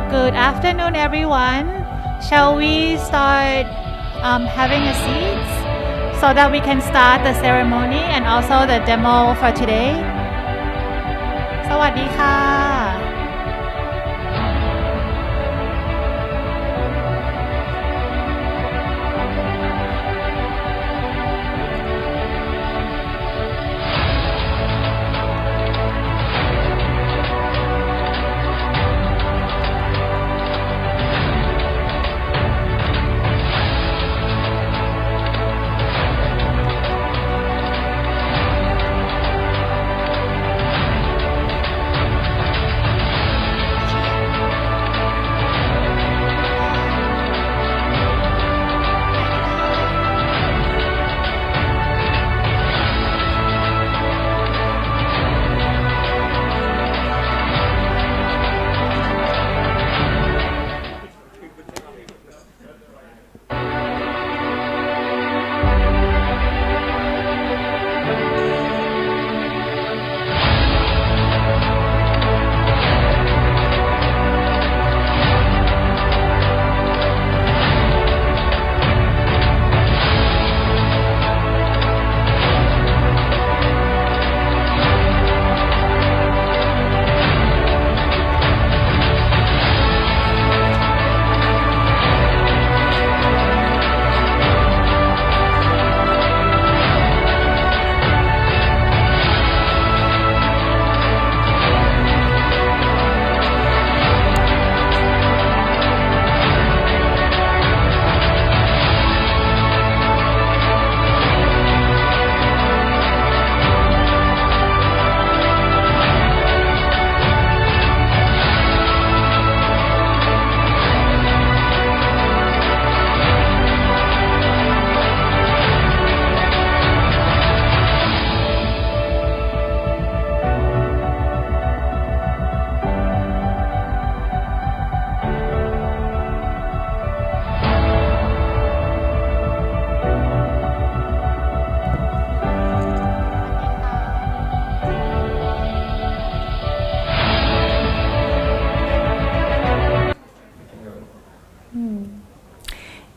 Good afternoon, everyone. Shall we start having a seat so that we can start the ceremony and also the demo for today? สวัสดีค่ะ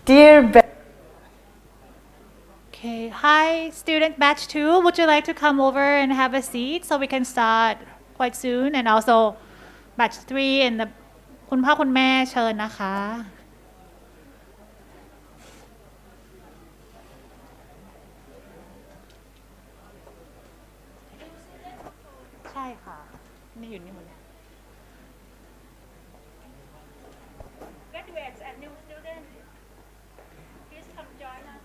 Dear Okay, hi student batch 2, would you like to come over and have a seat so we can start quite soon, and also batch 3 and the คุณพ่อคุณแม่เชิญนะคะใช่ค่ะนี่อยู่นี่หมดเลย Graduates and new students please come join us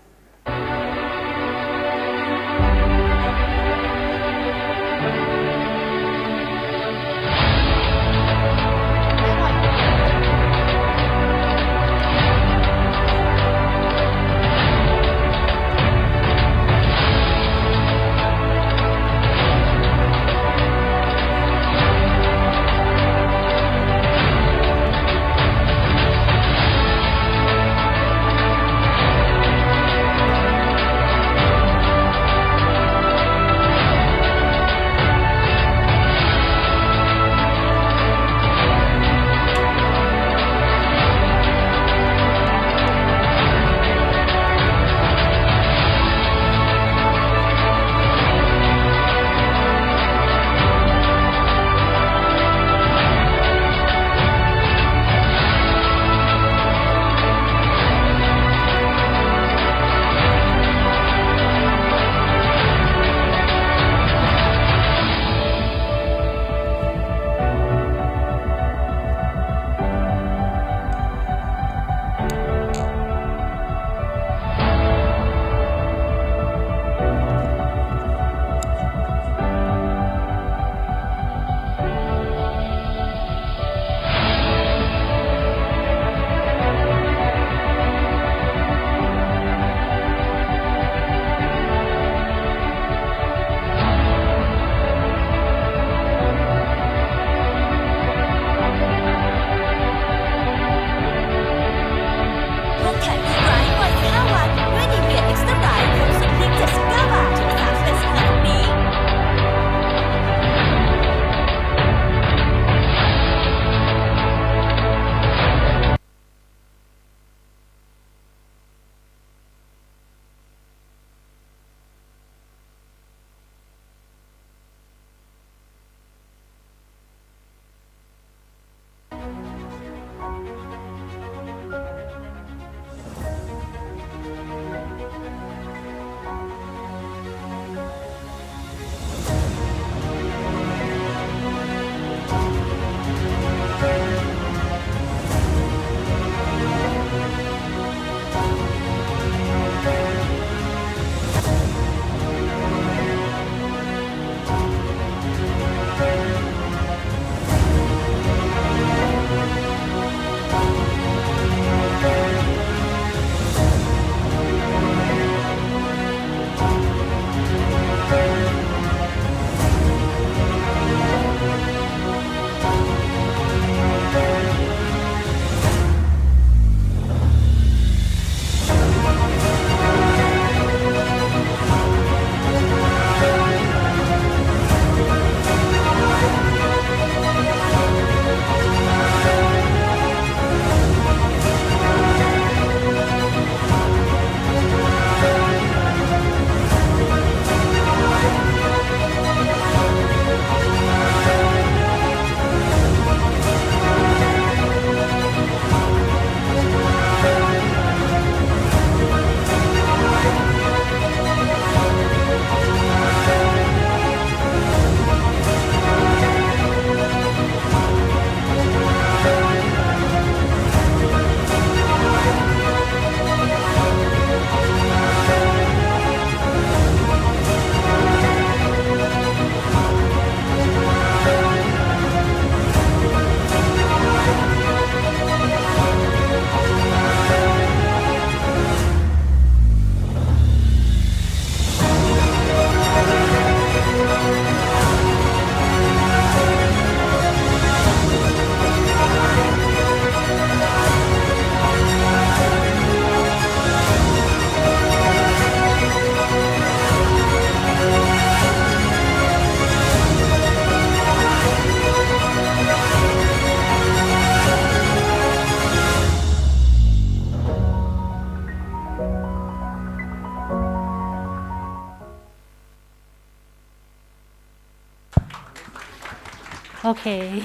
Okay.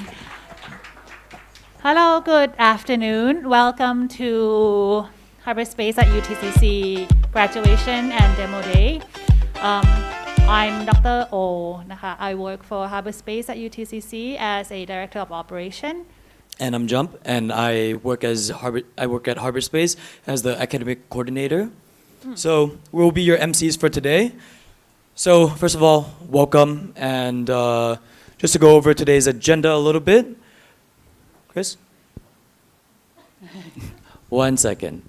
Hello, good afternoon. Welcome to Harbour.Space at UTCC graduation and demo day. I'm Dr. O. I work for Harbour.Space at UTCC as a director of operation. And I'm Jump, and I work at Harbour.Space as the academic coordinator. So we'll be your MCs for today. So first of all, welcome, and just to go over today's agenda a little bit. Chris? 1 second.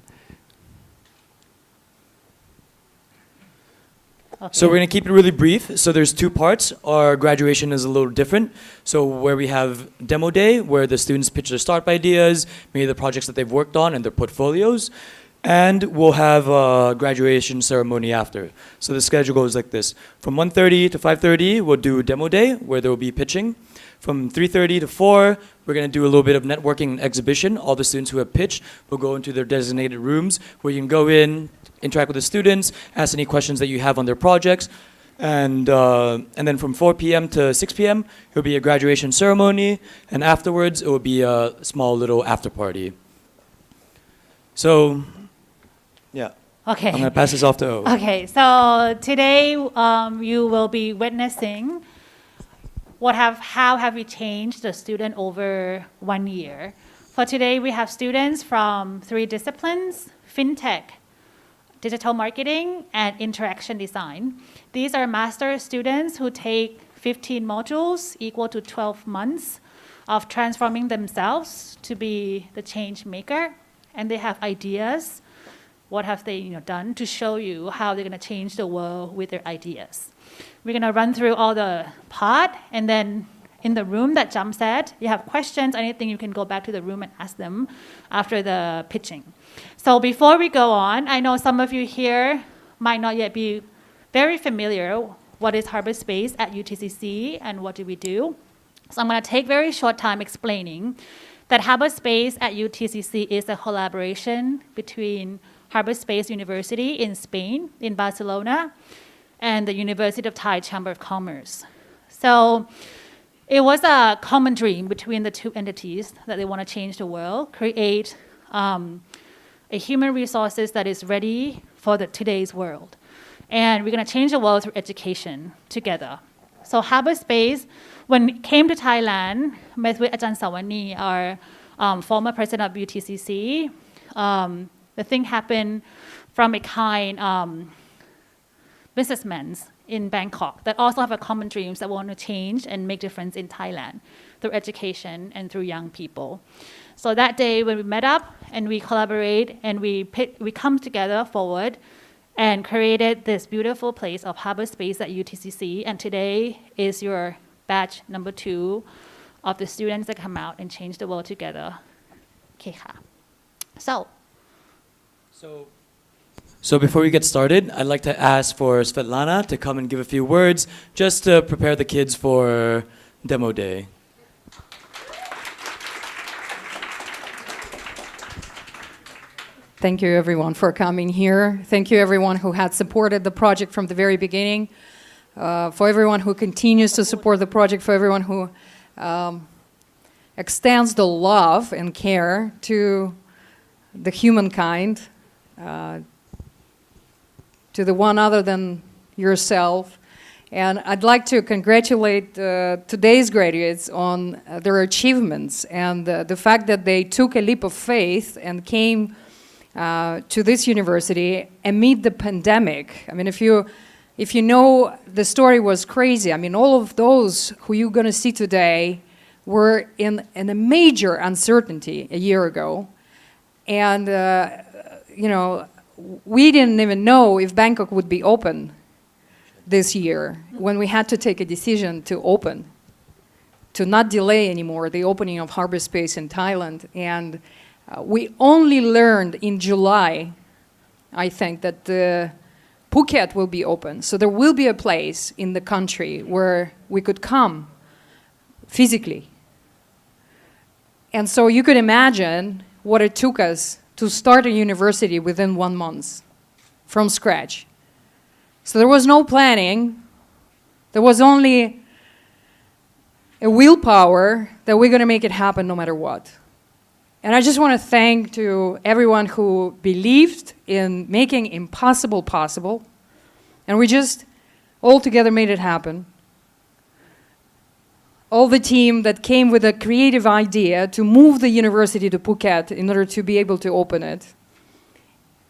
Okay. So we're going to keep it really brief. So there's 2 parts. Our graduation is a little different. So where we have demo day, where the students pitch their startup ideas, maybe the projects that they've worked on and their portfolios. And we'll have a graduation ceremony after. So the schedule goes like this. From 1:30 to 5:30, we'll do demo day, where there will be pitching. From 3:30 to 4, we're going to do a little bit of networking and exhibition. All the students who have pitched will go into their designated rooms, where you can go in, interact with the students, ask any questions that you have on their projects. And then from 4 p.m. to 6 p.m., it will be a graduation ceremony. And afterwards, it will be a small little after party. So, yeah. Okay. I'm going to pass this off to O. Okay, so today you will be witnessing how have we changed the student over 1 year. For today, we have students from 3 disciplines: fintech, digital marketing, and interaction design. These are master students who take 15 modules equal to 12 months of transforming themselves to be the change maker. And they have ideas. What have they done to show you how they're going to change the world with their ideas. We're going to run through all the part, and then in the room that Jump said, you have questions, anything, you can go back to the room and ask them after the pitching. So before we go on, I know some of you here might not yet be very familiar what is Harbour.Space at UTCC and what do we do. So I'm going to take very short time explaining that Harbour.Space at UTCC is a collaboration between Harbour.Space University in Spain, in Barcelona, and the University of Thai Chamber of Commerce. So it was a common dream between the 2 entities that they want to change the world, create a human resources that is ready for today's world. And we're going to change the world through education together. So Harbour.Space, when it came to Thailand, met with Ajahn Sawani, our former president of UTCC. The thing happened from a kind businessmen in Bangkok that also have a common dreams that want to change and make difference in Thailand through education and through young people. So that day when we met up and we collaborate and we come together forward and created this beautiful place of Harbour.Space at UTCC. And today is your batch number 2 of the students that come out and change the world together. Okay, So before we get started, I'd like to ask for Svetlana to come and give a few words just to prepare the kids for demo day. Thank you everyone for coming here. Thank you everyone who had supported the project from the very beginning. For everyone who continues to support the project, for everyone who extends the love and care to the humankind, to the one other than yourself. And I'd like to congratulate today's graduates on their achievements and the fact that they took a leap of faith and came to this university amid the pandemic. I mean, if you know, the story was crazy. I mean, all of those who you're going to see today were in a major uncertainty a year ago. And, we didn't even know if Bangkok would be open this year when we had to take a decision to open, to not delay anymore the opening of Harbour.Space in Thailand. And we only learned in July, I think, that Phuket will be open. So there will be a place in the country where we could come physically. And so you could imagine what it took us to start a university within 1 month from scratch. So there was no planning. There was only a willpower that we're going to make it happen no matter what. And I just want to thank to everyone who believed in making impossible possible. And we just all together made it happen. All the team that came with a creative idea to move the university to Phuket in order to be able to open it.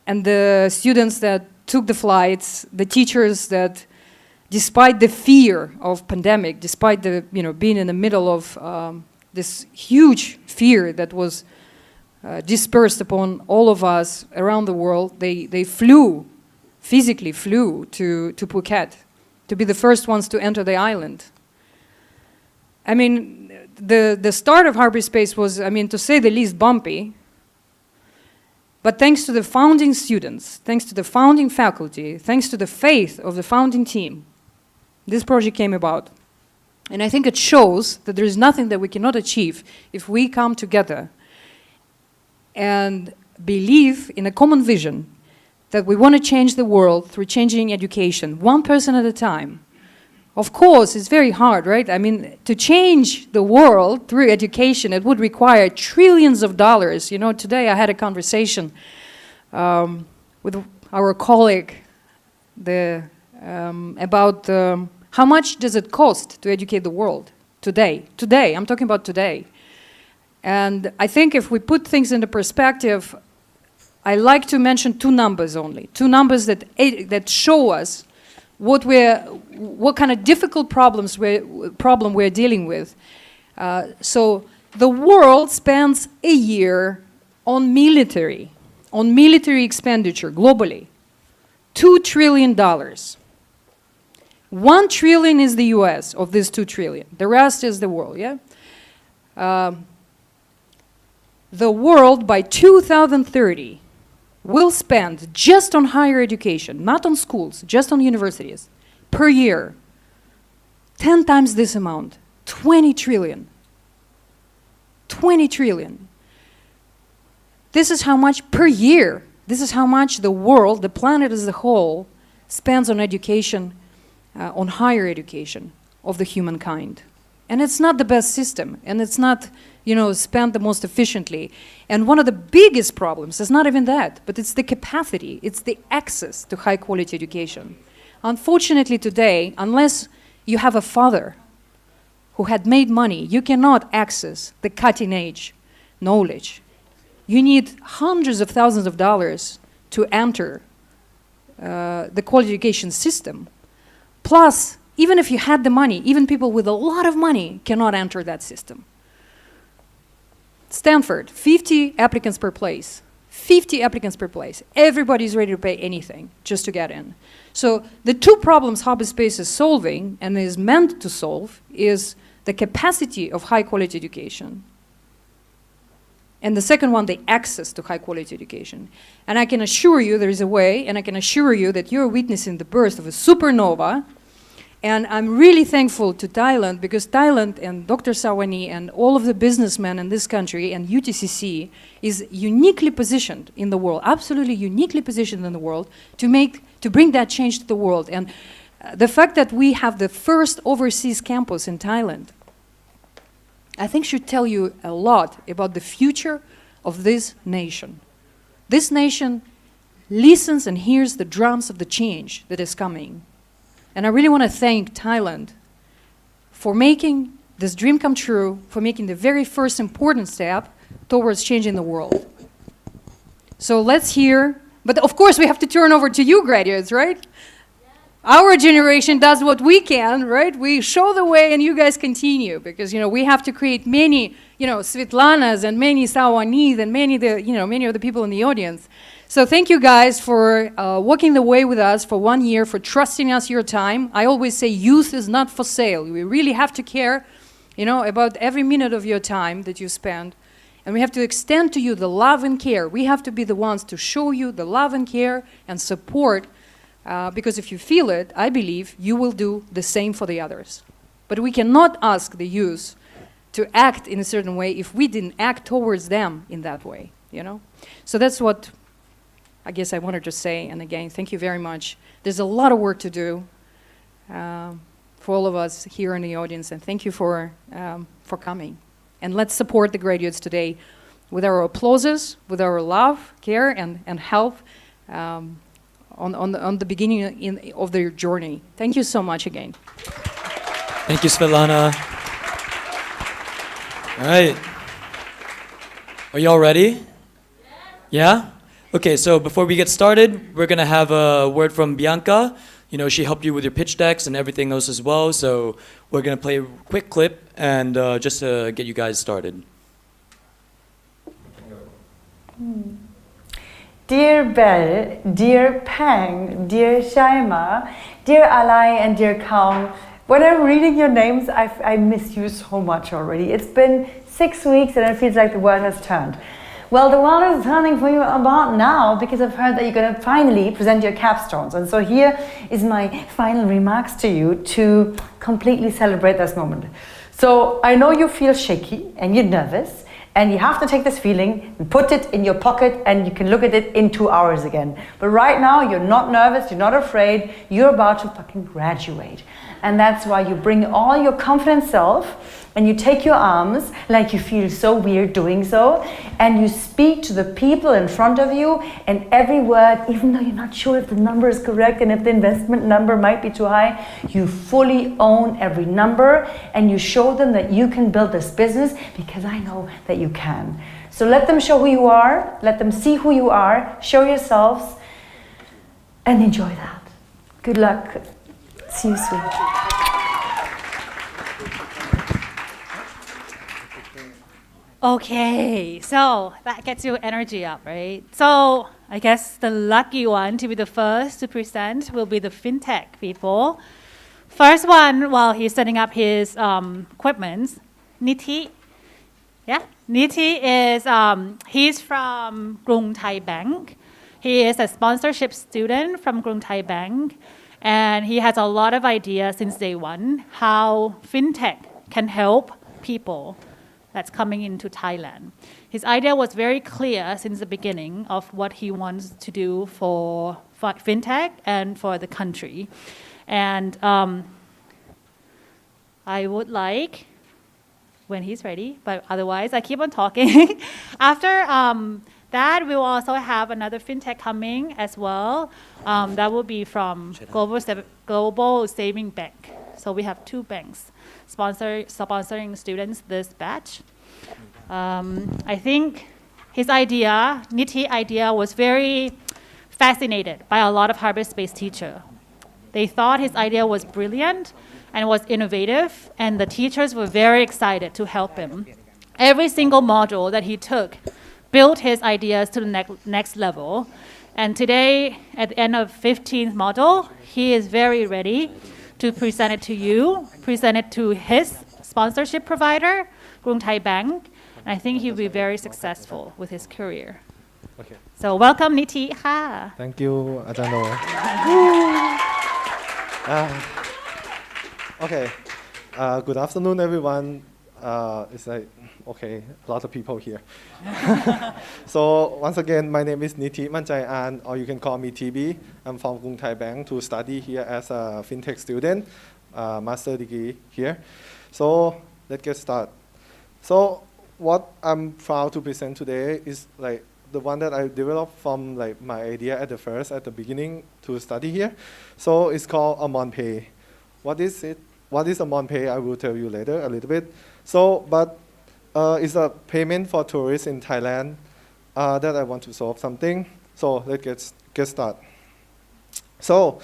And the students that took the flights, the teachers that, despite the fear of pandemic, despite the, being in the middle of this huge fear that was dispersed upon all of us around the world, they physically flew to Phuket to be the first ones to enter the island. I mean, the start of Harbour.Space was, to say the least, bumpy. But thanks to the founding students, thanks to the founding faculty, thanks to the faith of the founding team, this project came about. And I think it shows that there is nothing that we cannot achieve if we come together and believe in a common vision that we want to change the world through changing education, one person at a time. Of course, it's very hard, right? To change the world through education, it would require trillions of dollars. Today I had a conversation with our colleague about how much does it cost to educate the world today? Today, I'm talking about today. And I think if we put things into perspective, I like to mention two numbers only, two numbers that show us what kind of difficult problem we're dealing with. So the world spends a year on military expenditure globally, $2 trillion. 1 trillion is the US of this 2 trillion. The rest is the world, yeah? The world by 2030 will spend just on higher education, not on schools, just on universities, per year, 10 times this amount, 20 trillion. 20 trillion. This is how much per year, this is how much the world, the planet as a whole, spends on education, on higher education of the humankind. And it's not the best system, and it's not, spent the most efficiently. And one of the biggest problems is not even that, but it's the capacity, it's the access to high quality education. Unfortunately today, unless you have a father who had made money, you cannot access the cutting edge knowledge. You need hundreds of thousands of dollars to enter the quality education system. Plus, even if you had the money, even people with a lot of money cannot enter that system. Stanford, 50 applicants per place. 50 applicants per place. Everybody's ready to pay anything just to get in. So the two problems Harbour.Space is solving and is meant to solve is the capacity of high quality education. And the second one, the access to high quality education. And I can assure you there is a way, and I can assure you that you're witnessing the birth of a supernova. And I'm really thankful to Thailand, because Thailand and Dr. Sawani and all of the businessmen in this country and UTCC is uniquely positioned in the world, absolutely uniquely positioned in the world to bring that change to the world. And the fact that we have the first overseas campus in Thailand, I think should tell you a lot about the future of this nation. This nation listens and hears the drums of the change that is coming. And I really want to thank Thailand for making this dream come true, for making the very first important step towards changing the world. So let's hear, but of course we have to turn over to you graduates, right? Our generation does what we can, right? We show the way and you guys continue, because we have to create many, Svetlanas and many Sawanis and many of the people in the audience. So thank you guys for walking the way with us for 1 year, for trusting us your time. I always say youth is not for sale. We really have to care, about every minute of your time that you spend. And we have to extend to you the love and care. We have to be the ones to show you the love and care and support, because if you feel it, I believe you will do the same for the others. But we cannot ask the youth to act in a certain way if we didn't act towards them in that way, So that's what I guess I wanted to say. And again, thank you very much. There's a lot of work to do. for all of us here in the audience, and thank you for coming. And let's support the graduates today with our applauses, with our love, care, and help on the beginning of their journey. Thank you so much again. Thank you, Svetlana. All right. Are y'all ready? Yeah? Okay, so before we get started, we're going to have a word from Bianca. You know, she helped you with your pitch decks and everything else as well. So we're going to play a quick clip and just to get you guys started. Dear Belle, dear Pang, dear Shaima, dear Alai, and dear Kaum, when I'm reading your names, I miss you so much already. It's been 6 weeks and it feels like the world has turned. Well, the world is turning for you about now because I've heard that you're going to finally present your capstones. And so here is my final remarks to you to completely celebrate this moment. So I know you feel shaky and you're nervous and you have to take this feeling and put it in your pocket and you can look at it in 2 hours again. But right now you're not nervous, you're not afraid, you're about to fucking graduate. And that's why you bring all your confident self and you take your arms like you feel so weird doing so and you speak to the people in front of you, and every word, even though you're not sure if the number is correct and if the investment number might be too high, you fully own every number and you show them that you can build this business because I know that you can. So let them show who you are, let them see who you are, show yourselves and enjoy that. Good luck. See you soon. Okay, so that gets your energy up, right? So I guess the lucky one to be the first to present will be the fintech people. First one, while he's setting up his equipment, Niti. Yeah, Niti is, he's from Krung Thai Bank. He is a sponsorship student from Krung Thai Bank. And he has a lot of ideas since day one, how fintech can help people that's coming into Thailand. His idea was very clear since the beginning of what he wants to do for fintech and for the country. And I would like, when he's ready, but otherwise I keep on talking. After that, we will also have another fintech coming as well. That will be from Global Saving Bank. So we have 2 banks sponsoring students this batch. I think his idea, Niti idea, was very fascinated by a lot of Harbour.Space teachers. They thought his idea was brilliant and was innovative, and the teachers were very excited to help him. Every single module that he took built his ideas to the next level. And today, at the end of 15th module, he is very ready to present it to you, present it to his sponsorship provider, Krung Thai Bank. And I think he'll be very successful with his career. Okay. So welcome, Niti. Ha. Thank you, Ajano. Okay. Good afternoon, everyone. It's like, okay, a lot of people here. So once again, my name is Niti Manchayan, or you can call me TB. I'm from Krung Thai Bank to study here as a fintech student, master degree here. So let's get started. So what I'm proud to present today is like the one that I developed from like my idea at the beginning to study here. So it's called AmonPay. What is it? What is AmonPay? I will tell you later a little bit. So, but it's a payment for tourists in Thailand that I want to solve something. So let's get started. So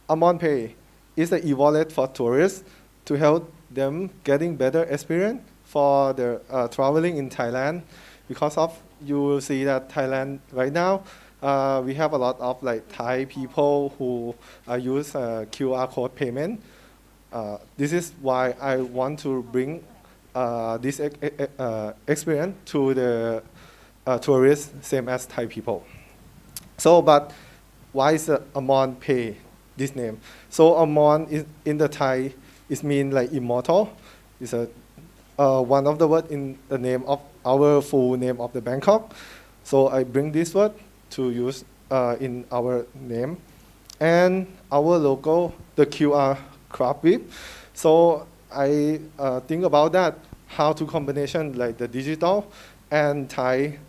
AmonPay is the e-wallet for tourists to help them getting better experience for their traveling in Thailand. Because of, you will see that Thailand right now, we have a lot of like Thai people who use QR code payment. This is why I want to bring this experience to the tourists, same as Thai people. So, but why is Amon Pay this name? So Amon is in the Thai, it means like immortal. It's a one of the words in the name of our full name of the Bangkok. So I bring this word to use in our name. And our logo, the QR crop whip. So I think about that, how to combination like the digital and Thai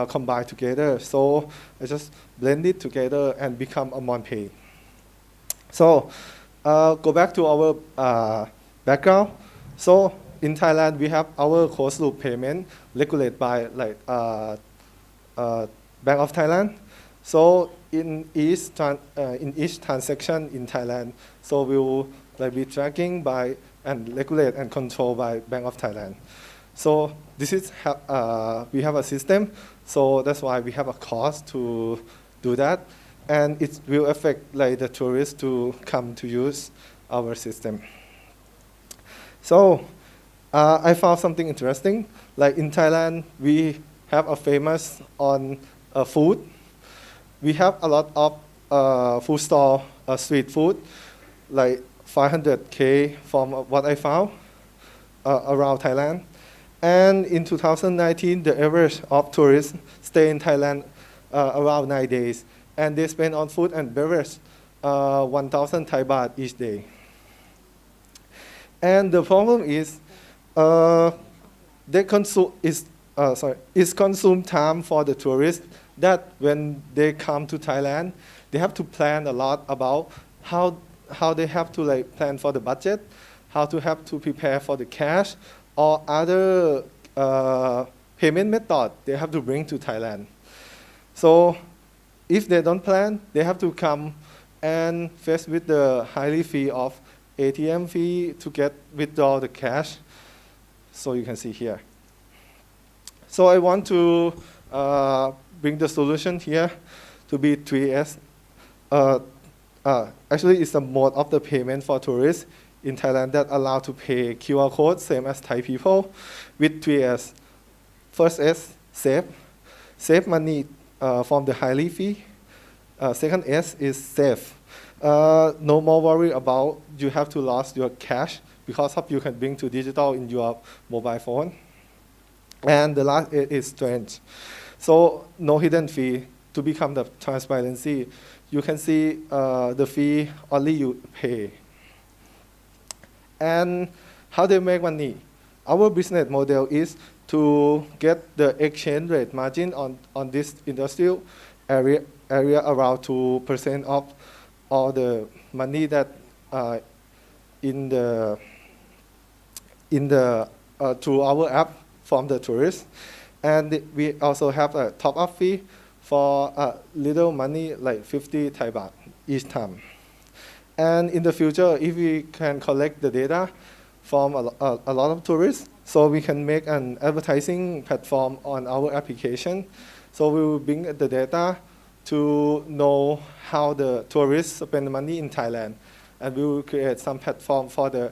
combine together. So I just blend it together and become a MonPay. So go back to our background. So in Thailand, we have our closed loop payment regulated by like Bank of Thailand. So in each transaction in Thailand, so we will like be tracking by and regulate and control by Bank of Thailand. So this is we have a system. So that's why we have a cost to do that, and it will affect like the tourists to come to use our system. So I found something interesting. Like in Thailand, we have a famous on food. We have a lot of food store, street food, like 500K from what I found around Thailand. And in 2019, the average of tourists stay in Thailand around 9 days. And they spend on food and beverage 1,000 Thai baht each day. And the problem is, it's consume time for the tourists that when they come to Thailand, they have to plan a lot about how they have to like plan for the budget, how to have to prepare for the cash, or other payment method they have to bring to Thailand. So if they don't plan, they have to come and face with the highly fee of ATM fee to withdraw the cash. So you can see here. So I want to bring the solution here to be 3S. Actually, it's a mode of the payment for tourists in Thailand that allow to pay QR code, same as Thai people, with 3S. First S, save. Save money from the highly fee. Second S is save. No more worry about you have to lose your cash because of you can bring to digital in your mobile phone. And the last is strange. So no hidden fee. To become the transparency, you can see the fee only you pay. And how they make money? Our business model is to get the exchange rate margin on this industrial area around 2% of all the money that through our app from the tourists. And we also have a top-up fee for little money, like 50 Thai baht each time. And in the future, if we can collect the data from a lot of tourists, so we can make an advertising platform on our application. So we will bring the data to know how the tourists spend money in Thailand. And we will create some platform for the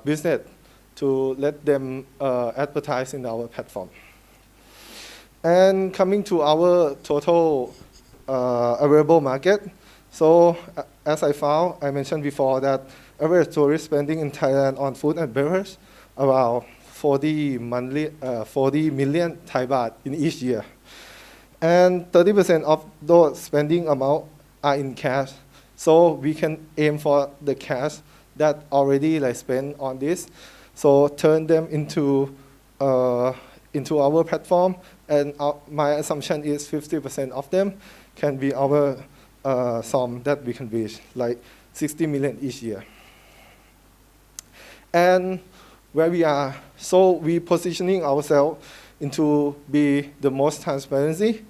business to let them advertise in our platform. And coming to our total available market, so as I mentioned before that average tourist spending in Thailand on food and beverage around 40 million Thai baht in each year. And 30% of those spending amount are in cash. So we can aim for the cash that already like spent on this. So turn them into our platform, and my assumption is 50% of them can be our sum that we can reach, like 60 million each year. And where we are, so we positioning ourselves into be the most transparency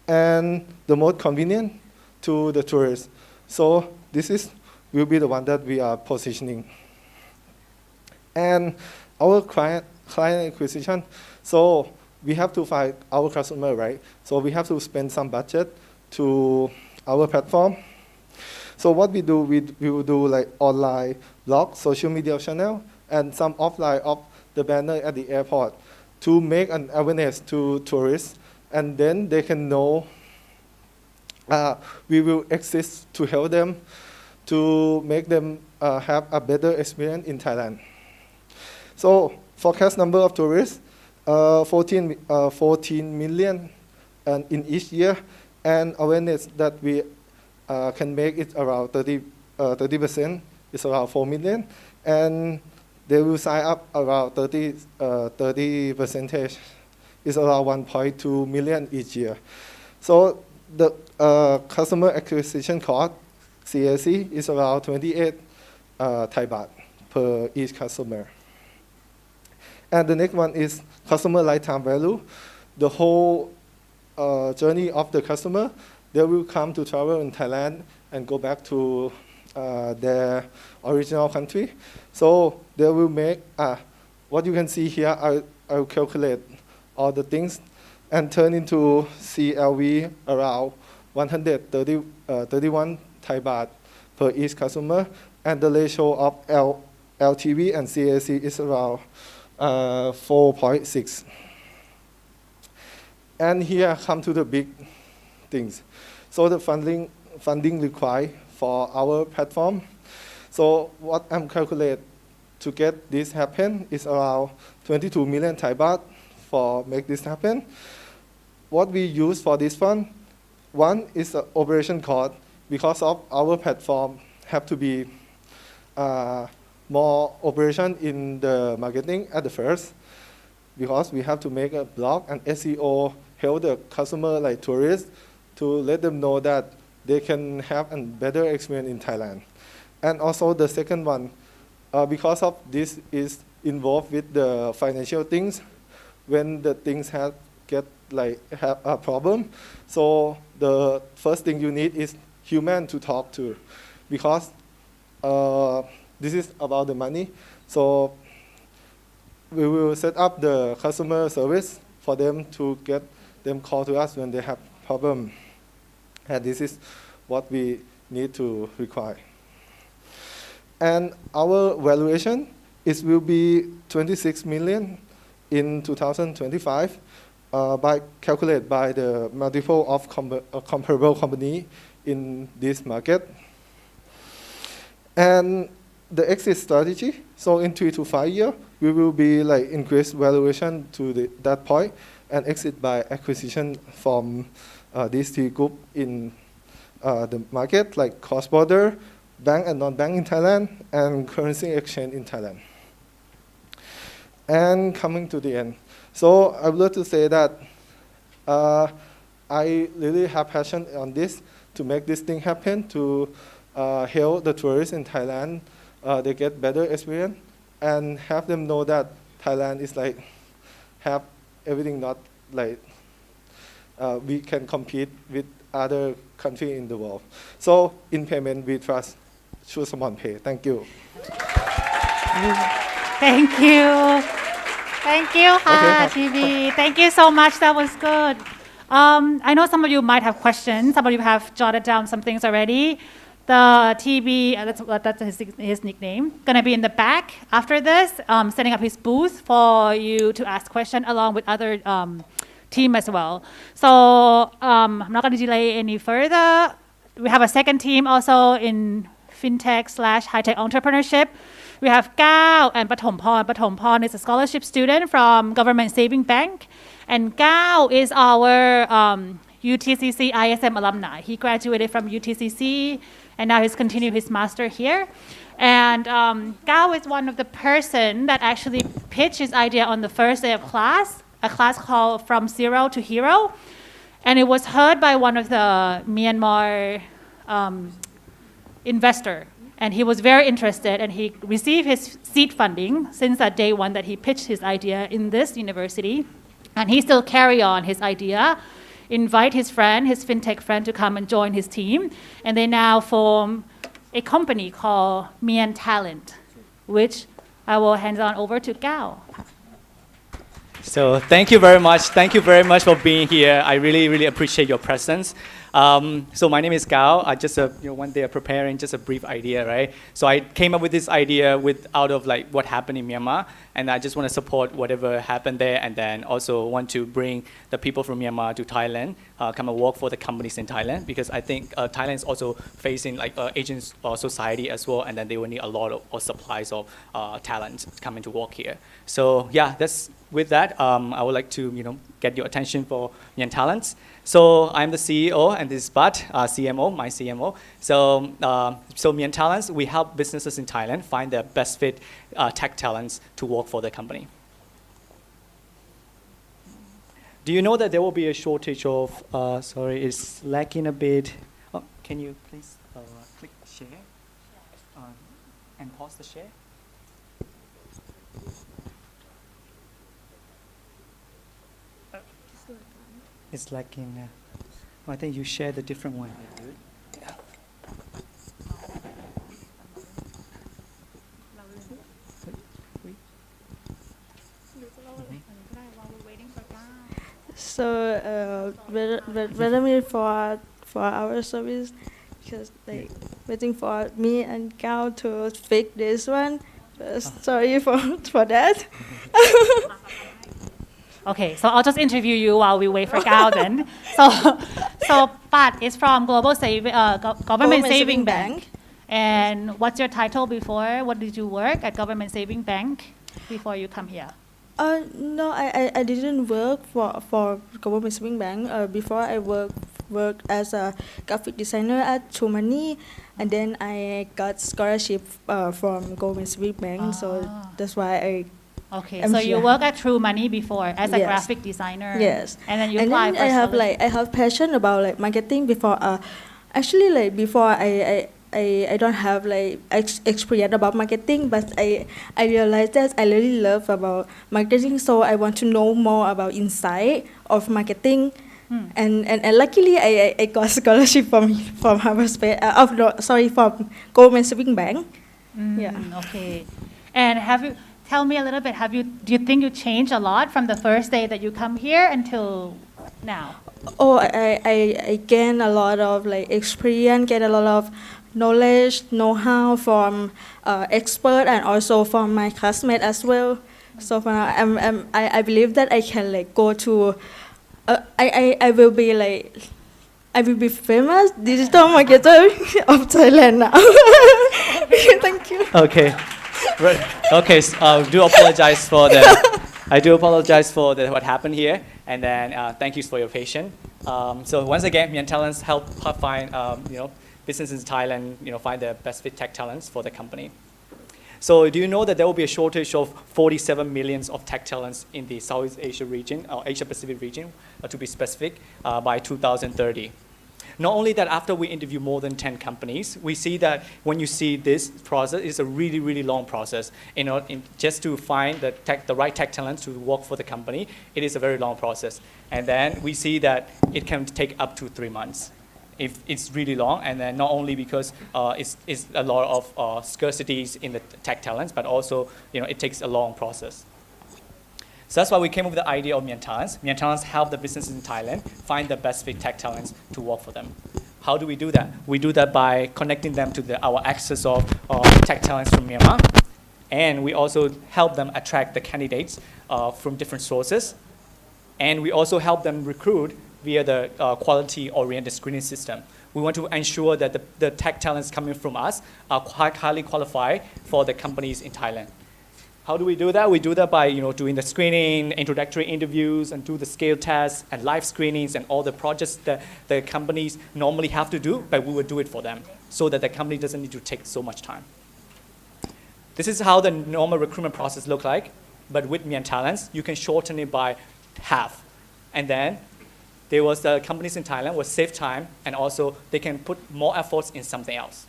and the most convenient to the tourists. So this will be the one that we are positioning. And our client acquisition, so we have to find our customer, right? So we have to spend some budget to our platform. So what we do, we will do like online blog, social media channel, and some offline of the banner at the airport to make an awareness to tourists, and then they can know we will exist to help them, to make them have a better experience in Thailand. So forecast number of tourists, 14 million and in each year, and awareness that we can make it around 30%, is around 4 million. and they will sign up around 30 percentage. Is around 1.2 million each year. So the customer acquisition cost, CAC, is around 28 Thai baht per each customer. And the next one is customer lifetime value. The whole journey of the customer, they will come to travel in Thailand and go back to their original country. So they will make, what you can see here, I will calculate all the things and turn into CLV around 131 Thai baht per each customer. And the ratio of LTV and CAC is around 4.6. And here come to the big things. So the funding required for our platform. So what I'm calculate to get this happen is around 22 million Thai baht for make this happen. What we use for this fund, one is the operation cost, because of our platform have to be more operation in the marketing at the first, because we have to make a blog and SEO, help the customer like tourists to let them know that they can have a better experience in Thailand. And also the second one, because of this is involved with the financial things, when the things have a problem, so the first thing you need is human to talk to, because this is about the money. So we will set up the customer service for them to get them call to us when they have problem. And this is what we need to require. And our valuation will be 26 million in 2025 calculated by the multiple of comparable company in this market. And the exit strategy, so in 3 to 5 years, we will be increase valuation to that point and exit by acquisition from these three group in the market, like cross-border, bank and non-bank in Thailand, and currency exchange in Thailand. And coming to the end. So I would like to say that I really have passion on this to make this thing happen, to help the tourists in Thailand, they get better experience, and have them know that Thailand is have everything not we can compete with other countries in the world. So in payment, we trust Choose Someone Pay. Thank you. Thank you. Thank you, Ha TV. Thank you so much. That was good. I know some of you might have questions. Some of you have jotted down some things already. The TB, that's his nickname, gonna be in the back after this, setting up his booth for you to ask questions along with other team as well. So I'm not gonna delay any further. We have a second team also in fintech/high-tech entrepreneurship. We have Gao and Pathomporn. Pathomporn is a scholarship student from Government Saving Bank. And Gao is our UTCC ISM alumni. He graduated from UTCC and now he's continued his master here. And Gao is one of the person that actually pitched his idea on the first day of class, a class called From Zero to Hero. And it was heard by one of the Myanmar investor. And he was very interested and he received his seed funding since that day one that he pitched his idea in this university. And he still carry on his idea, invite his friend, his fintech friend to come and join his team. And they now form a company called Myan Talent, which I will hand on over to Gao. So thank you very much. Thank you very much for being here. I really, really appreciate your presence. So my name is Gao. I just one day preparing just a brief idea, right? So I came up with this idea out of what happened in Myanmar, and I just want to support whatever happened there, and then also want to bring the people from Myanmar to Thailand, come and work for the companies in Thailand, because I think Thailand is also facing Asian society as well, and then they will need a lot of supplies of talent coming to work here. So yeah, with that, I would like to get your attention for Myan Talents. So I'm the CEO and this is Bart, CMO, my CMO. So me and Talents, we help businesses in Thailand find their best fit tech talents to work for their company. Do you know that there will be a shortage of, sorry, it's lacking a bit. Oh, can you please click share and pause the share? It's lacking. I think you share the different one. So whether me for our service, because like waiting for me and Gao to fix this one. Sorry for that. Okay, so I'll just interview you while we wait for Gao then. So Pat is from Government Saving Bank. And what's your title before? What did you work at Government Saving Bank before you come here? No, I didn't work for Government Saving Bank. Before I worked as a graphic designer at True Money, and then I got scholarship from Government Saving Bank. So that's why I. Okay, so you worked at True Money before as a graphic designer. Yes. And then you applied for I have passion about like marketing before. Actually, like before I don't have like experience about marketing, but I realized that I really love about marketing, so I want to know more about inside of marketing. And luckily I got scholarship from Harbour.Space. From Government Saving Bank. Yeah. Okay. And tell me a little bit, do you think you changed a lot from the first day that you come here until now? Oh, I gain a lot of like experience, get a lot of knowledge, know-how from expert and also from my classmates as well. So for now, I believe that I can like go to, I will be famous digital marketer of Thailand now. Thank you. Okay. Right. Okay. I do apologize for the. I do apologize for what happened here, and then thank you for your patience. So once again, me and Talents help find businesses in Thailand find the best fit tech talents for the company. So do you know that there will be a shortage of 47 million of tech talents in the Southeast Asia region, or Asia Pacific region, to be specific, by 2030? Not only that, after we interview more than 10 companies, we see that when you see this process, it's a really, really long process. Just to find the right tech talents to work for the company, it is a very long process. And then we see that it can take up to 3 months. If it's really long, and then not only because it's a lot of scarcities in the tech talents, but also it takes a long process. So that's why we came up with the idea of Mien Talents. Mien Talents help the businesses in Thailand find the best fit tech talents to work for them. How do we do that? We do that by connecting them to our access of tech talents from Myanmar, and we also help them attract the candidates from different sources, and we also help them recruit via the quality-oriented screening system. We want to ensure that the tech talents coming from us are highly qualified for the companies in Thailand. How do we do that? We do that by doing the screening, introductory interviews, and do the scale tests and live screenings and all the projects that the companies normally have to do, but we will do it for them so that the company doesn't need to take so much time. This is how the normal recruitment process looks like, but with Mien Talents, you can shorten it by half. And then the companies in Thailand will save time, and also they can put more efforts in something else.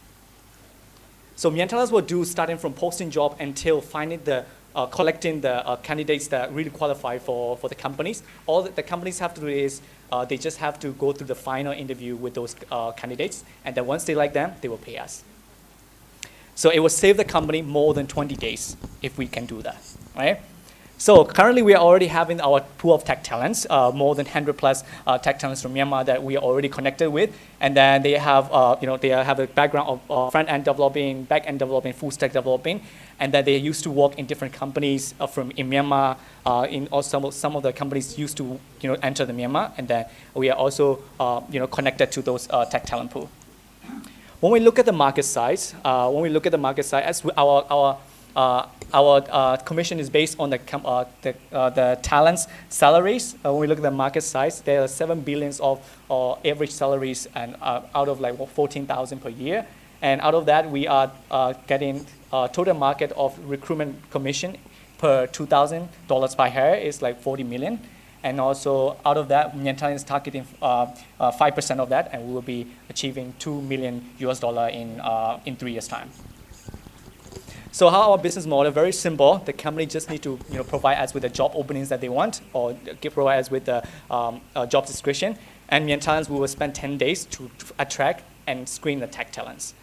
So Mien Talents will do starting from posting job until finding collecting the candidates that really qualify for the companies. All that the companies have to do is they just have to go through the final interview with those candidates, and then once they like them, they will pay us. So it will save the company more than 20 days if we can do that, right? So currently we are already having our pool of tech talents, more than 100 plus tech talents from Myanmar that we are already connected with, and then they have they have a background of front end developing, back end developing, full stack developing, and that they used to work in different companies in Myanmar. Some of the companies used to enter the Myanmar, and then we are also connected to those tech talent pool. When we look at the market size, as our commission is based on the talents salaries. When we look at the market size, there are 7 billions of average salaries, and out of like 14,000 per year. And out of that, we are getting total market of recruitment commission per $2,000 per hire is like 40 million. And also out of that, Myanmar Talent is targeting 5% of that, and we will be achieving $2 million in 3 years' time. So how our business model, very simple. The company just need to provide us with the job openings that they want, or provide us with the job description. And Myanmar Talents, we will spend 10 days to attract and screen the tech talents.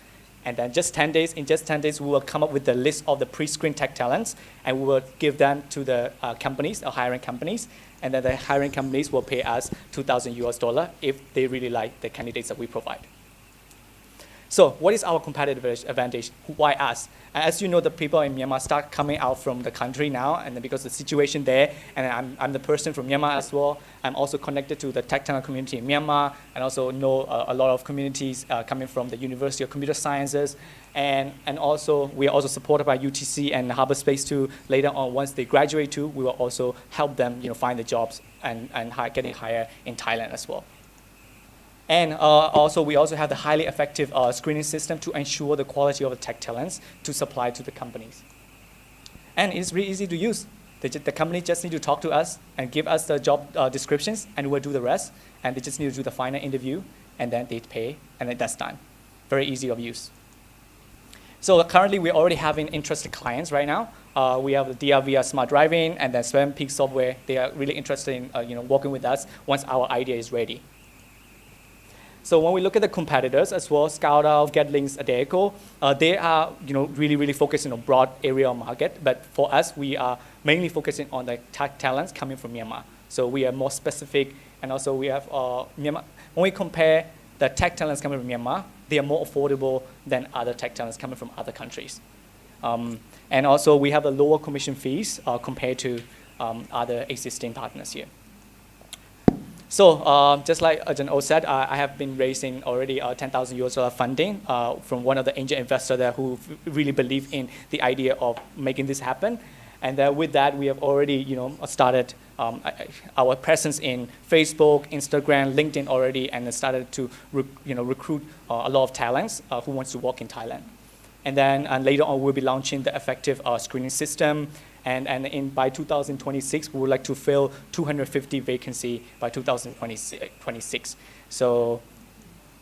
And then in just 10 days, we will come up with the list of the pre-screened tech talents, and we will give them to the companies, or hiring companies. And then the hiring companies will pay us $2,000 if they really like the candidates that we provide. So what is our competitive advantage? Why us? As you know, the people in Myanmar start coming out from the country now, and then because of the situation there, and I'm the person from Myanmar as well. I'm also connected to the tech talent community in Myanmar, and also know a lot of communities coming from the University of Computer Sciences, and also we are also supported by UTC and Harbour.Space too. Later on, once they graduate too, we will also help them find the jobs and getting hired in Thailand as well. And we also have the highly effective screening system to ensure the quality of the tech talents to supply to the companies. And it's really easy to use. The company just need to talk to us and give us the job descriptions, and we'll do the rest. And they just need to do the final interview, and then they pay, and then that's done. Very easy of use. So currently, we're already having interested clients right now. We have the DRV Smart Driving, and then Swam Peak Software. They are really interested in working with us once our idea is ready. So when we look at the competitors as well, Scout, GetLinks, Adecco, they are really focusing on broad area of market. But for us, we are mainly focusing on the tech talents coming from Myanmar. So we are more specific, and also we have Myanmar. When we compare the tech talents coming from Myanmar, they are more affordable than other tech talents coming from other countries. And also we have a lower commission fees compared to other existing partners here. So just like Ajahn O said, I have been raising already $10,000 funding from one of the angel investors there who really believe in the idea of making this happen. And with that, we have already started our presence in Facebook, Instagram, LinkedIn already, and started to recruit a lot of talents who wants to work in Thailand. And then later on, we'll be launching the effective screening system. And by 2026, we would like to fill 250 vacancy by 2026. So,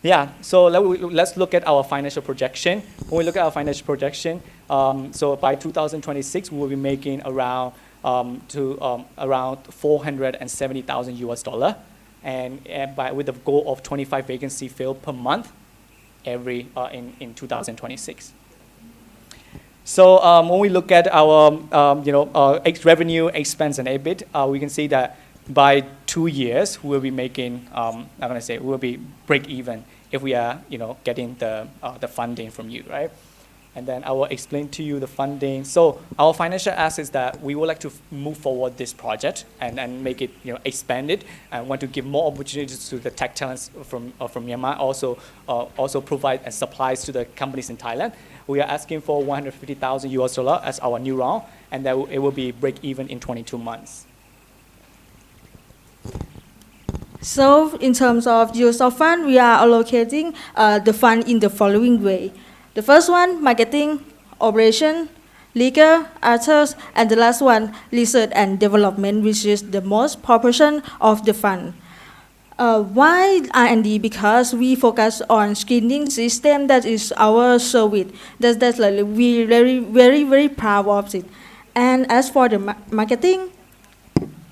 yeah. So let's look at our financial projection. When we look at our financial projection, so by 2026, we will be making around around $470,000, and with the goal of 25 vacancy filled per month, in 2026. So when we look at our revenue, expense, and EBIT, we can see that by 2 years we'll be making we'll be break even if we are getting the funding from you, right? And then I will explain to you the funding. So our financial ask is that we would like to move forward this project and make it expand it, and want to give more opportunities to the tech talents from Myanmar. Also provide supplies to the companies in Thailand. We are asking for $150,000 as our new round, and that it will be break even in 22 months. So in terms of use of fund, we are allocating the fund in the following way. The first one, marketing, operation, legal, artists, and the last one, research and development, which is the most proportion of the fund. Why R&D? Because we focus on screening system. That is our service. That's like we very proud of it. And as for the marketing,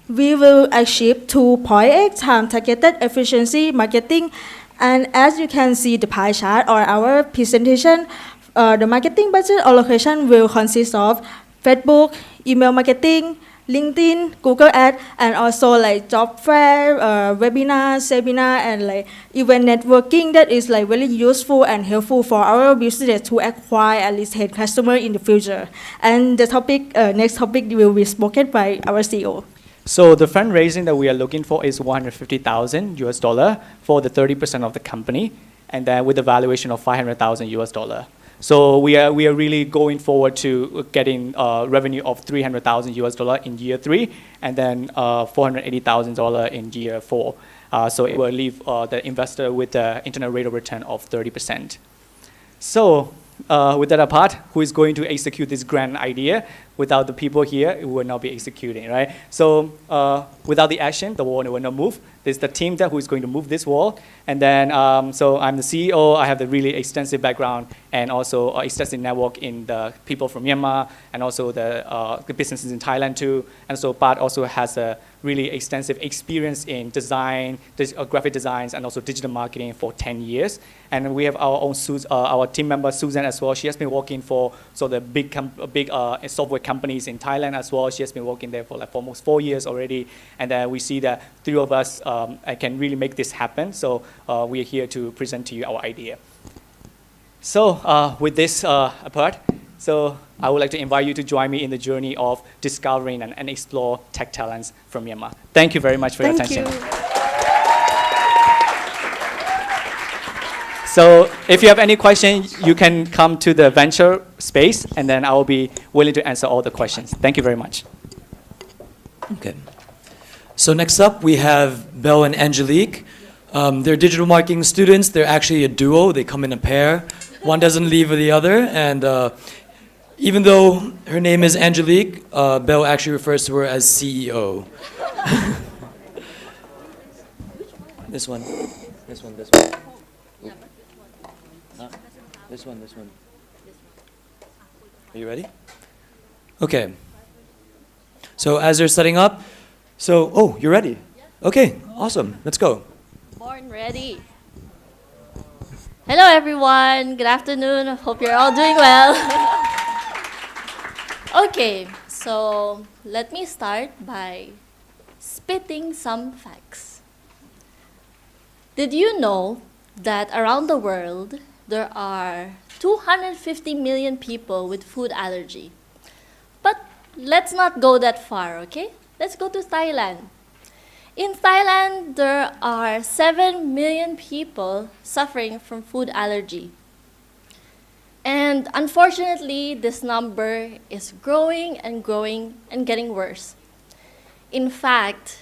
we will achieve 2.8 times targeted efficiency marketing. And as you can see the pie chart or our presentation, the marketing budget allocation will consist of Facebook, email marketing, LinkedIn, Google Ads, and also like job fair, webinar, seminar, and like event networking. That is like very useful and helpful for our business to acquire at least 10 customers in the future. And the topic, next topic will be spoken by our CEO. So the fundraising that we are looking for is $150,000 for the 30% of the company, and then with a valuation of $500,000. So we are really going forward to getting revenue of $300,000 in year 3, and then $480,000 in year 4. So it will leave the investor with an internal rate of return of 30%. So with that apart, who is going to execute this grand idea? Without the people here, it will not be executing, right? So without the action, the wall will not move. There's the team there who is going to move this wall. And then, so I'm the CEO. I have the really extensive background and also extensive network in the people from Myanmar and also the businesses in Thailand too. And so Pat also has a really extensive experience in design, graphic designs, and also digital marketing for 10 years. And we have our own our team member Susan as well. She has been working for the big software companies in Thailand as well. She has been working there for almost 4 years already. And then we see that 3 of us can really make this happen. So we are here to present to you our idea. So with this apart, so I would like to invite you to join me in the journey of discovering and explore tech talents from Myanmar. Thank you very much for your attention. So if you have any questions, you can come to the venture space, and then I will be willing to answer all the questions. Thank you very much. Okay. So next up, we have Belle and Angelique. They're digital marketing students. They're actually a duo. They come in a pair. One doesn't leave the other. And even though her name is Angelique, Belle actually refers to her as CEO. This one. This one. This one. This one. This one. Are you ready? Okay. So as they're setting up, oh, you're ready? Okay, awesome. Let's go. Born ready. Hello, everyone. Good afternoon. Hope you're all doing well. Okay, so let me start by spitting some facts. Did you know that around the world, there are 250 million people with food allergy? But let's not go that far, okay? Let's go to Thailand. In Thailand, there are 7 million people suffering from food allergy. And unfortunately, this number is growing and growing and getting worse. In fact,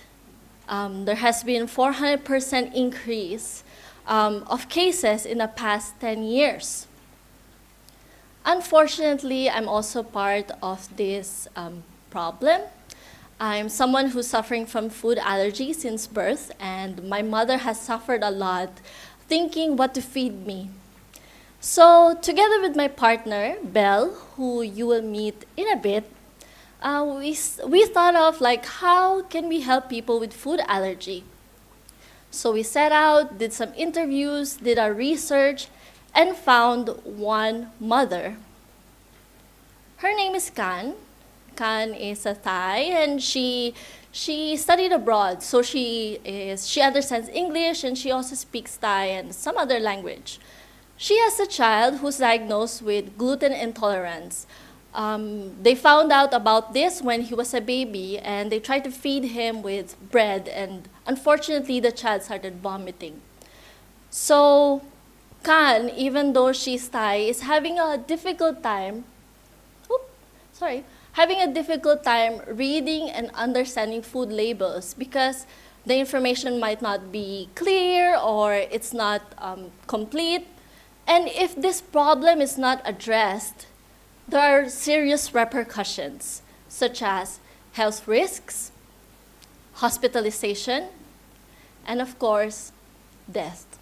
there has been 400% increase of cases in the past 10 years. Unfortunately, I'm also part of this problem. I'm someone who's suffering from food allergy since birth, and my mother has suffered a lot thinking what to feed me. So together with my partner, Belle, who you will meet in a bit, we thought of how can we help people with food allergy? So we set out, did some interviews, did our research, and found one mother. Her name is Kan. Kan is a Thai, and she studied abroad, so she understands English, and she also speaks Thai and some other language. She has a child who's diagnosed with gluten intolerance. They found out about this when he was a baby, and they tried to feed him with bread, and unfortunately, the child started vomiting. So Kan, even though she's Thai, is having a difficult time reading and understanding food labels because the information might not be clear or it's not complete. And if this problem is not addressed, there are serious repercussions, such as health risks, hospitalization, and of course, death.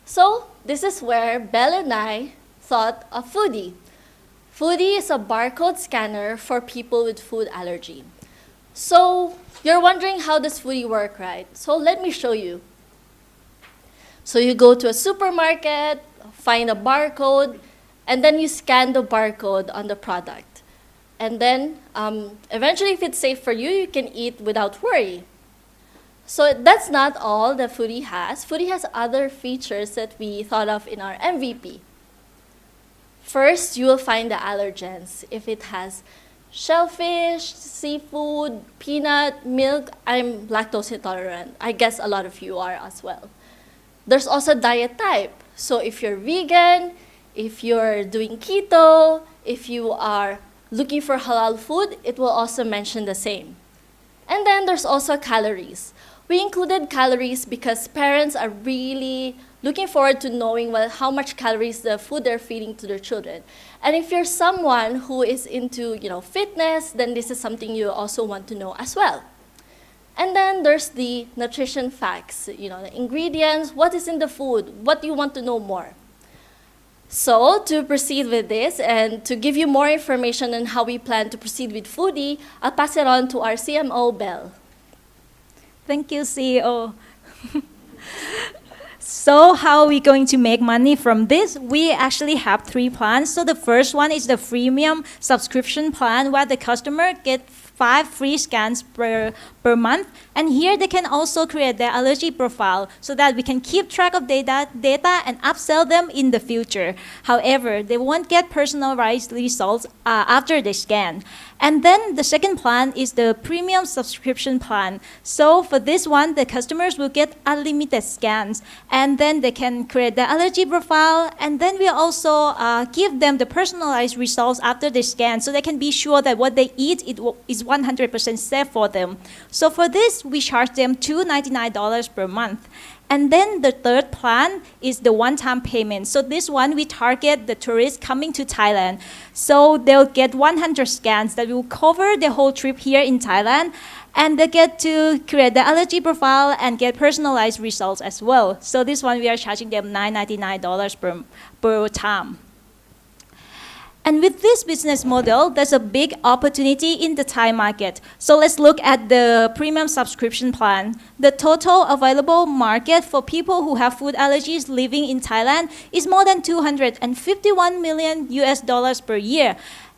So this is where Belle and I thought of Foodie. Foodie is a barcode scanner for people with food allergy. So you're wondering how does Foodie work, right? So let me show you. So you go to a supermarket, find a barcode, and then you scan the barcode on the product. And then eventually, if it's safe for you, you can eat without worry. So that's not all that Foodie has. Foodie has other features that we thought of in our MVP. First, you will find the allergens. If it has shellfish, seafood, peanut, milk, I'm lactose intolerant. I guess a lot of you are as well. There's also diet type. So if you're vegan, If you're doing keto, if you are looking for halal food, it will also mention the same. And then there's also calories. We included calories because parents are really looking forward to knowing how much calories the food they're feeding to their children. And if you're someone who is into fitness, then this is something you also want to know as well. And then there's the nutrition facts, the ingredients, what is in the food, what do you want to know more. So to proceed with this and to give you more information on how we plan to proceed with Foodie, I'll pass it on to our CMO, Belle. Thank you, CEO. So how are we going to make money from this? We actually have 3 plans. So the first one is the freemium subscription plan where the customer gets 5 free scans per month. And here they can also create their allergy profile so that we can keep track of data and upsell them in the future. However, they won't get personalized results after they scan. And then the second plan is the premium subscription plan. So for this one, the customers will get unlimited scans, and then they can create the allergy profile, and then we also give them the personalized results after they scan, so they can be sure that what they eat is 100% safe for them. So for this, we charge them $299 per month. And then the third plan is the one-time payment. So this one, we target the tourists coming to Thailand. So they'll get 100 scans that will cover the whole trip here in Thailand. And they get to create the allergy profile and get personalized results as well. So this one, we are charging them $999 per time. And with this business model, there's a big opportunity in the Thai market. So let's look at the premium subscription plan. The total available market for people who have food allergies living in Thailand is more than $251 million per year.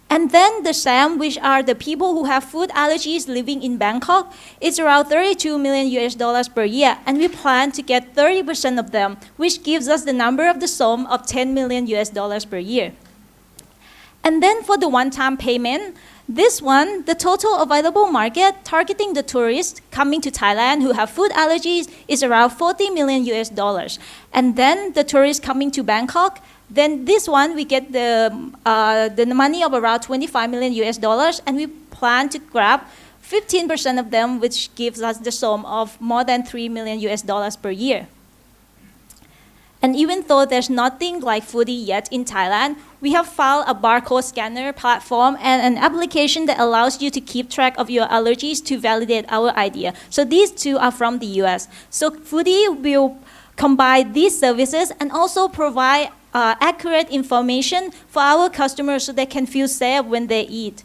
And then the SAM, which are the people who have food allergies living in Bangkok, is around $32 million per year. And we plan to get 30% of them, which gives us the number of the sum of $10 million per year. And then for the one-time payment, this one, the total available market targeting the tourists coming to Thailand who have food allergies is around $40 million. And then the tourists coming to Bangkok, then this one we get the money of around $25 million, and we plan to grab 15% of them, which gives us the sum of more than $3 million per year. And even though there's nothing like Foodie yet in Thailand, we have found a barcode scanner platform and an application that allows you to keep track of your allergies to validate our idea. So these two are from the US. So Foodie will combine these services and also provide accurate information for our customers so they can feel safe when they eat.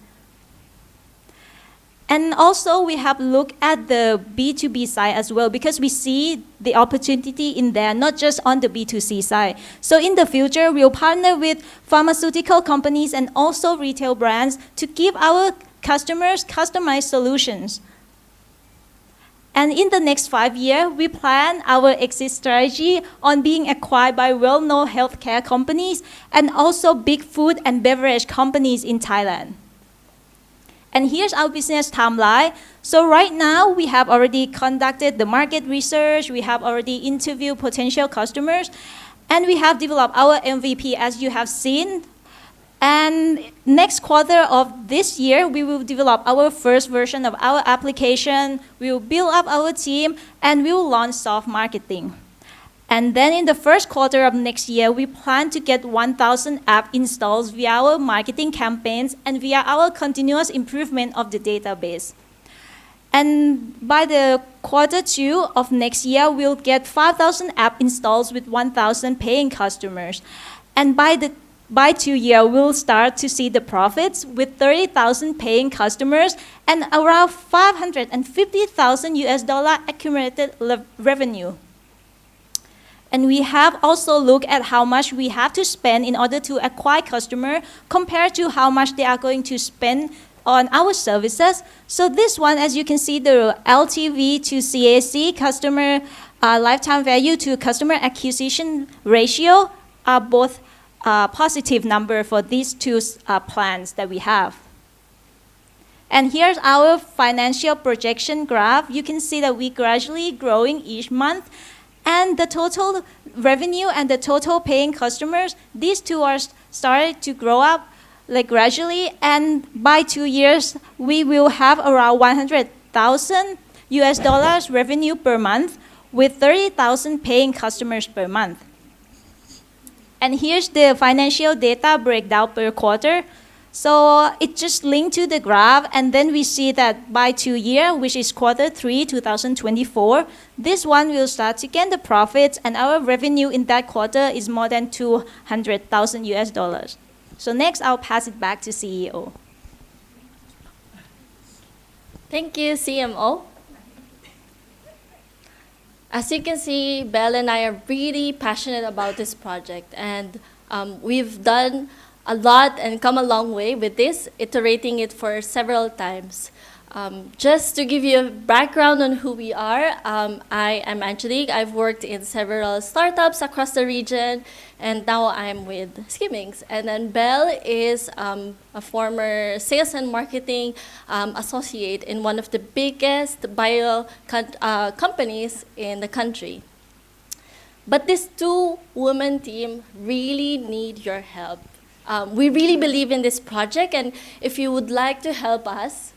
And also we have looked at the B2B side as well, because we see the opportunity in there, not just on the B2C side. So in the future, we'll partner with pharmaceutical companies and also retail brands to give our customers customized solutions. And in the next 5 years, we plan our exit strategy on being acquired by well-known healthcare companies and also big food and beverage companies in Thailand. And here's our business timeline. So right now, we have already conducted the market research, we have already interviewed potential customers, and we have developed our MVP as you have seen. And next quarter of this year, we will develop our first version of our application, we will build up our team, and we will launch soft marketing. And then in the first quarter of next year, we plan to get 1,000 app installs via our marketing campaigns and via our continuous improvement of the database. And by the quarter 2 of next year, we'll get 5,000 app installs with 1,000 paying customers. And by 2 years, we'll start to see the profits with 30,000 paying customers and around $550,000 accumulated revenue. And we have also looked at how much we have to spend in order to acquire customers compared to how much they are going to spend on our services. So this one, as you can see, the LTV to CAC, customer lifetime value to customer acquisition ratio, are both positive number for these two plans that we have. And here's our financial projection graph. You can see that we're gradually growing each month. And the total revenue and the total paying customers, these two are started to grow up like gradually, and by 2 years, we will have around 100,000 US dollars revenue per month with 30,000 paying customers per month. And here's the financial data breakdown per quarter. So it just linked to the graph, and then we see that by 2 years, which is Q3 2024, this one will start to gain the profits, and our revenue in that quarter is more than 200,000 US dollars. So next, I'll pass it back to CEO. Thank you, CMO. As you can see, Belle and I are really passionate about this project, and we've done a lot and come a long way with this, iterating it for several times. Just to give you a background on who we are, I am Angelique. I've worked in several startups across the region, and now I'm with Skimmings. And then Belle is a former sales and marketing associate in one of the biggest bio companies in the country. But this two-woman team really need your help. We really believe in this project, and if you would like to help us,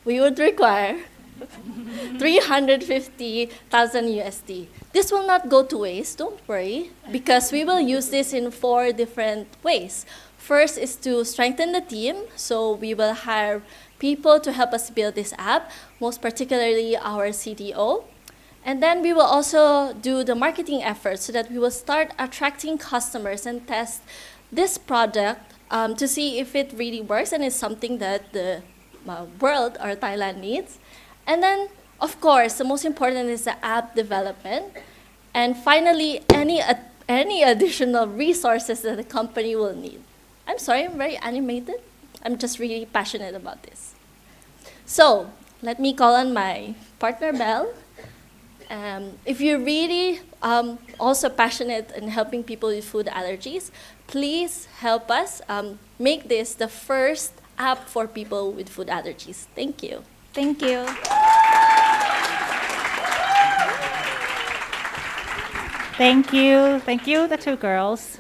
we would require 350,000 USD. This will not go to waste, don't worry, because we will use this in 4 different ways. First is to strengthen the team, so we will hire people to help us build this app, most particularly our CTO. And then we will also do the marketing efforts so that we will start attracting customers and test this product to see if it really works and is something that the world or Thailand needs. And then, of course, the most important is the app development. And finally, any additional resources that the company will need. I'm sorry, I'm very animated. I'm just really passionate about this. So let me call on my partner, Belle. If you're really also passionate in helping people with food allergies, please help us make this the first app for people with food allergies. Thank you. Thank you. Thank you. Thank you, the two girls.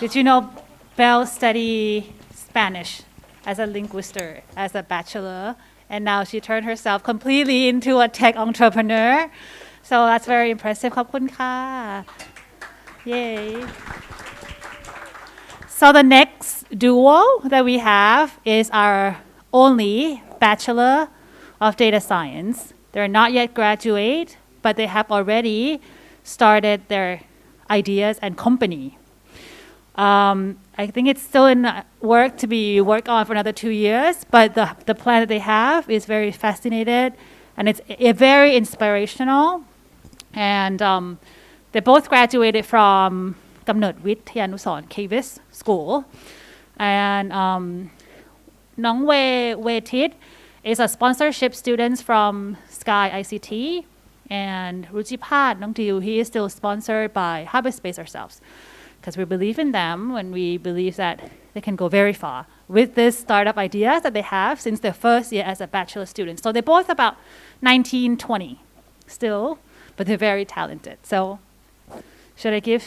Did you know Belle studied Spanish as a linguist, as a bachelor, and now she turned herself completely into a tech entrepreneur. So that's very impressive. ขอบคุณค่ะ Yay. So the next duo that we have is our only Bachelor of Data Science. They're not yet graduate, but they have already started their ideas and company. I think it's still in work to be worked on for another 2 years, but the plan that they have is very fascinated, and it's very inspirational. And they both graduated from กำเนิดวิทยานุสรณ์ KVIS School. And Nong Wei Tit is a sponsorship student from Sky ICT. And Ruchipat Nong Diu, he is still sponsored by Harbour.Space ourselves. Because we believe in them and we believe that they can go very far with this startup ideas that they have since their first year as a bachelor student. So they're both about 19, 20 still, but they're very talented. So should I give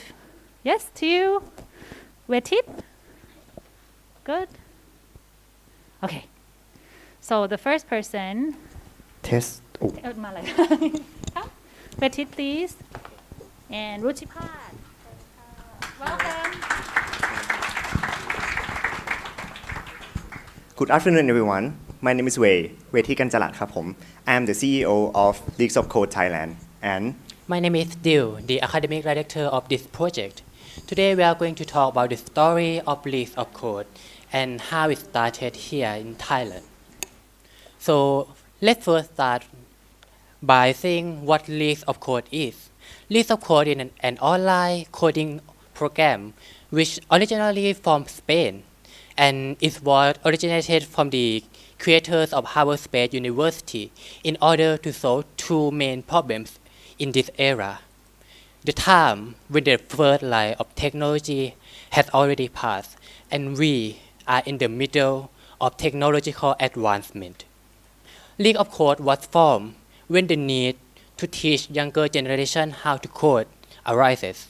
yes to you? Wetit? Good? Okay. So the first person. Test. Oh. Wetit, please. And Ruchipat. Welcome. Good afternoon, everyone. My name is Wei Thi Kanjalat ครับผม I am the CEO of Leagues of Code Thailand and my name is Dil, the academic director of this project. Today we are going to talk about the story of Leagues of Code and how it started here in Thailand. So let's first start by seeing what Leagues of Code is. Leagues of Code is an online coding program which originally from Spain, and it was originated from the creators of Harbour.Space University in order to solve 2 main problems in this era. The time when the first line of technology has already passed, and we are in the middle of technological advancement. League of Code was formed when the need to teach younger generation how to code arises.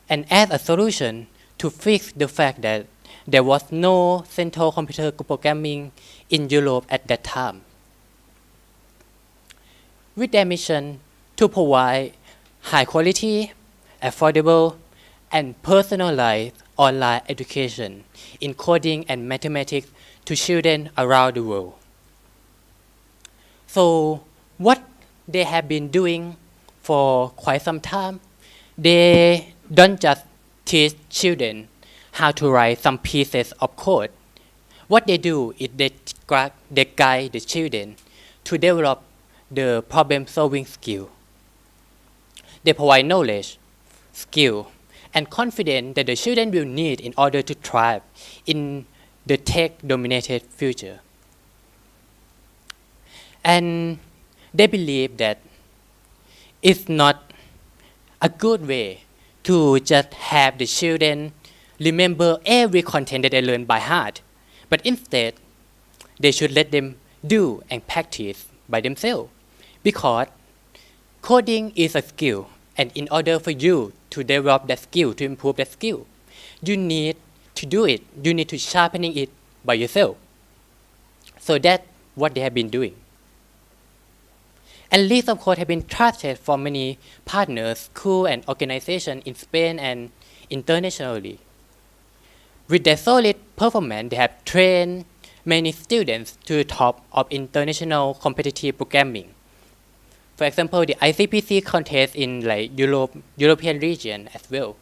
And as a solution to fix the fact that there was no central computer programming in Europe at that time, with their mission to provide high quality, affordable, and personalized online education in coding and mathematics to children around the world. So what they have been doing for quite some time, they don't just teach children how to write some pieces of code. What they do is they guide the children to develop the problem-solving skill. They provide knowledge, skill, and confidence that the children will need in order to thrive in the tech-dominated future. And they believe that it's not a good way to just have the children remember every content that they learn by heart, but instead, they should let them do and practice by themselves, because coding is a skill, and in order for you to develop that skill, to improve that skill, you need to do it, you need to sharpening it by yourself. So that's what they have been doing. And Leaps of Code have been trusted for many partners, schools, and organizations in Spain and internationally. With their solid performance, they have trained many students to the top of international competitive programming. For example, the ICPC contest in European region as well.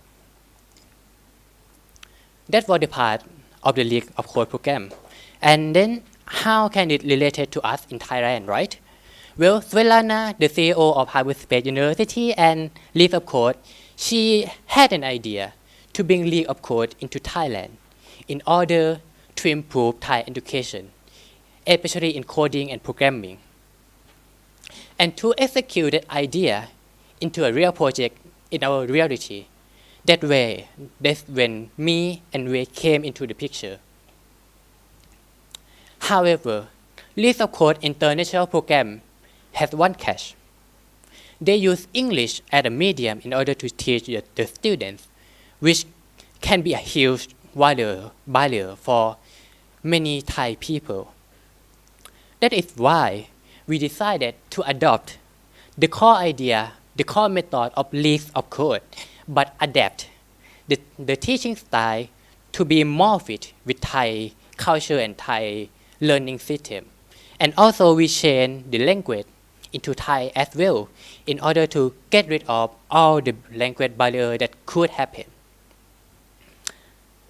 That was the part of the League of Code program. And then how can it relate to us in Thailand, right? Well, Svelana, the CEO of Harbour.Space University and League of Code, she had an idea to bring League of Code into Thailand in order to improve Thai education, especially in coding and programming. And to execute that idea into a real project in our reality, that's when me and Wei came into the picture. However, League of Code International Program has one catch. They use English as a medium in order to teach the students, which can be a huge barrier for many Thai people. That is why we decided to adopt the core idea, the core method of League of Code, but adapt the teaching style to be more fit with Thai culture and Thai learning system. And also we change the language into Thai as well in order to get rid of all the language barrier that could happen.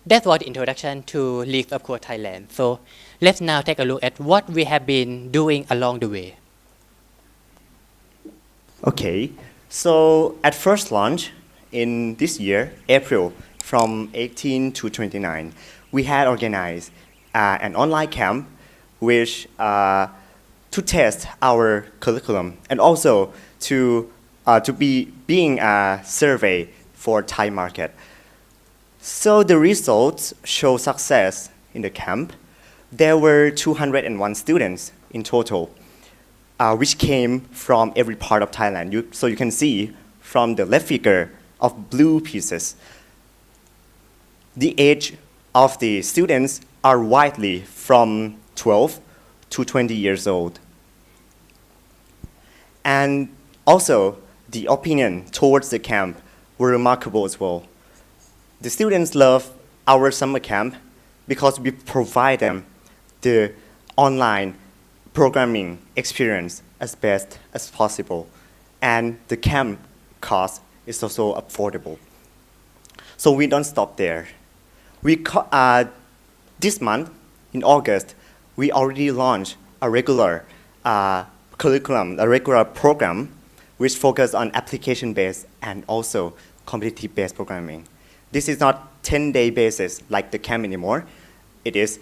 That was the introduction to League of Code Thailand. So let's now take a look at what we have been doing along the way. Okay, so at first launch in this year, April, from 18 to 29, we had organized an online camp which to test our curriculum and also to being a survey for Thai market. So the results show success in the camp. There were 201 students in total, which came from every part of Thailand. So you can see from the left figure of blue pieces, the age of the students are widely from 12 to 20 years old. And also, the opinion towards the camp were remarkable as well. The students love our summer camp because we provide them the online programming experience as best as possible. And the camp cost is also affordable. So we don't stop there. This month, in August, we already launched a regular curriculum, a regular program, which focuses on application-based and also competitive-based programming. This is not 10-day basis like the camp anymore. It is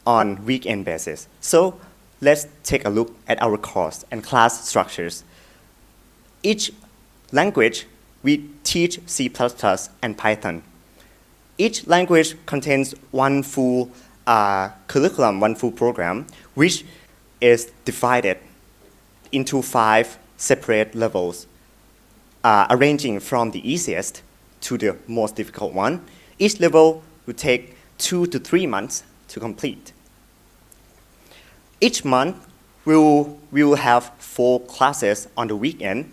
on weekend basis. So let's take a look at our course and class structures. Each language, we teach C++ and Python. Each language contains one full curriculum, one full program, which is divided into 5 separate levels, arranging from the easiest to the most difficult one. Each level will take 2 to 3 months to complete. Each month, we will have 4 classes on the weekend,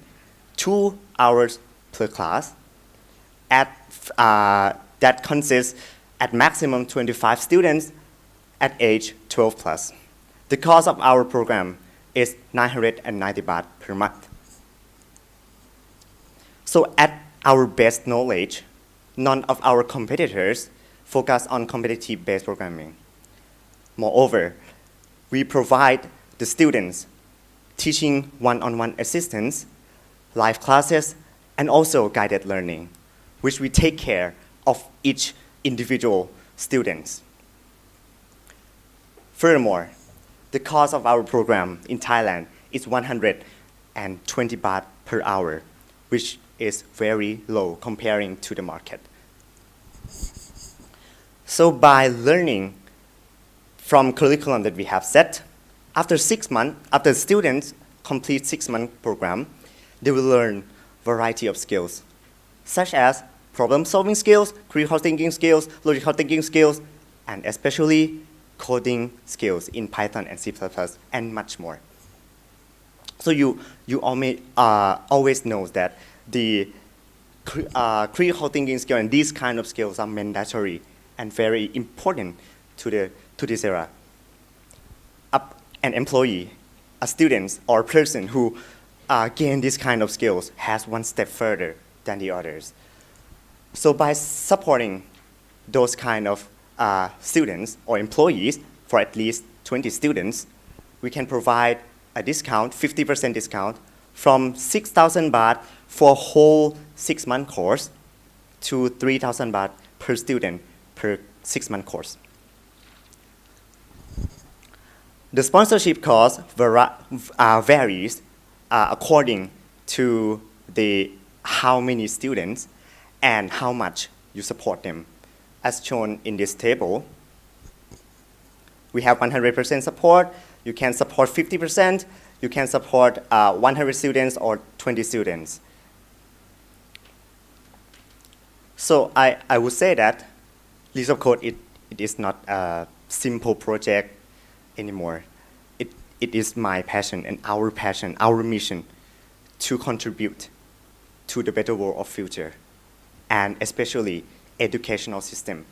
2 hours per class. That consists at maximum 25 students at age 12 plus. The cost of our program is 990 baht per month. So at our best knowledge, none of our competitors focus on competitive-based programming. Moreover, we provide the students teaching one-on-one assistance, live classes, and also guided learning, which we take care of each individual students. Furthermore, the cost of our program in Thailand is 120 baht per hour, which is very low comparing to the market. So by learning from curriculum that we have set, after students complete 6-month program, they will learn variety of skills, such as problem-solving skills, critical thinking skills, logical thinking skills, and especially coding skills in Python and C++, and much more. So you always know that the critical thinking skill and these kind of skills are mandatory and very important to this era. An employee, a student, or a person who gain this kind of skills has one step further than the others. So by supporting those kind of students or employees for at least 20 students, we can provide a discount, 50% discount, from 6,000 baht for a whole 6-month course to 3,000 baht per student per 6-month course. The sponsorship cost varies according to how many students and how much you support them. As shown in this table, we have 100% support. You can support 50%. You can support 100 students or 20 students. So I would say that Leads of Code, it is not a simple project anymore. It is my passion, our mission to contribute to the better world of future, and especially educational system.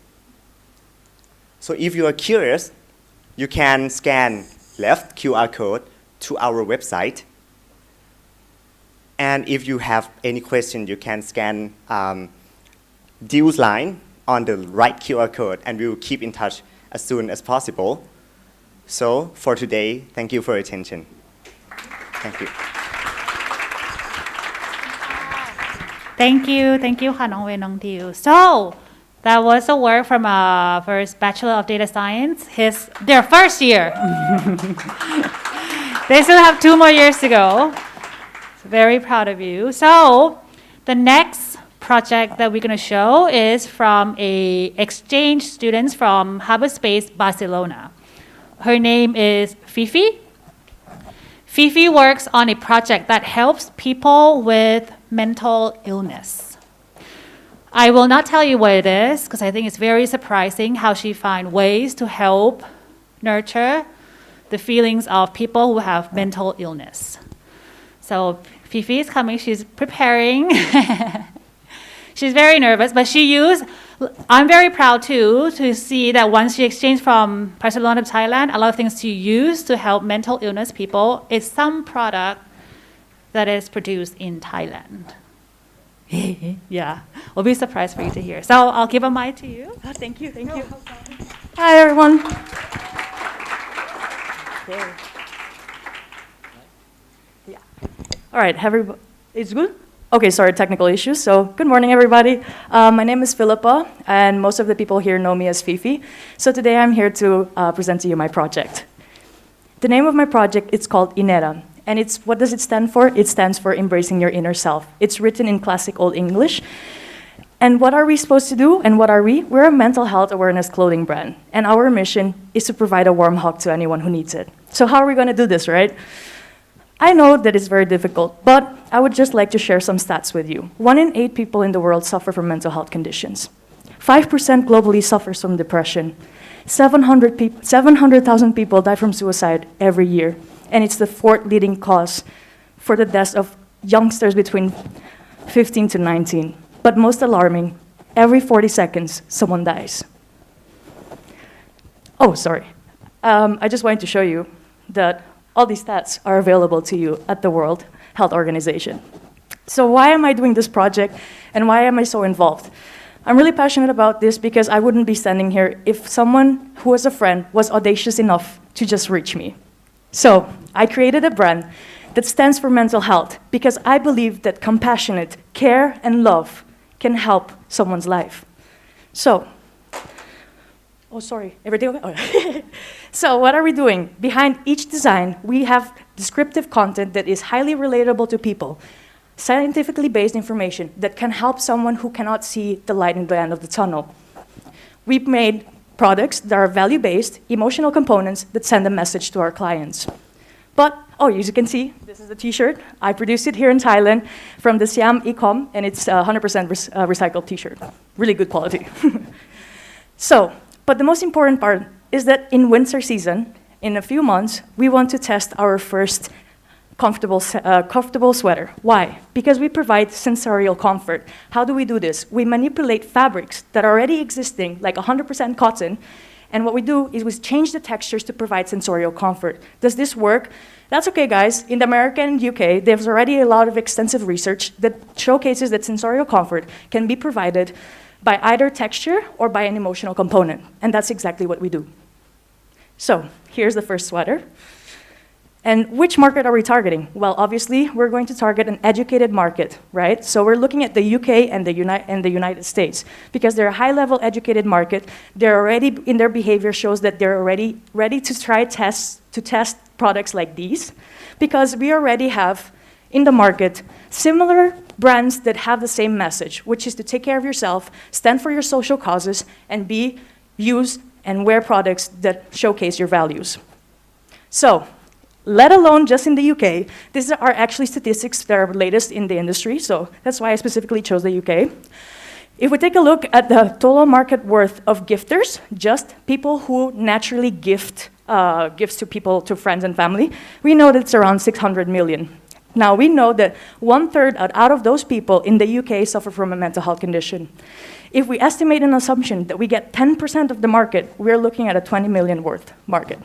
So if you are curious, you can scan left QR code to our website. And if you have any question, you can scan Deal's line on the right QR code, and we will keep in touch as soon as possible. So for today, thank you for your attention. Thank you. Thank you,ค่ะน้องเวน้องดิว So that was a work from a first Bachelor of Data Science, their first year. They still have 2 more years to go. Very proud of you. So the next project that we're going to show is from a exchange students from Harbour.Space Barcelona. Her name is Fifi. Fifi works on a project that helps people with mental illness. I will not tell you what it is because I think it's very surprising how she finds ways to help nurture the feelings of people who have mental illness. So Fifi is coming, she's preparing. She's very nervous, but I'm very proud too to see that once she exchanged from Barcelona to Thailand, a lot of things she used to help mental illness people is some product that is produced in Thailand. Yeah, we'll be surprised for you to hear. So I'll give a mic to you. Oh, thank you. Hi, everyone. Okay. Yeah. All right, everybody, it's good? Okay, sorry, technical issues. So good morning, everybody. My name is Philippa, and most of the people here know me as Fifi. So today I'm here to present to you my project. The name of my project is called Inera. And what does it stand for? It stands for embracing your inner self. It's written in classic Old English. And what are we supposed to do? And what are we? We're a mental health awareness clothing brand. And our mission is to provide a warm hug to anyone who needs it. So how are we going to do this, right? I know that it's very difficult, but I would just like to share some stats with you. 1 in 8 people in the world suffer from mental health conditions. 5% globally suffers from depression. 700,000 people die from suicide every year, and it's the 4th leading cause for the deaths of youngsters between 15 to 19. But most alarming, every 40 seconds, someone dies. Oh, sorry. I just wanted to show you that all these stats are available to you at the World Health Organization. So why am I doing this project, and why am I so involved? I'm really passionate about this because I wouldn't be standing here if someone who was a friend was audacious enough to just reach me. So I created a brand that stands for mental health because I believe that compassionate care and love can help someone's life. So, oh, sorry, everything okay? Oh. So what are we doing? Behind each design, we have descriptive content that is highly relatable to people, scientifically based information that can help someone who cannot see the light in the end of the tunnel. We've made products that are value-based, emotional components that send a message to our clients. But, oh, as you can see, this is a t-shirt. I produced it here in Thailand from the Siam Ecom, and it's a 100% recycled t-shirt. Really good quality. So, but the most important part is that in winter season, in a few months, we want to test our first comfortable sweater. Why? Because we provide sensorial comfort. How do we do this? We manipulate fabrics that are already existing, like 100% cotton, and what we do is we change the textures to provide sensorial comfort. Does this work? That's okay, guys. In the America and UK, there's already a lot of extensive research that showcases that sensorial comfort can be provided by either texture or by an emotional component. And that's exactly what we do. So here's the first sweater. And which market are we targeting? Well, obviously, we're going to target an educated market, right? So we're looking at the UK and the United States because they're a high-level educated market. They're already, in their behavior shows that they're already ready to test products like these because we already have in the market similar brands that have the same message, which is to take care of yourself, stand for your social causes, and use and wear products that showcase your values. So, let alone just in the UK, these are actually statistics that are latest in the industry, so that's why I specifically chose the UK. If we take a look at the total market worth of gifters, just people who naturally gift gifts to people, to friends and family, we know that it's around 600 million. Now, we know that 1/3 out of those people in the UK suffer from a mental health condition. If we estimate an assumption that we get 10% of the market, we're looking at a 20 million worth market.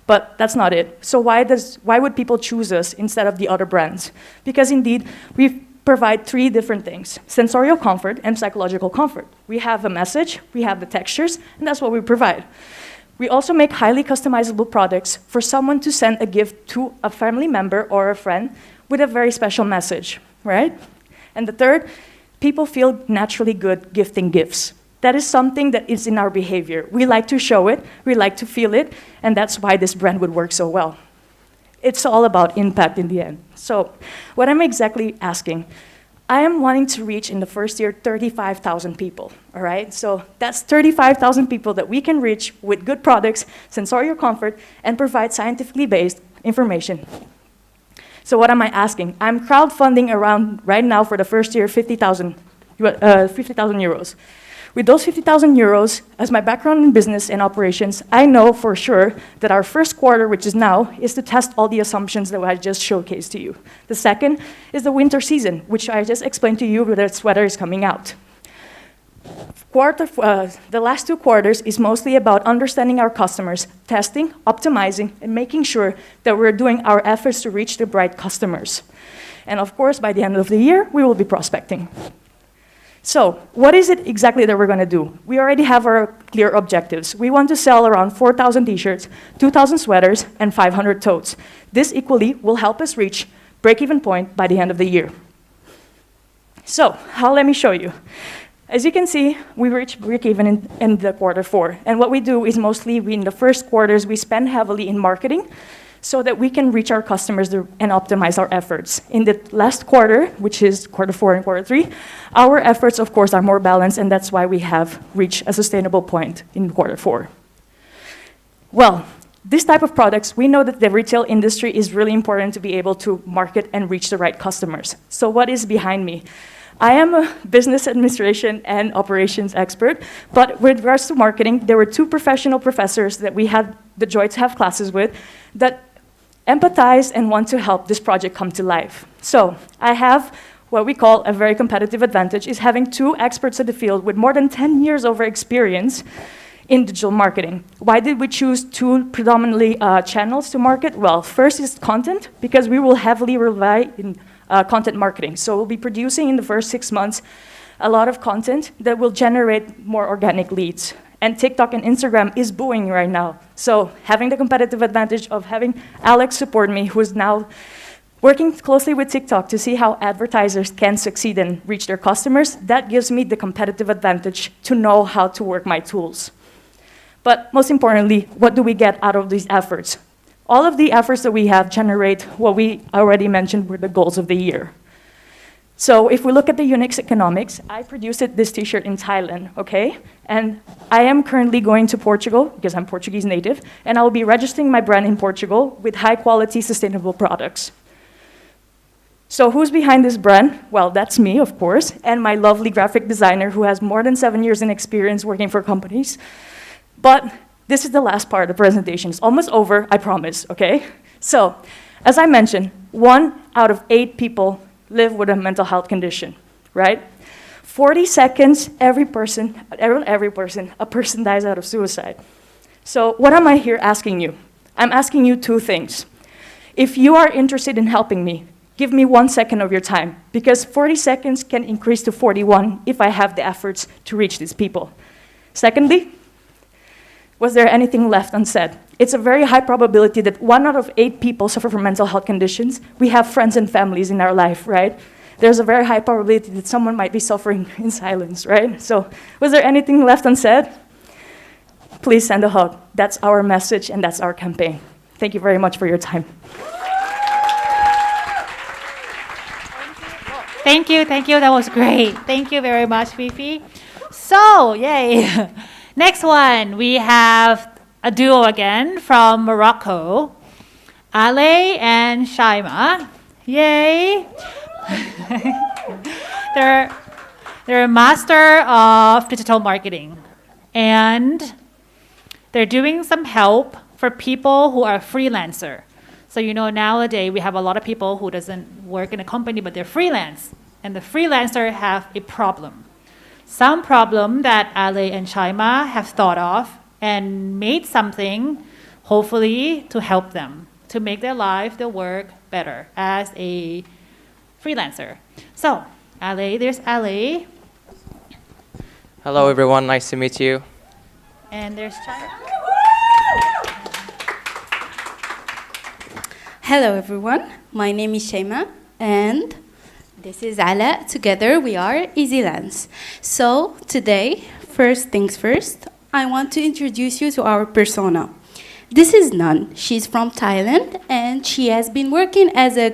But that's not it. So why would people choose us instead of the other brands? Because indeed, we provide 3 different things: sensorial comfort and psychological comfort. We have a message, we have the textures, and that's what we provide. We also make highly customizable products for someone to send a gift to a family member or a friend with a very special message, right? And the third, people feel naturally good gifting gifts. That is something that is in our behavior. We like to show it, we like to feel it, and that's why this brand would work so well. It's all about impact in the end. So, what I'm exactly asking, I am wanting to reach in the first year 35,000 people, all right? So that's 35,000 people that we can reach with good products, sensorial comfort, and provide scientifically based information. So what am I asking? I'm crowdfunding around, right now for the first year, 50,000 euros. With those 50,000 euros, as my background in business and operations, I know for sure that our first quarter, which is now, is to test all the assumptions that I just showcased to you. The second is the winter season, which I just explained to you where the sweater is coming out. The last 2 quarters is mostly about understanding our customers, testing, optimizing, and making sure that we're doing our efforts to reach the right customers. And of course, by the end of the year, we will be prospecting. So, what is it exactly that we're going to do? We already have our clear objectives. We want to sell around 4,000 t-shirts, 2,000 sweaters, and 500 totes. This equally will help us reach break-even point by the end of the year. So, let me show you. As you can see, we reach break-even in the quarter 4. And what we do is mostly, in the first quarters, we spend heavily in marketing, so that we can reach our customers and optimize our efforts. In the last quarter, which is quarter 4 and quarter 3, our efforts, of course, are more balanced, and that's why we have reached a sustainable point in quarter 4. Well, this type of products, we know that the retail industry is really important to be able to market and reach the right customers. So what is behind me? I am a business administration and operations expert, but with regards to marketing, there were two professional professors that we had the joy to have classes with that empathize and want to help this project come to life. So I have what we call a very competitive advantage, is having two experts in the field with more than 10 years over experience in digital marketing. Why did we choose two predominantly channels to market? Well, first is content, because we will heavily rely in content marketing. So we'll be producing in the first 6 months a lot of content that will generate more organic leads. And TikTok and Instagram is booming right now. So having the competitive advantage of having Alex support me, who is now working closely with TikTok to see how advertisers can succeed and reach their customers, that gives me the competitive advantage to know how to work my tools. But most importantly, what do we get out of these efforts? All of the efforts that we have generate what we already mentioned were the goals of the year. So if we look at the Unix economics, I produced this t-shirt in Thailand, okay? And I am currently going to Portugal, because I'm Portuguese native, and I will be registering my brand in Portugal with high quality sustainable products. So who's behind this brand? Well, that's me, of course, and my lovely graphic designer who has more than 7 years in experience working for companies. But this is the last part of the presentation. It's almost over, I promise, okay? So, as I mentioned, 1 out of 8 people live with a mental health condition, right? 40 seconds, a person dies out of suicide. So what am I here asking you? I'm asking you 2 things. If you are interested in helping me, give me 1 second of your time, because 40 seconds can increase to 41 if I have the efforts to reach these people. Secondly, was there anything left unsaid? It's a very high probability that 1 out of 8 people suffer from mental health conditions. We have friends and families in our life, right? There's a very high probability that someone might be suffering in silence, right? So was there anything left unsaid? Please send a hug. That's our message and that's our campaign. Thank you very much for your time. Thank you. That was great. Thank you very much, Fifi. So, yay. Next one, we have a duo again from Morocco, Ale and Shaima. Yay! they're a master of digital marketing, and they're doing some help for people who are freelancer. So nowadays we have a lot of people who doesn't work in a company, but they're freelance, and the freelancer have a problem. Some problem that Ale and Shaima have thought of and made something, hopefully, to help them, to make their life, their work better as a freelancer. So, Ale, there's Ale. Hello, everyone. Nice to meet you. And there's Shaima. Hello, everyone. My name is Shaima, and this is Ala. Together, we are EasyLens. So, today, first things first, I want to introduce you to our persona. This is Nan. She's from Thailand, and she has been working as a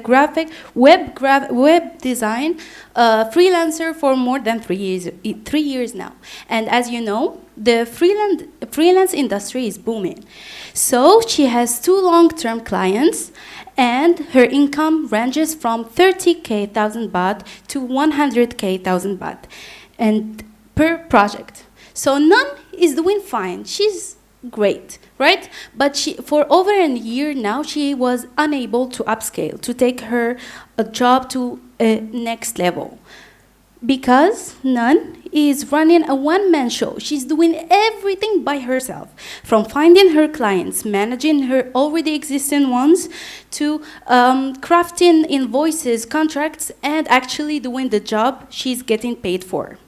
web design freelancer for more than 3 years now. And as you know, the freelance industry is booming. So she has 2 long-term clients, and her income ranges from 30,000 baht to 100,000 baht, and per project. So Nan is doing fine. She's great, right? But for over a year now, she was unable to upscale, to take her job to a next level. Because Nan is running a one-man show. She's doing everything by herself, from finding her clients, managing her already existing ones, to crafting invoices, contracts, and actually doing the job she's getting paid for.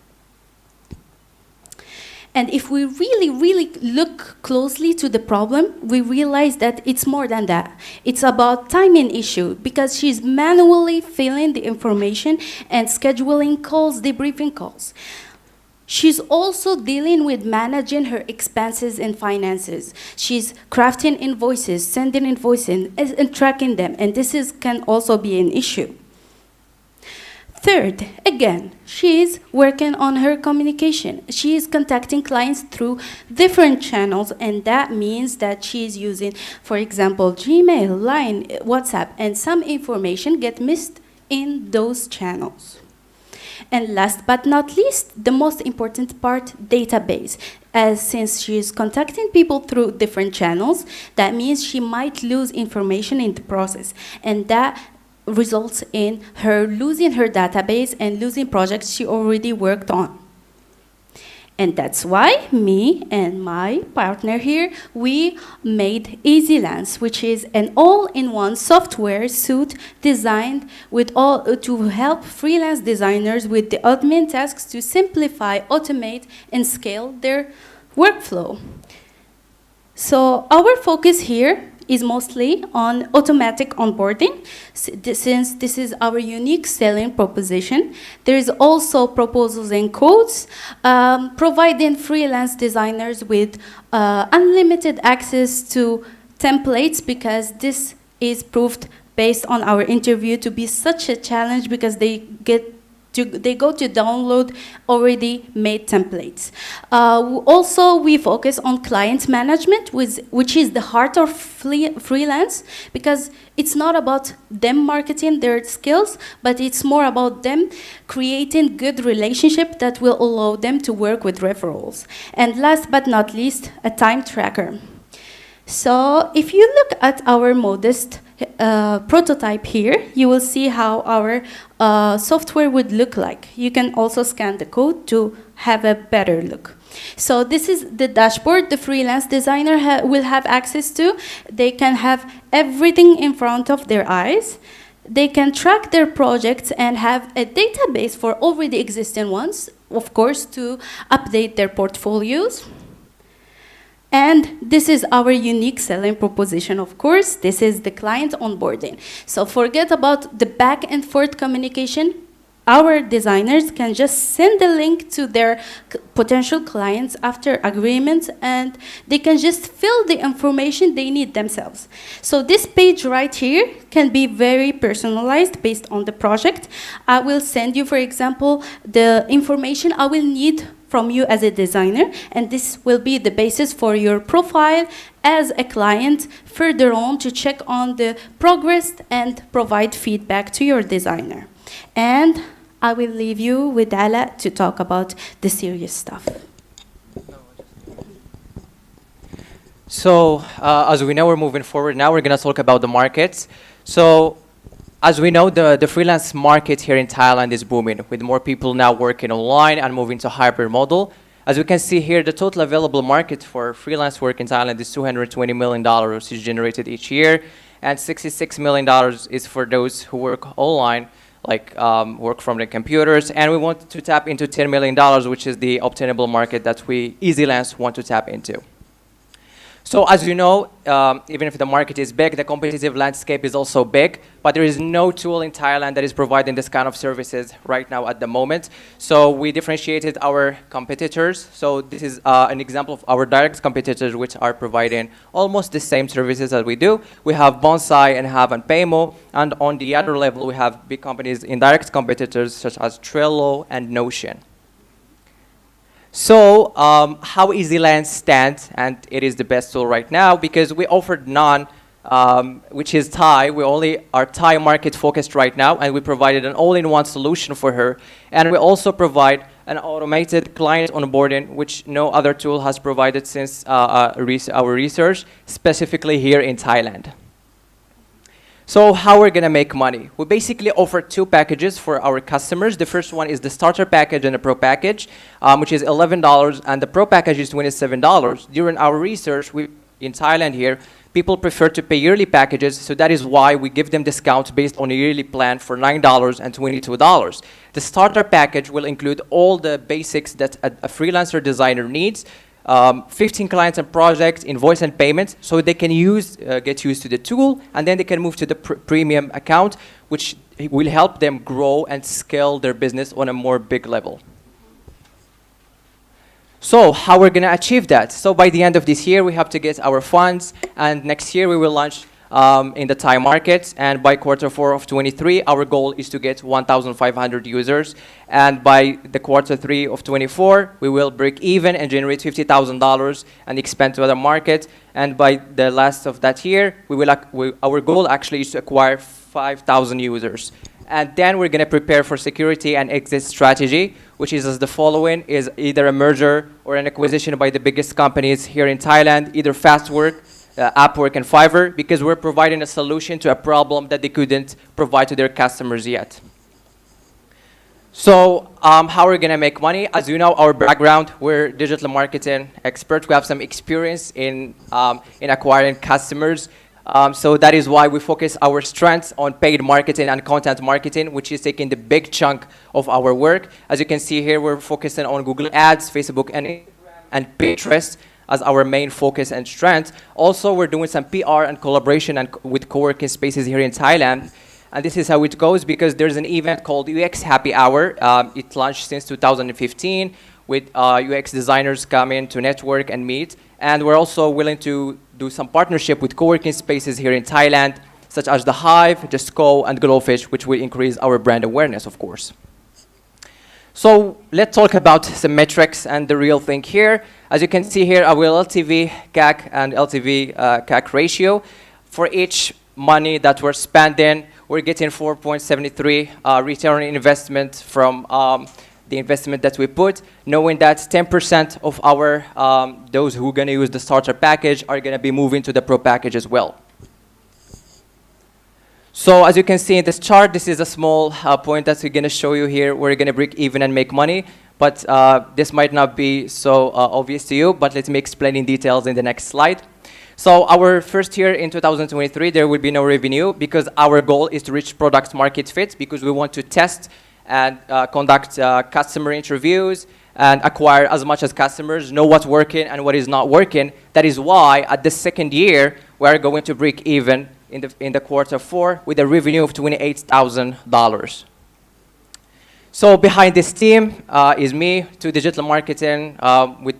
And if we really look closely to the problem, we realize that it's more than that. It's about timing issue, because she's manually filling the information and scheduling calls, debriefing calls. She's also dealing with managing her expenses and finances. She's crafting invoices, sending invoices, and tracking them. And this can also be an issue. Third, again, she is working on her communication. She is contacting clients through different channels, and that means that she is using, for example, Gmail, Line, WhatsApp, and some information get missed in those channels. And last but not least, the most important part, database. As since she is contacting people through different channels, that means she might lose information in the process, and that results in her losing her database and losing projects she already worked on. And that's why me and my partner here, we made EasyLance, which is an all-in-one software suite designed with to help freelance designers with the admin tasks to simplify, automate, and scale their workflow. So our focus here is mostly on automatic onboarding, since this is our unique selling proposition. There is also proposals and codes, providing freelance designers with unlimited access to templates, because this is proved based on our interview to be such a challenge, because they go to download already made templates. Also, we focus on client management, which is the heart of freelance, because it's not about them marketing their skills, but it's more about them creating good relationship that will allow them to work with referrals. And last but not least, a time tracker. So if you look at our modest prototype here, you will see how our software would look like. You can also scan the code to have a better look. So this is the dashboard the freelance designer will have access to. They can have everything in front of their eyes. They can track their projects and have a database for already existing ones, of course, to update their portfolios. And this is our unique selling proposition, of course. This is the client onboarding. So forget about the back and forth communication. Our designers can just send the link to their potential clients after agreement, and they can just fill the information they need themselves. So this page right here can be very personalized based on the project. I will send you, for example, the information I will need from you as a designer, and this will be the basis for your profile as a client further on to check on the progress and provide feedback to your designer. And I will leave you with Ala to talk about the serious stuff. So as we know, we're moving forward now. We're going to talk about the markets. So as we know, the freelance market here in Thailand is booming, with more people now working online and moving to hybrid model. As we can see here, the total available market for freelance work in Thailand is $220 million is generated each year, and $66 million is for those who work online, like work from the computers. And we want to tap into $10 million, which is the obtainable market that we EasyLance want to tap into. So as you know, even if the market is big, the competitive landscape is also big, but there is no tool in Thailand that is providing this kind of services right now at the moment. So we differentiated our competitors. So this is an example of our direct competitors, which are providing almost the same services as we do. We have Bonsai and have and Paymo, and on the other level, we have big companies, indirect competitors such as Trello and Notion. So how EasyLance stands, and it is the best tool right now because we offered none, which is Thai. We only are Thai market focused right now, and we provided an all-in-one solution for her. And we also provide an automated client onboarding, which no other tool has provided since our research, specifically here in Thailand. So how we're going to make money? We basically offer two packages for our customers. The first one is the starter package and the pro package, which is $11, and the pro package is $27. During our research in Thailand here, people prefer to pay yearly packages, so that is why we give them discounts based on a yearly plan for $9 and $22. The starter package will include all the basics that a freelancer designer needs, 15 clients and projects, invoice and payments, so they can get used to the tool, and then they can move to the premium account, which will help them grow and scale their business on a more big level. So how we're going to achieve that? So by the end of this year, we have to get our funds, and next year we will launch in the Thai market. And by Q4 of 23, our goal is to get 1,500 users. And by the Q3 of 24, we will break even and generate $50,000 and expand to other markets. And by the last of that year, our goal actually is to acquire 5,000 users. And then we're going to prepare for security and exit strategy, which is as the following, is either a merger or an acquisition by the biggest companies here in Thailand, either Fastwork, Upwork, and Fiverr, because we're providing a solution to a problem that they couldn't provide to their customers yet. So how are we going to make money? As you know, our background, we're digital marketing experts. We have some experience in acquiring customers. So that is why we focus our strengths on paid marketing and content marketing, which is taking the big chunk of our work. As you can see here, we're focusing on Google Ads, Facebook, and Pinterest as our main focus and strength. Also, we're doing some PR and collaboration with co-working spaces here in Thailand. And this is how it goes, because there's an event called UX Happy Hour. It launched since 2015 with UX designers coming to network and meet. And we're also willing to do some partnership with co-working spaces here in Thailand, such as The Hive, Just Go, and Glowfish, which will increase our brand awareness, of course. So let's talk about some metrics and the real thing here. As you can see here, our LTV CAC and LTV CAC ratio. For each money that we're spending, we're getting 4.73 return on investment from the investment that we put, knowing that 10% of our those who are going to use the starter package are going to be moving to the pro package as well. So as you can see in this chart, this is a small point that we're going to show you here. We're going to break even and make money, but this might not be so obvious to you, but let me explain in details in the next slide. So our first year in 2023, there will be no revenue, because our goal is to reach product market fit, because we want to test and conduct customer interviews and acquire as much as customers, know what's working and what is not working. That is why at the second year, we are going to break even in the Q4 with a revenue of $28,000. So behind this team is me, two digital marketing with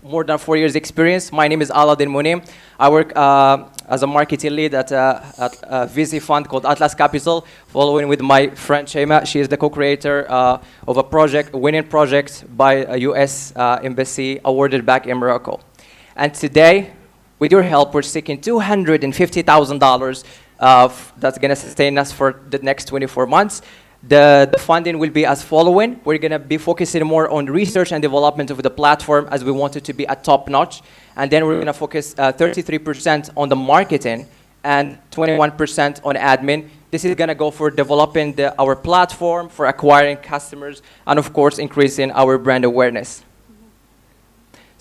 more than 4 years experience. My name is Aladdin Munim. I work as a marketing lead at a VC fund called Atlas Capital, following with my friend Shema. She is the co-creator of a winning project by a US embassy awarded back in Morocco. And today, with your help, we're seeking $250,000 that's going to sustain us for the next 24 months. The funding will be as following. We're going to be focusing more on research and development of the platform, as we want it to be a top-notch. And then we're going to focus 33% on the marketing and 21% on admin. This is going to go for developing our platform, for acquiring customers, and of course, increasing our brand awareness.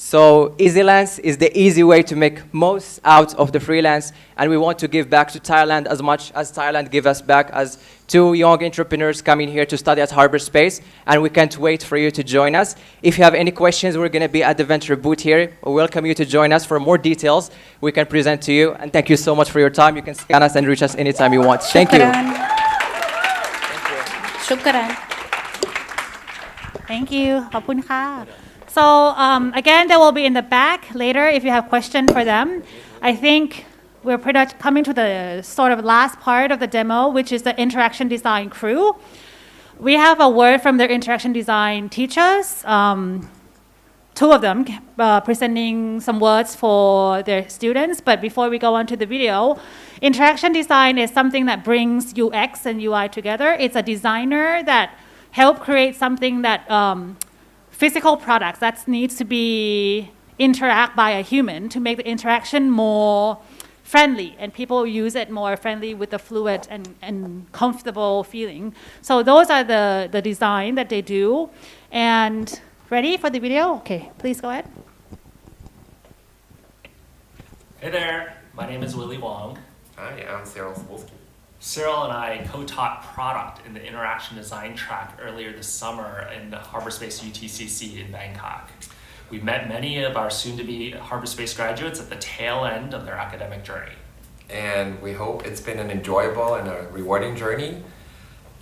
So EasyLance is the easy way to make most out of the freelance, and we want to give back to Thailand as much as Thailand give us back, as two young entrepreneurs coming here to study at Harbour.Space, and we can't wait for you to join us. If you have any questions, we're going to be at the Venture booth here. We welcome you to join us. For more details, we can present to you, and thank you so much for your time. You can scan us and reach us anytime you want. Thank you. Shukran. Thank you. ขอบคุณค่ะ So again, they will be in the back later if you have questions for them. I think we're pretty much coming to the sort of last part of the demo, which is the interaction design crew. We have a word from their interaction design teachers, two of them presenting some words for their students. But before we go on to the video, interaction design is something that brings UX and UI together. It's a designer that helps create something that physical products that needs to be interact by a human to make the interaction more friendly, and people use it more friendly with the fluid and comfortable feeling. So those are the design that they do. And ready for the video? Okay, please go ahead. Hey there, my name is Willie Wong. Hi, I'm Cyril Cebulski. Cyril and I co-taught product in the interaction design track earlier this summer in the Harbour.Space UTCC in Bangkok. We met many of our soon-to-be Harbour.Space graduates at the tail end of their academic journey. And we hope it's been an enjoyable and a rewarding journey.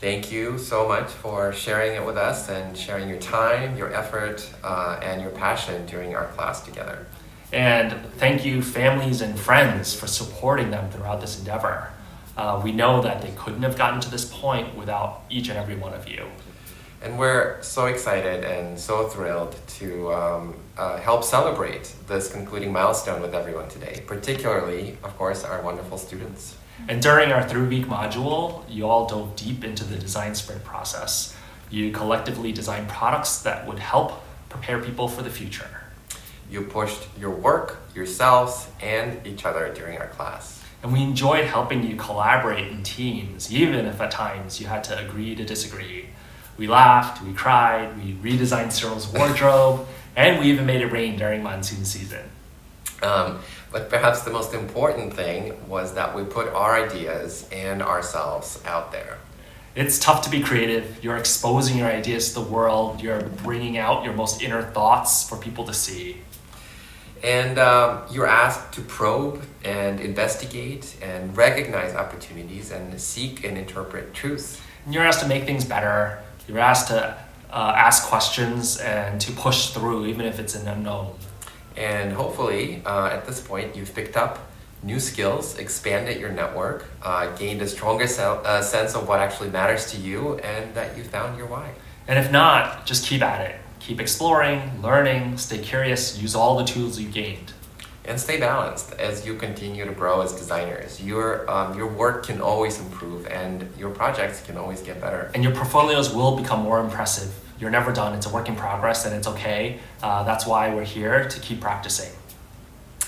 Thank you so much for sharing it with us and sharing your time, your effort, and your passion during our class together. And thank you, families and friends, for supporting them throughout this endeavor. We know that they couldn't have gotten to this point without each and every one of you. And we're so excited and so thrilled to help celebrate this concluding milestone with everyone today, particularly, of course, our wonderful students. And during our 3-week module, you all dove deep into the design sprint process. You collectively designed products that would help prepare people for the future. You pushed your work, yourselves, and each other during our class. And we enjoyed helping you collaborate in teams, even if at times you had to agree to disagree. We laughed, we cried, we redesigned Cyril's wardrobe, and we even made it rain during monsoon season. But perhaps the most important thing was that we put our ideas and ourselves out there. It's tough to be creative. You're exposing your ideas to the world. You're bringing out your most inner thoughts for people to see. And you're asked to probe and investigate and recognize opportunities and seek and interpret truth. And you're asked to make things better. You're asked to ask questions and to push through, even if it's an unknown. And hopefully, at this point, you've picked up new skills, expanded your network, gained a stronger sense of what actually matters to you, and that you found your why. And if not, just keep at it. Keep exploring, learning, stay curious, use all the tools you gained. And stay balanced as you continue to grow as designers. Your work can always improve, and your projects can always get better. And your portfolios will become more impressive. You're never done. It's a work in progress, and it's okay. That's why we're here, to keep practicing.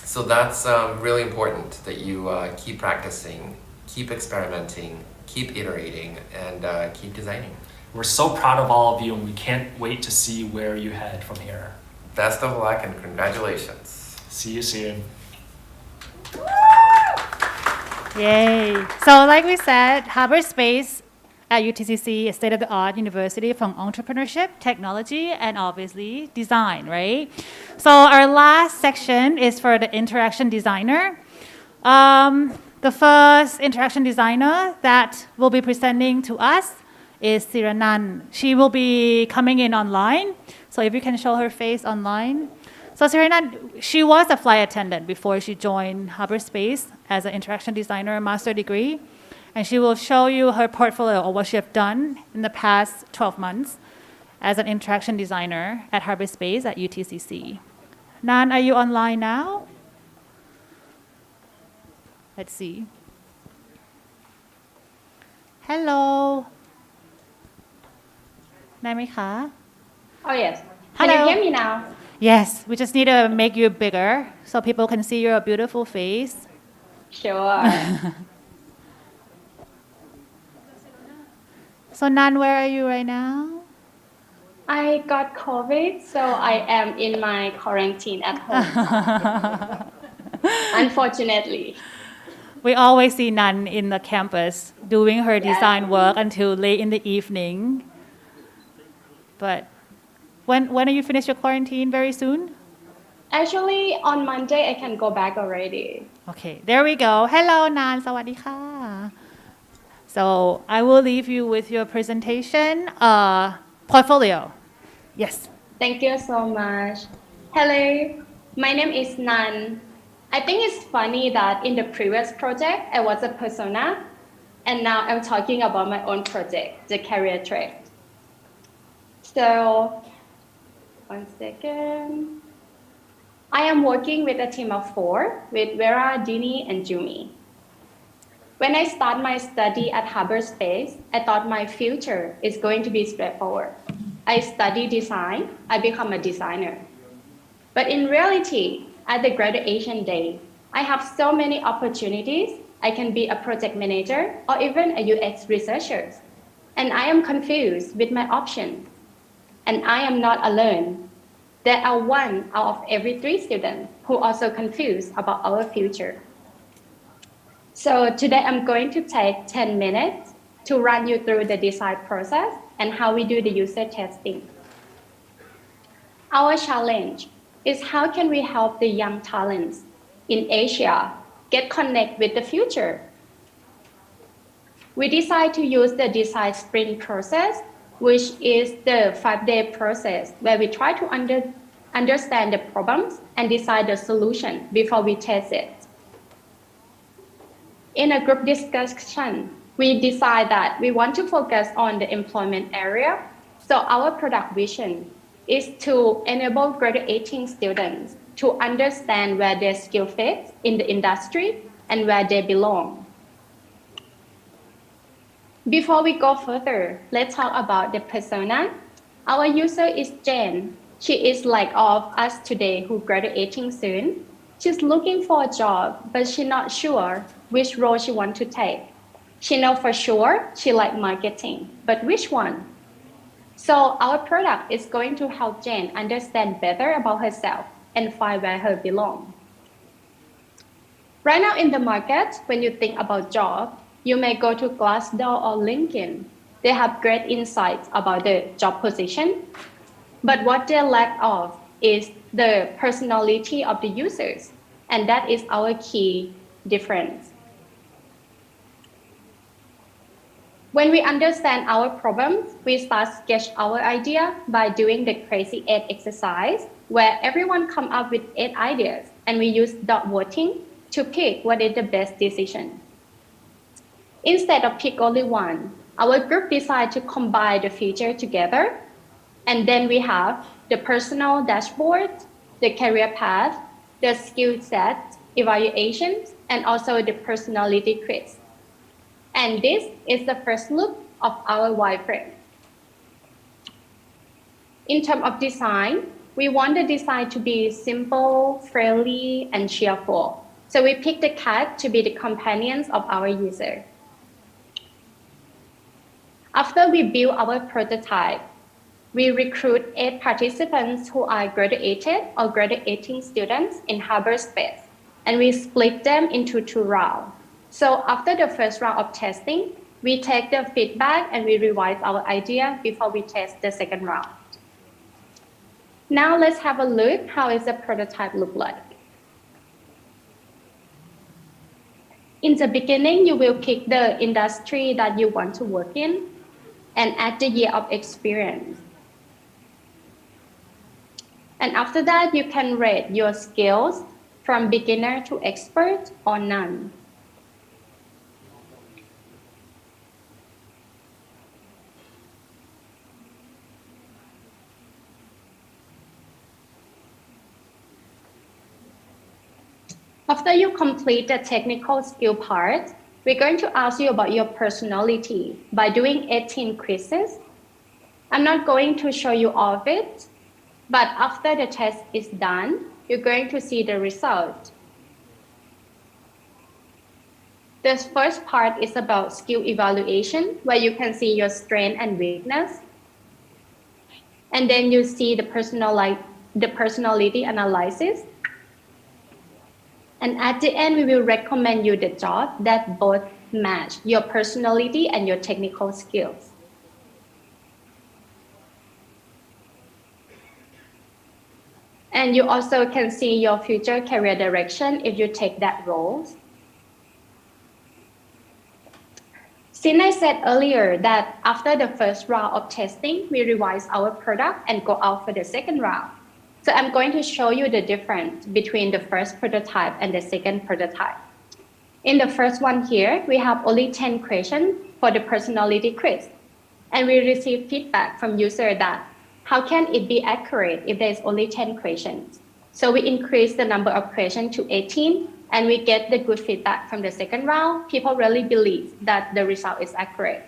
So that's really important, that you keep practicing, keep experimenting, keep iterating, and keep designing. We're so proud of all of you, and we can't wait to see where you head from here. Best of luck and congratulations. See you soon. Yay. So like we said, Harbour.Space at UTCC is state-of-the-art university from entrepreneurship, technology, and obviously design, right? So our last section is for the interaction designer. The first interaction designer that will be presenting to us is Siranan. She will be coming in online. So if you can show her face online. So Siranan, she was a flight attendant before she joined Harbour.Space as an interaction designer, master degree. And she will show you her portfolio of what she has done in the past 12 months as an interaction designer at Harbour.Space at UTCC. Nan, are you online now? Let's see. Hello. ได้ไหมคะ Oh yes. Hello. Can you hear me now? Yes, we just need to make you bigger so people can see your beautiful face. Sure. So Nan, where are you right now? I got COVID, so I am in my quarantine at home. Unfortunately. We always see Nan in the campus doing her design work until late in the evening. But when are you finish your quarantine? Very soon? Actually, on Monday I can go back already. Okay, there we go. Hello, Nan. สวัสดีค่ะ So I will leave you with your presentation portfolio. Yes. Thank you so much. Hello, my name is Nan. I think it's funny that in the previous project I was a persona, and now I'm talking about my own project, the career track. So, 1 second. I am working with a team of 4 with Vera, Dini, and Jumi. When I start my study at Harbour.Space, I thought my future is going to be straightforward. I study design, I become a designer. But in reality, at the graduation day, I have so many opportunities. I can be a project manager or even a UX researcher. And I am confused with my options. And I am not alone. There are 1 out of every 3 students who are also confused about our future. So today I'm going to take 10 minutes to run you through the design process and how we do the user testing. Our challenge is how can we help the young talents in Asia get connect with the future? We decide to use the design sprint process, which is the 5-day process where we try to understand the problems and decide the solution before we test it. In a group discussion, we decide that we want to focus on the employment area. So our product vision is to enable graduating students to understand where their skill fits in the industry and where they belong. Before we go further, let's talk about the persona. Our user is Jane. She is like all of us today who graduating soon. She's looking for a job, but she's not sure which role she wants to take. She knows for sure she likes marketing, but which one? So our product is going to help Jane understand better about herself and find where her belong. Right now in the market, when you think about job, you may go to Glassdoor or LinkedIn. They have great insights about the job position, but what they lack of is the personality of the users, and that is our key difference. When we understand our problems, we start sketch our idea by doing the crazy 8 exercise, where everyone come up with 8 ideas, and we use dot voting to pick what is the best decision. Instead of pick only one, our group decided to combine the feature together, and then we have the personal dashboard, the career path, the skill set evaluations, and also the personality quiz. And this is the first look of our wireframe. In terms of design, we want the design to be simple, friendly, and cheerful. So we picked the cat to be the companions of our user. After we build our prototype, we recruit 8 participants who are graduated or graduating students in Harbour.Space, and we split them into 2 rounds. So after the first round of testing, we take the feedback and we revise our idea before we test the second round. Now let's have a look how is the prototype look like. In the beginning, you will pick the industry that you want to work in and add the year of experience. And after that, you can rate your skills from beginner to expert or none. After you complete the technical skill part, we're going to ask you about your personality by doing 18 quizzes. I'm not going to show you all of it, but after the test is done, you're going to see the result. This first part is about skill evaluation, where you can see your strength and weakness. And then you see the personality analysis. And at the end, we will recommend you the job that both match your personality and your technical skills. And you also can see your future career direction if you take that role. Since I said earlier that after the first round of testing, we revise our product and go out for the second round. So I'm going to show you the difference between the first prototype and the second prototype. In the first one here, we have only 10 questions for the personality quiz. And we receive feedback from user that how can it be accurate if there's only 10 questions? So we increase the number of questions to 18, and we get the good feedback from the second round. People really believe that the result is accurate.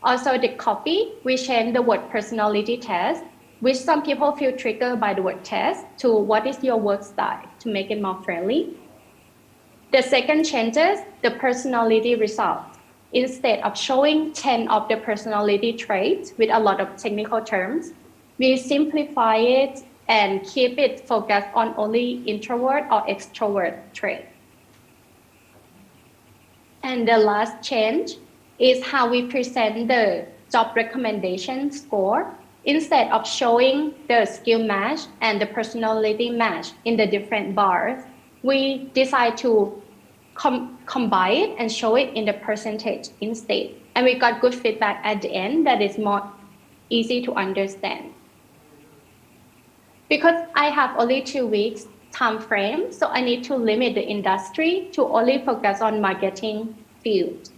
Also the copy, we change the word personality test, which some people feel triggered by the word test, to what is your work style to make it more friendly. The second changes the personality result. Instead of showing 10 of the personality traits with a lot of technical terms, we simplify it and keep it focused on only introvert or extrovert trait. And the last change is how we present the job recommendation score. Instead of showing the skill match and the personality match in the different bars, we decide to combine it and show it in the percentage instead. And we got good feedback at the end that is more easy to understand. Because I have only 2 weeks time frame, so I need to limit the industry to only focus on marketing field.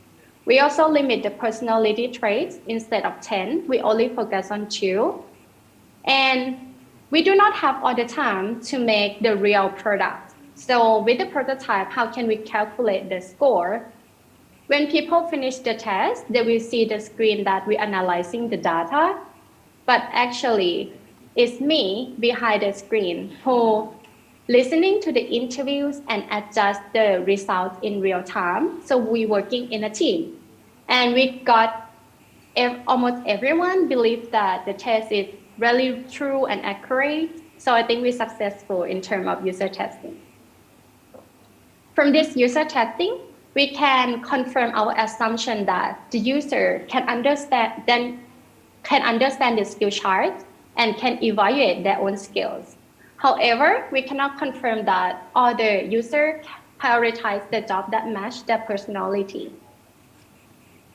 We also limit the personality traits. Instead of 10, we only focus on 2. And we do not have all the time to make the real product. So with the prototype, how can we calculate the score? When people finish the test, they will see the screen that we're analyzing the data, but actually it's me behind the screen who listening to the interviews and adjust the results in real time. So we're working in a team. And we got almost everyone believes that the test is really true and accurate. So I think we're successful in terms of user testing. From this user testing, we can confirm our assumption that the user can understand the skill chart and can evaluate their own skills. However, we cannot confirm that all the users prioritize the job that match their personality.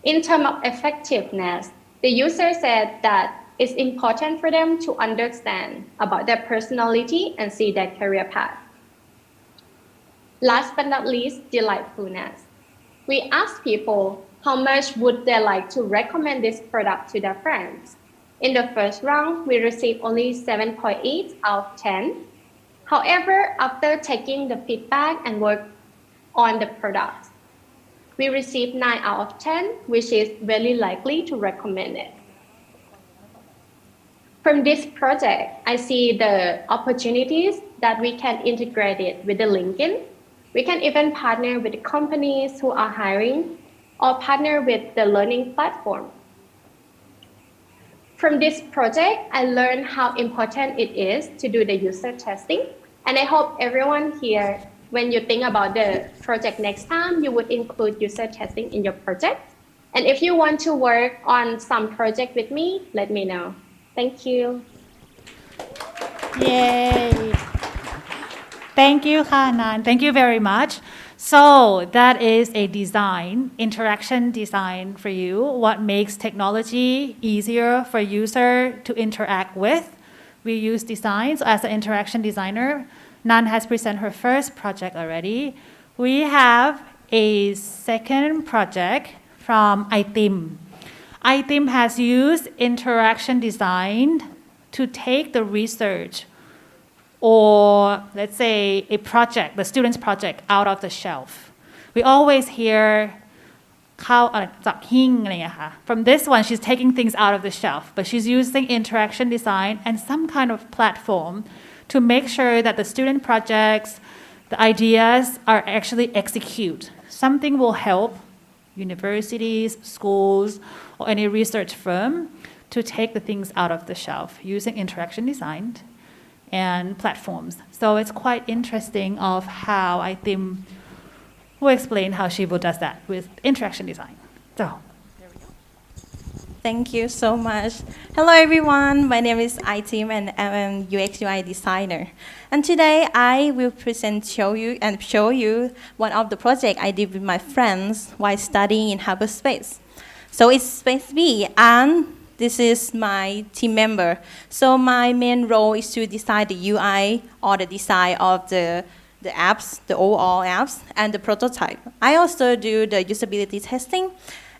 In terms of effectiveness, the user said that it's important for them to understand about their personality and see their career path. Last but not least, delightfulness. We asked people how much would they like to recommend this product to their friends. In the first round, we received only 7.8 out of 10. However, after taking the feedback and work on the product, we received 9 out of 10, which is very likely to recommend it. From this project, I see the opportunities that we can integrate it with the LinkedIn. We can even partner with the companies who are hiring or partner with the learning platform. From this project, I learned how important it is to do the user testing. And I hope everyone here, when you think about the project next time, you would include user testing in your project. And if you want to work on some project with me, let me know. Thank you. Yay. Thank you, Hanan. Thank you very much. So that is a design, interaction design for you. What makes technology easier for user to interact with? We use designs. As an interaction designer, Nan has presented her first project already. We have a second project from ITIM. ITIM has used interaction design to take the research or let's say a project, the student's project, out of the shelf. We always hear เข้าจากหิ้งอะไรอย่างเงี้ยค่ะ From this one, she's taking things out of the shelf, but she's using interaction design and some kind of platform to make sure that the student projects, the ideas are actually execute. Something will help universities, schools, or any research firm to take the things out of the shelf using interaction design and platforms. So it's quite interesting of how I think we'll explain how Shibu does that with interaction design. So there we go. Thank you so much. Hello everyone, my name is Itim and I'm an UX UI designer. And today I will show you one of the projects I did with my friends while studying in Harbour.Space. So it's Space B and this is my team member. So my main role is to design the UI or the design of the apps, the overall apps, and the prototype. I also do the usability testing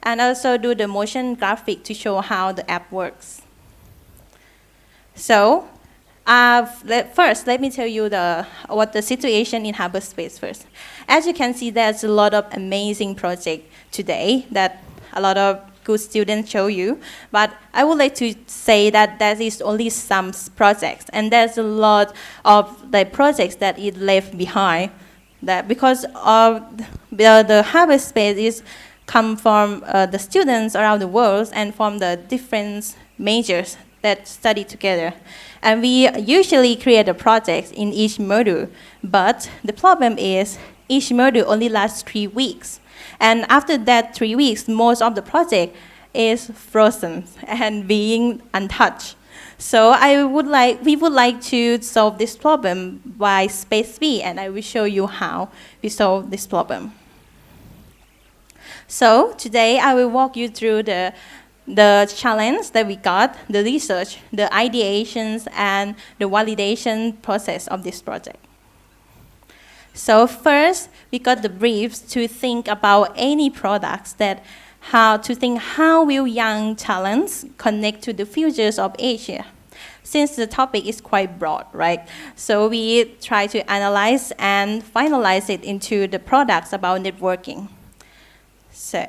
and also do the motion graphic to show how the app works. So first, let me tell you what the situation in Harbour.Space first. As you can see, there's a lot of amazing projects today that a lot of good students show you, but I would like to say that there is only some projects, and there's a lot of the projects that it left behind. That because of the Harbour.Space is come from the students around the world and from the different majors that study together. And we usually create a project in each module, but the problem is each module only lasts 3 weeks. And after that 3 weeks, most of the project is frozen and being untouched. So we would like to solve this problem by Space B, and I will show you how we solve this problem. So today I will walk you through the the challenge that we got, the research, the ideations, and the validation process of this project. So first, we got the briefs to think about any products that how will young talents connect to the futures of Asia. Since the topic is quite broad, right? So we try to analyze and finalize it into the products about networking.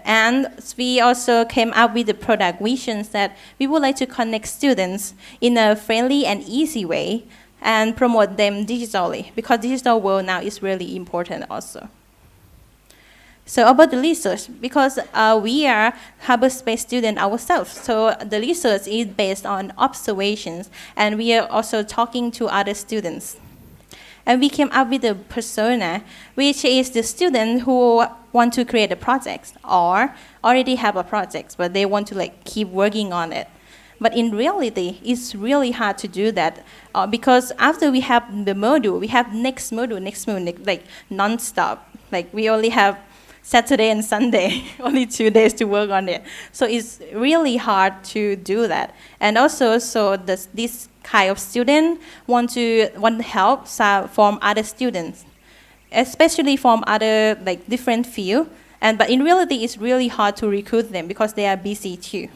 And we also came up with the product visions that we would like to connect students in a friendly and easy way and promote them digitally, because digital world now is really important also. So about the research, because we are Harbour.Space students ourselves, so the research is based on observations, and we are also talking to other students. And we came up with a persona, which is the student who want to create a project or already have a project, but they want to keep working on it. But in reality, it's really hard to do that because after we have the module, we have next module, non-stop. We only have Saturday and Sunday, only 2 days to work on it. So it's really hard to do that. And also, so this kind of student want help from other students, especially from other different field. But in reality, it's really hard to recruit them because they are busy too.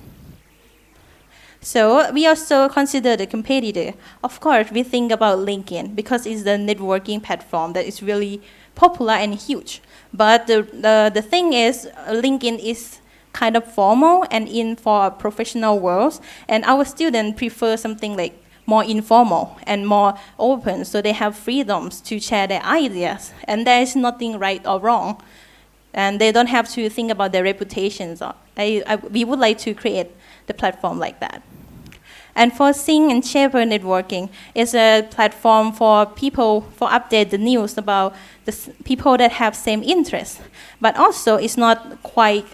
So we also consider the competitor. Of course, we think about LinkedIn because it's the networking platform that is really popular and huge. But the thing is, LinkedIn is kind of formal and in for professional worlds, and our students prefer something more informal and more open, so they have freedoms to share their ideas, and there is nothing right or wrong, and they don't have to think about their reputations. We would like to create the platform like that. And for Sing and Shaper Networking is a platform for people for update the news about the people that have same interests. But also it's not quite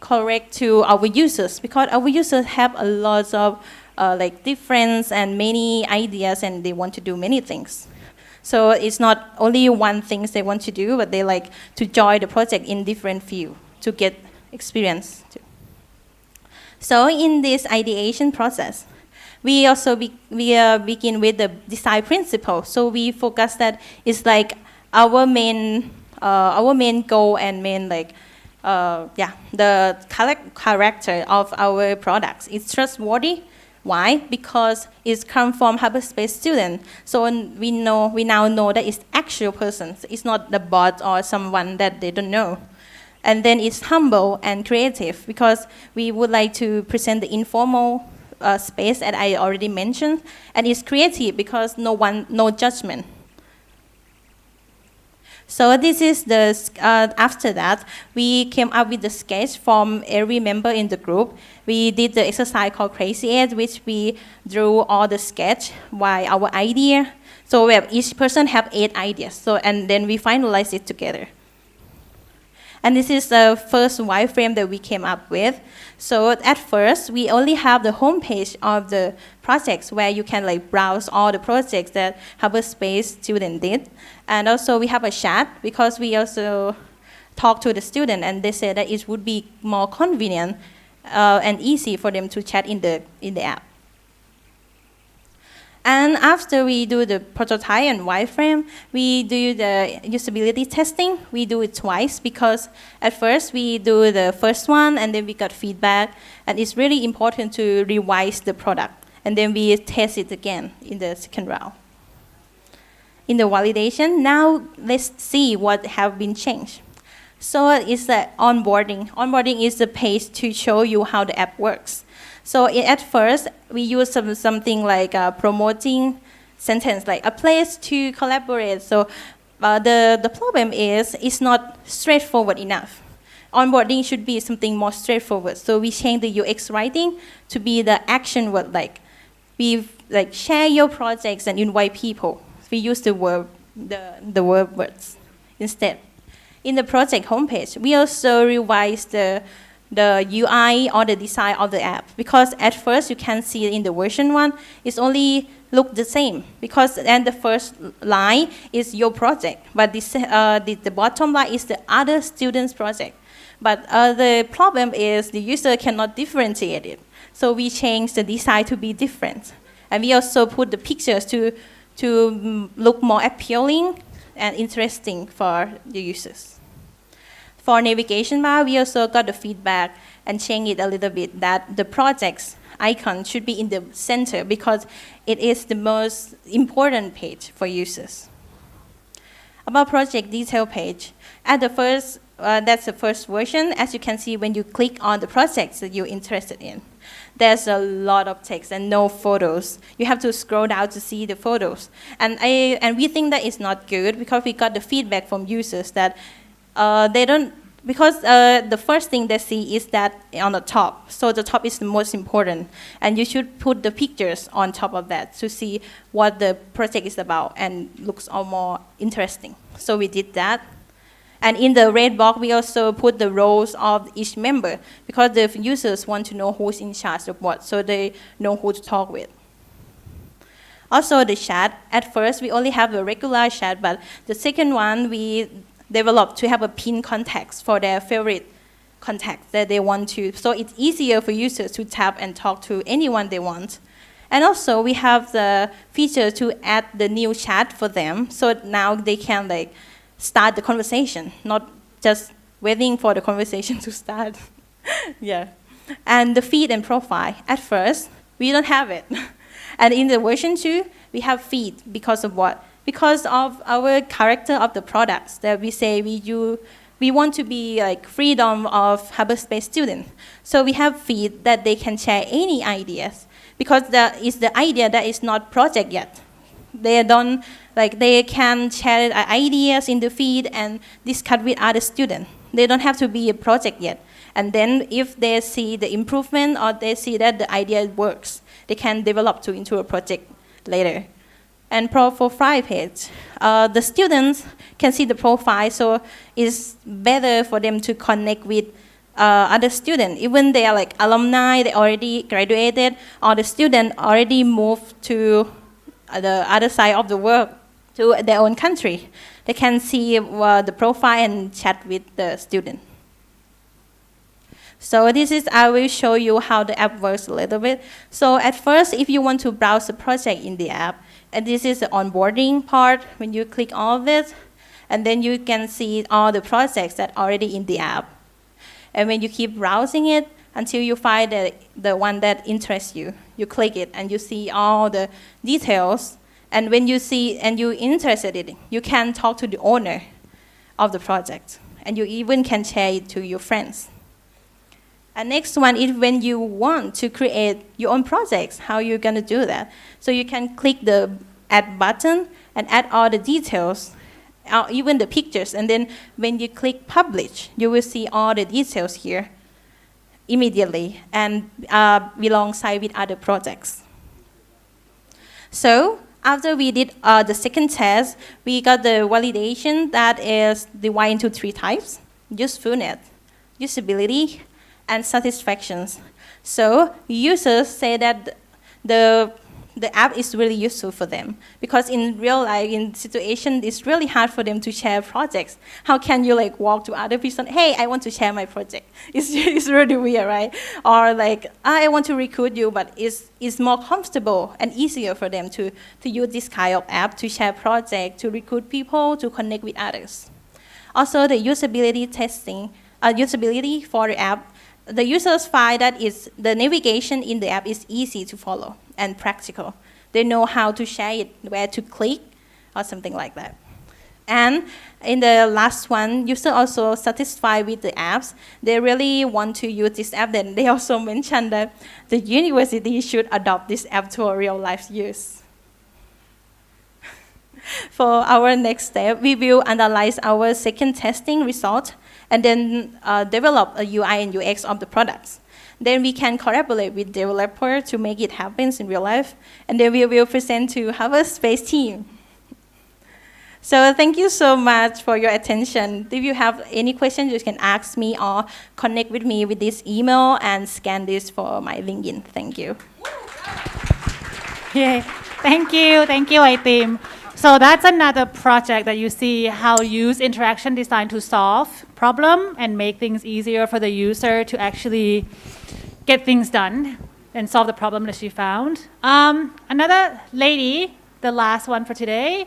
correct to our users because our users have a lot of difference and many ideas and they want to do many things. So it's not only one thing they want to do, but they like to join the project in different fields to get experience too. So in this ideation process, we also begin with the design principle. So we focus that it's our main goal and main the character of our products. It's trustworthy. Why? Because it's come from Harbour.Space student. So we now know that it's actual persons. It's not the bot or someone that they don't know. And then it's humble and creative because we would like to present the informal space that I already mentioned, and it's creative because no judgment. So this is after that, we came up with the sketch from every member in the group. We did the exercise called Crazy 8, which we drew all the sketch by our idea. So each person have 8 ideas, and then we finalized it together. And this is the first wireframe that we came up with. So at first, we only have the homepage of the projects where you can browse all the projects that Harbour.Space student did. And also we have a chat because we also talked to the student and they said that it would be more convenient and easy for them to chat in the app. And after we do the prototype and wireframe, we do the usability testing. We do it twice because at first we do the first one and then we got feedback. And it's really important to revise the product. And then we test it again in the second round. In the validation, now let's see what have been changed. So it's the onboarding. Onboarding is the page to show you how the app works. So at first, we use something like promoting sentence, like a place to collaborate. So the problem is it's not straightforward enough. Onboarding should be something more straightforward. So we change the UX writing to be the action word, we share your projects and invite people. We use the verb words instead. In the project homepage, we also revise the UI or the design of the app because at first you can see in the version 1 it's only look the same because then the first line is your project, but the bottom line is the other student's project. But the problem is the user cannot differentiate it. So we changed the design to be different. And we also put the pictures to look more appealing and interesting for the users. For navigation bar, we also got the feedback and changed it a little bit that the project's icon should be in the center because it is the most important page for users. About project detail page, at the first, that's the first version. As you can see, when you click on the projects that you're interested in, there's a lot of text and no photos. You have to scroll down to see the photos. And we think that is not good because we got the feedback from users that they don't, because the first thing they see is that on the top. So the top is the most important. And you should put the pictures on top of that to see what the project is about and looks all more interesting. So we did that. And in the red box, we also put the roles of each member because the users want to know who's in charge of what, so they know who to talk with. Also the chat, at first we only have a regular chat, but the second one we developed to have a pinned context for their favorite contacts that they want to. So it's easier for users to tap and talk to anyone they want. And also we have the feature to add the new chat for them, so now they can start the conversation, not just waiting for the conversation to start. Yeah. And the feed and profile, at first, we don't have it. And in the version 2, we have feed because of what? Because of our character of the products that we say we want to be freedom of Harbour.Space students. So we have feed that they can share any ideas because that is the idea that is not project yet. They don't, they can share ideas in the feed and discuss with other students. They don't have to be a project yet. And then if they see the improvement or they see that the idea works, they can develop into a project later. And profile page, the students can see the profile, so it's better for them to connect with other students. Even they are alumni, they already graduated, or the student already moved to the other side of the world, to their own country. They can see the profile and chat with the student. So I will show you how the app works a little bit. So at first, if you want to browse the project in the app, and this is the onboarding part, when you click all of this, and then you can see all the projects that are already in the app. And when you keep browsing it until you find the one that interests you, you click it and you see all the details. And when you see and you're interested in it, you can talk to the owner of the project. And you even can share it to your friends. And next one is when you want to create your own projects, how you're going to do that. So you can click the add button and add all the details, even the pictures. And then when you click publish, you will see all the details here immediately and alongside with other projects. So after we did the second test, we got the validation that is divided into 3 types: usefulness, usability, and satisfactions. So users say that the app is really useful for them because in real life, in situation, it's really hard for them to share projects. How can you walk to other people, hey, I want to share my project? It's really weird, right? Or I want to recruit you, but it's more comfortable and easier for them to use this kind of app to share projects, to recruit people, to connect with others. Also, the usability testing, usability for the app, the users find that the navigation in the app is easy to follow and practical. They know how to share it, where to click, or something like that. And in the last one, users also satisfied with the apps. They really want to use this app. Then they also mentioned that the university should adopt this app to a real life use. For our next step, we will analyze our second testing result and then develop a UI and UX of the products. Then we can collaborate with developers to make it happen in real life, and then we will present to Harbour.Space team. So thank you so much for your attention. If you have any questions, you can ask me or connect with me with this email and scan this for my LinkedIn. Thank you. Yay. Thank you, I-Team. So that's another project that you see how use interaction design to solve problem and make things easier for the user to actually get things done. and solve the problem that she found. Another lady, the last one for today,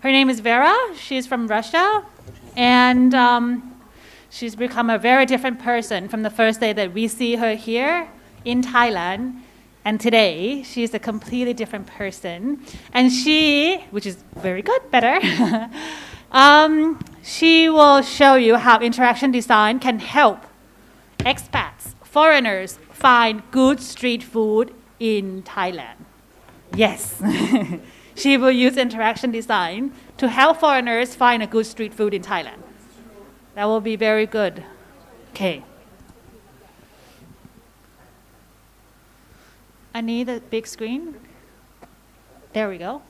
her name is Vera. She's from Russia, and she's become a very different person from the first day that we see her here in Thailand. And today, she's a completely different person. And she, which is very good, better, she will show you how interaction design can help expats, foreigners, find good street food in Thailand. Yes, she will use interaction design to help foreigners find a good street food in Thailand. That will be very good. Okay. I need a big screen. There we go.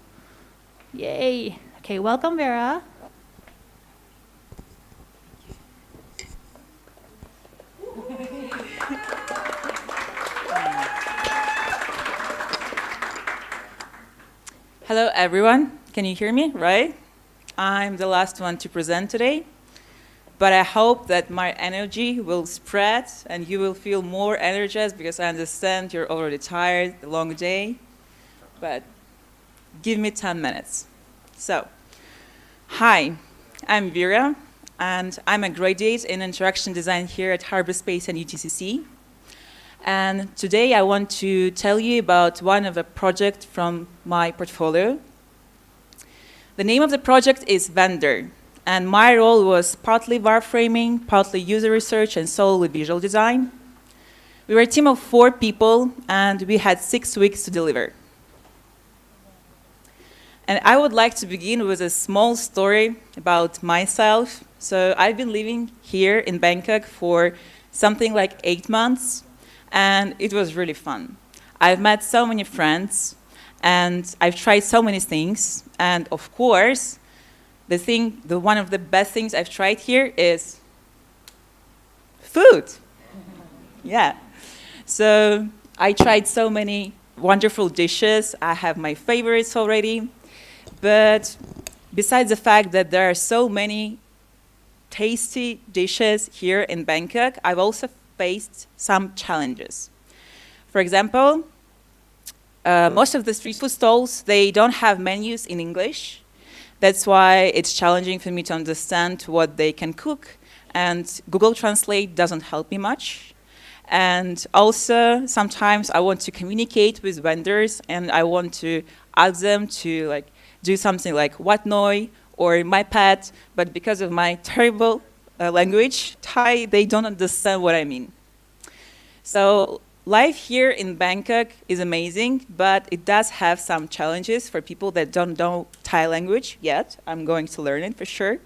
Yay. Okay, welcome, Vera. Hello, everyone. Can you hear me, right? I'm the last one to present today, but I hope that my energy will spread and you will feel more energized because I understand you're already tired, a long day, but give me 10 minutes. So, hi, I'm Vera, and I'm a graduate in interaction design here at Harbour.Space and UTCC. And today I want to tell you about one of the projects from my portfolio. The name of the project is Vendor, and my role was partly wireframing, partly user research, and solely visual design. We were a team of 4 people, and we had 6 weeks to deliver. And I would like to begin with a small story about myself. So I've been living here in Bangkok for something like 8 months. And it was really fun. I've met so many friends, and I've tried so many things. And of course, one of the best things I've tried here is food. Yeah. So I tried so many wonderful dishes. I have my favorites already. But besides the fact that there are so many tasty dishes here in Bangkok, I've also faced some challenges. For example, most of the street food stalls, they don't have menus in English. That's why it's challenging for me to understand what they can cook, and Google Translate doesn't help me much. And also, sometimes I want to communicate with vendors, and I want to ask them to do something like what noi or my pet, but because of my terrible language, Thai, they don't understand what I mean. So life here in Bangkok is amazing, but it does have some challenges for people that don't know Thai language yet. I'm going to learn it for sure.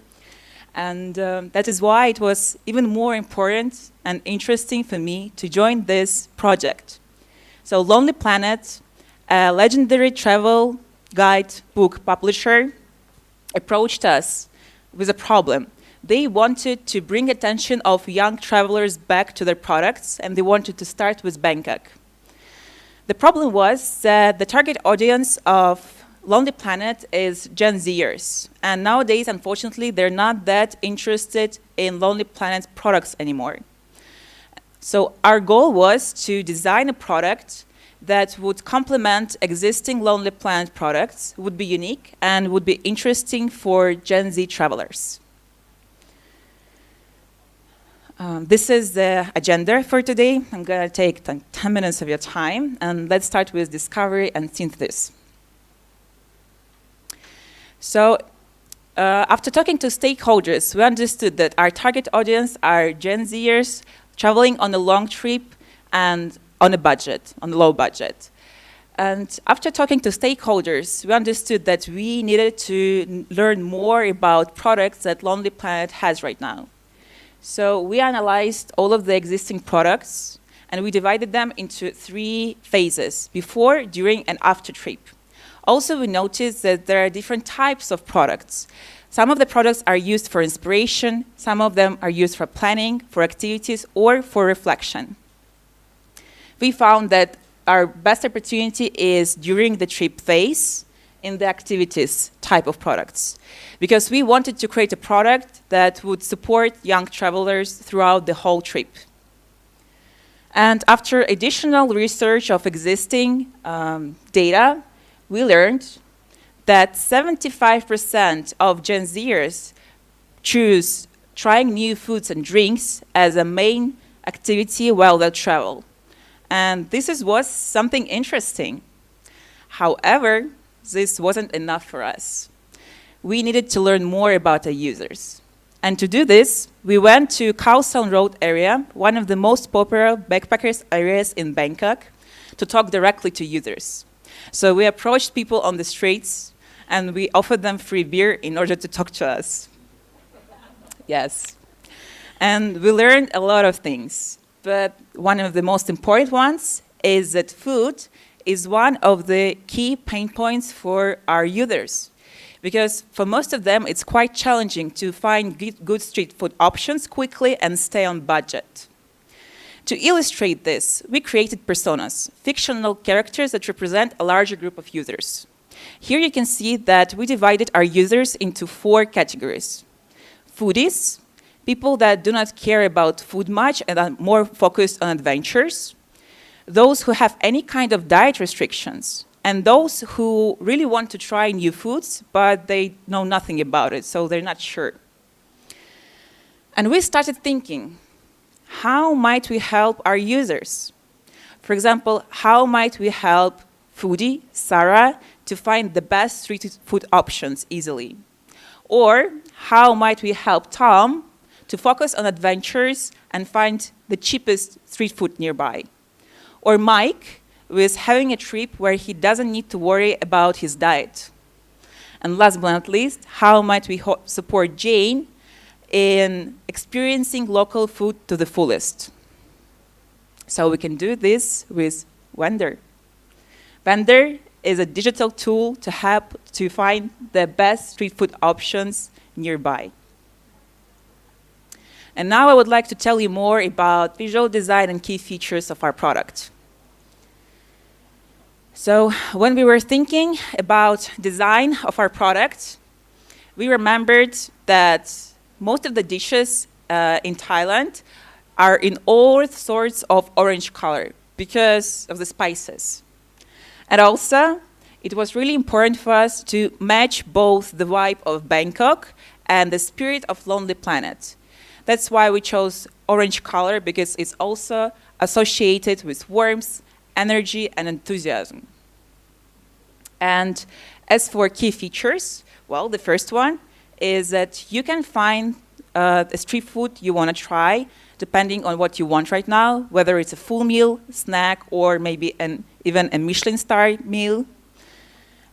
And that is why it was even more important and interesting for me to join this project. So Lonely Planet, a legendary travel guide book publisher, approached us with a problem. They wanted to bring attention of young travelers back to their products, and they wanted to start with Bangkok. The problem was that the target audience of Lonely Planet is Gen Zers, and nowadays, unfortunately, they're not that interested in Lonely Planet products anymore. So our goal was to design a product that would complement existing Lonely Planet products, would be unique, and would be interesting for Gen Z travelers. This is the agenda for today. I'm going to take 10 minutes of your time, and let's start with discovery and synthesis. So after talking to stakeholders, we understood that our target audience are Gen Zers traveling on a long trip and on a budget, on a low budget. And after talking to stakeholders, we understood that we needed to learn more about products that Lonely Planet has right now. So we analyzed all of the existing products, and we divided them into 3 phases: before, during, and after trip. Also, we noticed that there are different types of products. Some of the products are used for inspiration, some of them are used for planning, for activities, or for reflection. We found that our best opportunity is during the trip phase, in the activities type of products, because we wanted to create a product that would support young travelers throughout the whole trip. And after additional research of existing data, we learned that 75% of Gen Zers choose trying new foods and drinks as a main activity while they travel. And was something interesting. However, this wasn't enough for us. We needed to learn more about our users. And to do this, we went to Khao San Road area, one of the most popular backpackers areas in Bangkok, to talk directly to users. So we approached people on the streets, and we offered them free beer in order to talk to us. Yes. And we learned a lot of things. But one of the most important ones is that food is one of the key pain points for our users. Because for most of them, it's quite challenging to find good street food options quickly and stay on budget. To illustrate this, we created personas, fictional characters that represent a larger group of users. Here you can see that we divided our users into 4 categories. Foodies, people that do not care about food much and are more focused on adventures. Those who have any kind of diet restrictions. And those who really want to try new foods, but they know nothing about it, so they're not sure. And we started thinking, how might we help our users? For example, how might we help foodie, Sarah, to find the best street food options easily? Or how might we help Tom to focus on adventures and find the cheapest street food nearby? Or Mike, who is having a trip where he doesn't need to worry about his diet. And last but not least, how might we support Jane in experiencing local food to the fullest? So we can do this with Wender. Wender is a digital tool to help to find the best street food options nearby. And now I would like to tell you more about visual design and key features of our product. So when we were thinking about design of our product, we remembered that most of the dishes in Thailand are in all sorts of orange color because of the spices. And also, it was really important for us to match both the vibe of Bangkok and the spirit of Lonely Planet. That's why we chose orange color, because it's also associated with warmth, energy, and enthusiasm. And as for key features, well, the first one is that you can find the street food you want to try, depending on what you want right now, whether it's a full meal, snack, or maybe even a Michelin-star meal.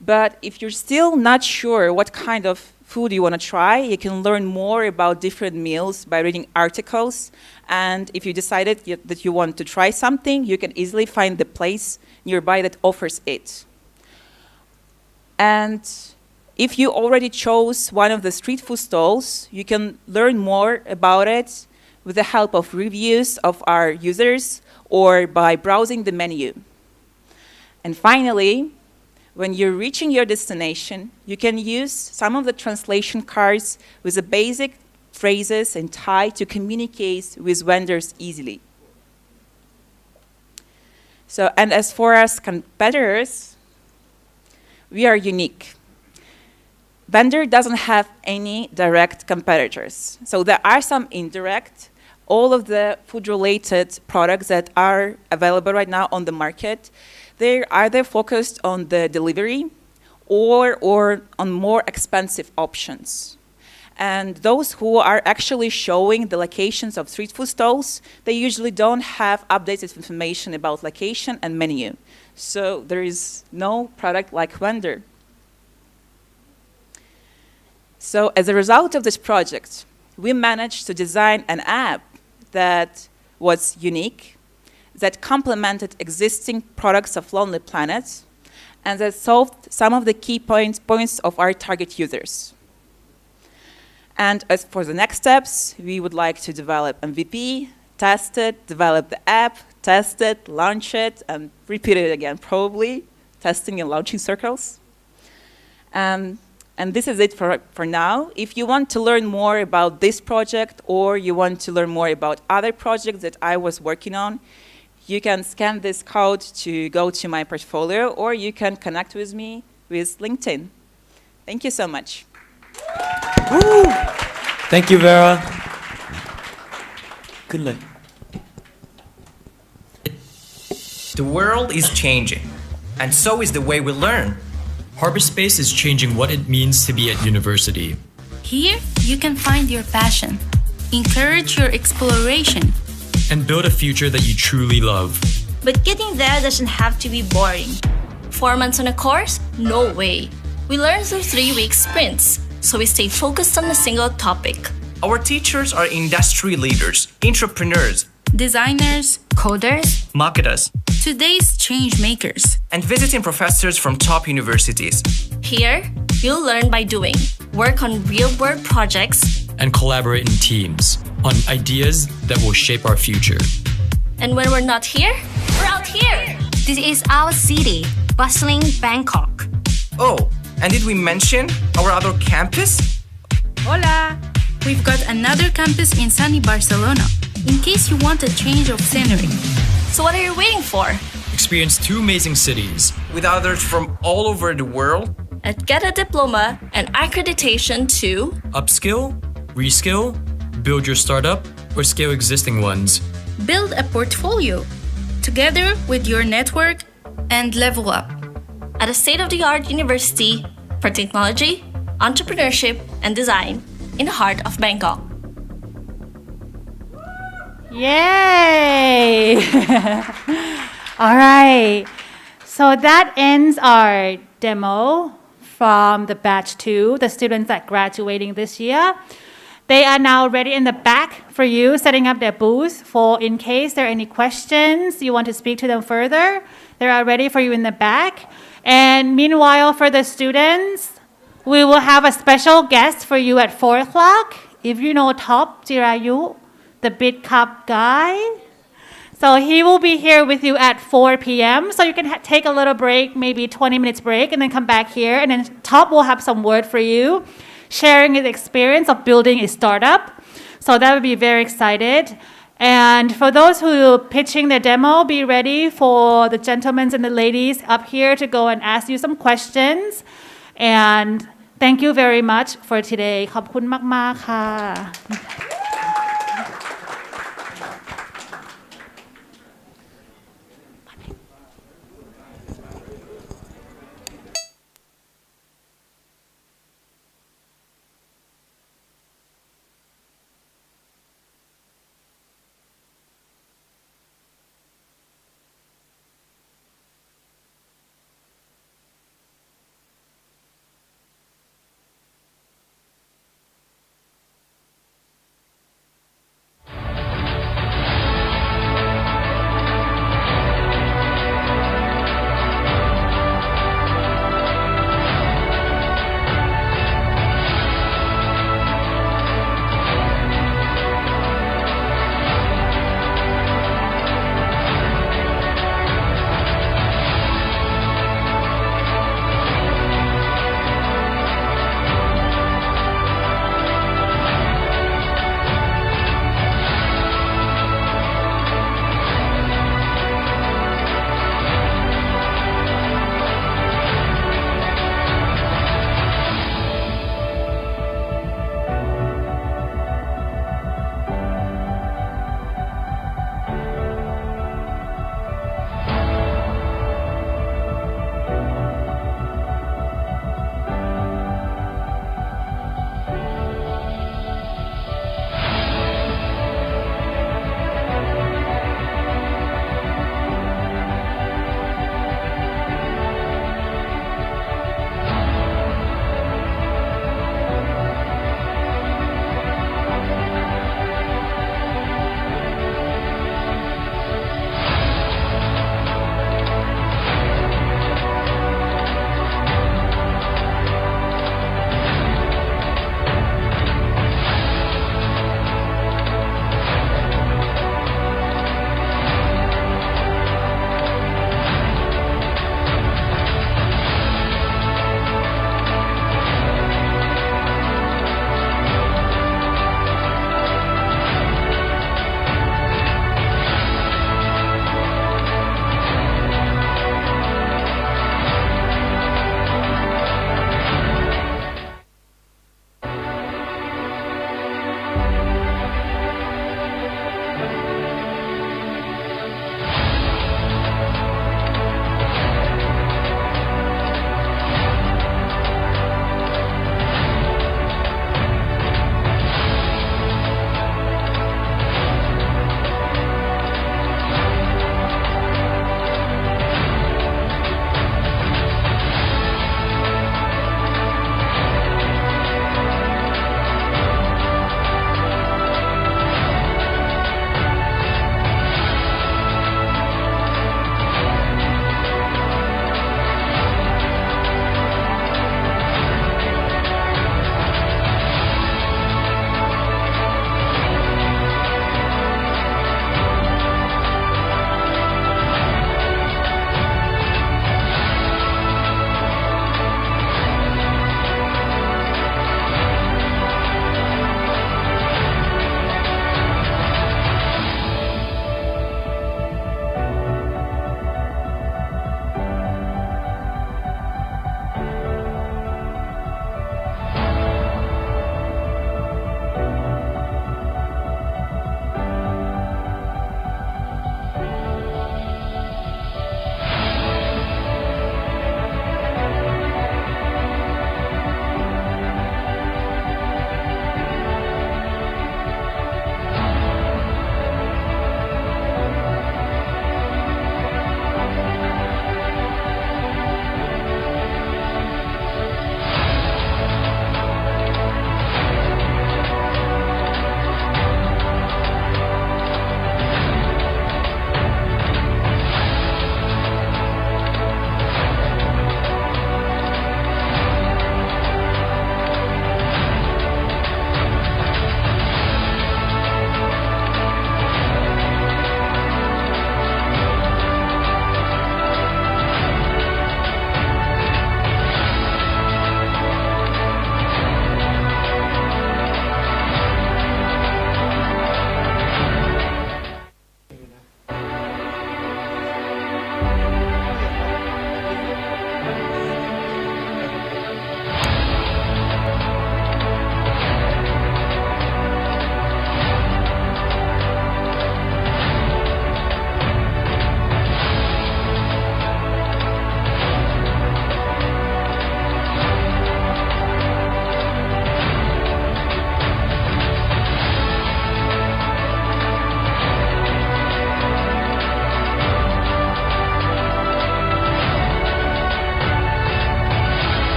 But if you're still not sure what kind of food you want to try, you can learn more about different meals by reading articles. And if you decided that you want to try something, you can easily find the place nearby that offers it. And if you already chose one of the street food stalls, you can learn more about it with the help of reviews of our users or by browsing the menu. And finally, when you're reaching your destination, you can use some of the translation cards with the basic phrases in Thai to communicate with vendors easily. So, and as for us competitors, we are unique. Vendor doesn't have any direct competitors. So there are some indirect. All of the food-related products that are available right now on the market, they're either focused on the delivery or on more expensive options. And those who are actually showing the locations of street food stalls, they usually don't have updated information about location and menu. So there is no product like Wender. So as a result of this project, we managed to design an app that was unique, that complemented existing products of Lonely Planet, and that solved some of the key points of our target users. And as for the next steps, we would like to develop MVP, test it, develop the app, test it, launch it, and repeat it again, probably, testing and launching circles. And this is it for now. If you want to learn more about this project or you want to learn more about other projects that I was working on, You can scan this code to go to my portfolio, or you can connect with me with LinkedIn. Thank you so much. Woo! Thank you, Vera. Good luck. The world is changing, and so is the way we learn. Harbour.Space is changing what it means to be at university. Here, you can find your passion, encourage your exploration, and build a future that you truly love. But getting there doesn't have to be boring. 4 months on a course? No way. We learn through 3-week sprints, so we stay focused on a single topic. Our teachers are industry leaders, entrepreneurs, designers, coders, marketers, today's change makers, and visiting professors from top universities. Here, you'll learn by doing, work on real-world projects, and collaborate in teams on ideas that will shape our future. And when we're not here, we're out here. This is our city, bustling Bangkok. Oh, and did we mention our other campus? Hola! We've got another campus in sunny Barcelona, in case you want a change of scenery. So what are you waiting for? Experience 2 amazing cities with others from all over the world. And get a diploma and accreditation to upskill, reskill, build your startup, or scale existing ones. Build a portfolio together with your network and level up. At a state-of-the-art university for technology, entrepreneurship, and design in the heart of Bangkok. Yay! All right. So that ends our demo from the batch 2, the students that are graduating this year. They are now ready in the back for you, setting up their booth for in case there are any questions, you want to speak to them further. They are ready for you in the back. And meanwhile, for the students, we will have a special guest for you at 4 o'clock. If you know Top Jirayu, the Bit Cup guy. So he will be here with you at 4 p.m. So you can take a little break, maybe 20 minutes break, and then come back here. And then Top will have some word for you, sharing his experience of building a startup. So that would be very excited. And for those who are pitching their demo, be ready for the gentlemen and the ladies up here to go and ask you some questions. And thank you very much for today. ขอบคุณมากๆค่ะ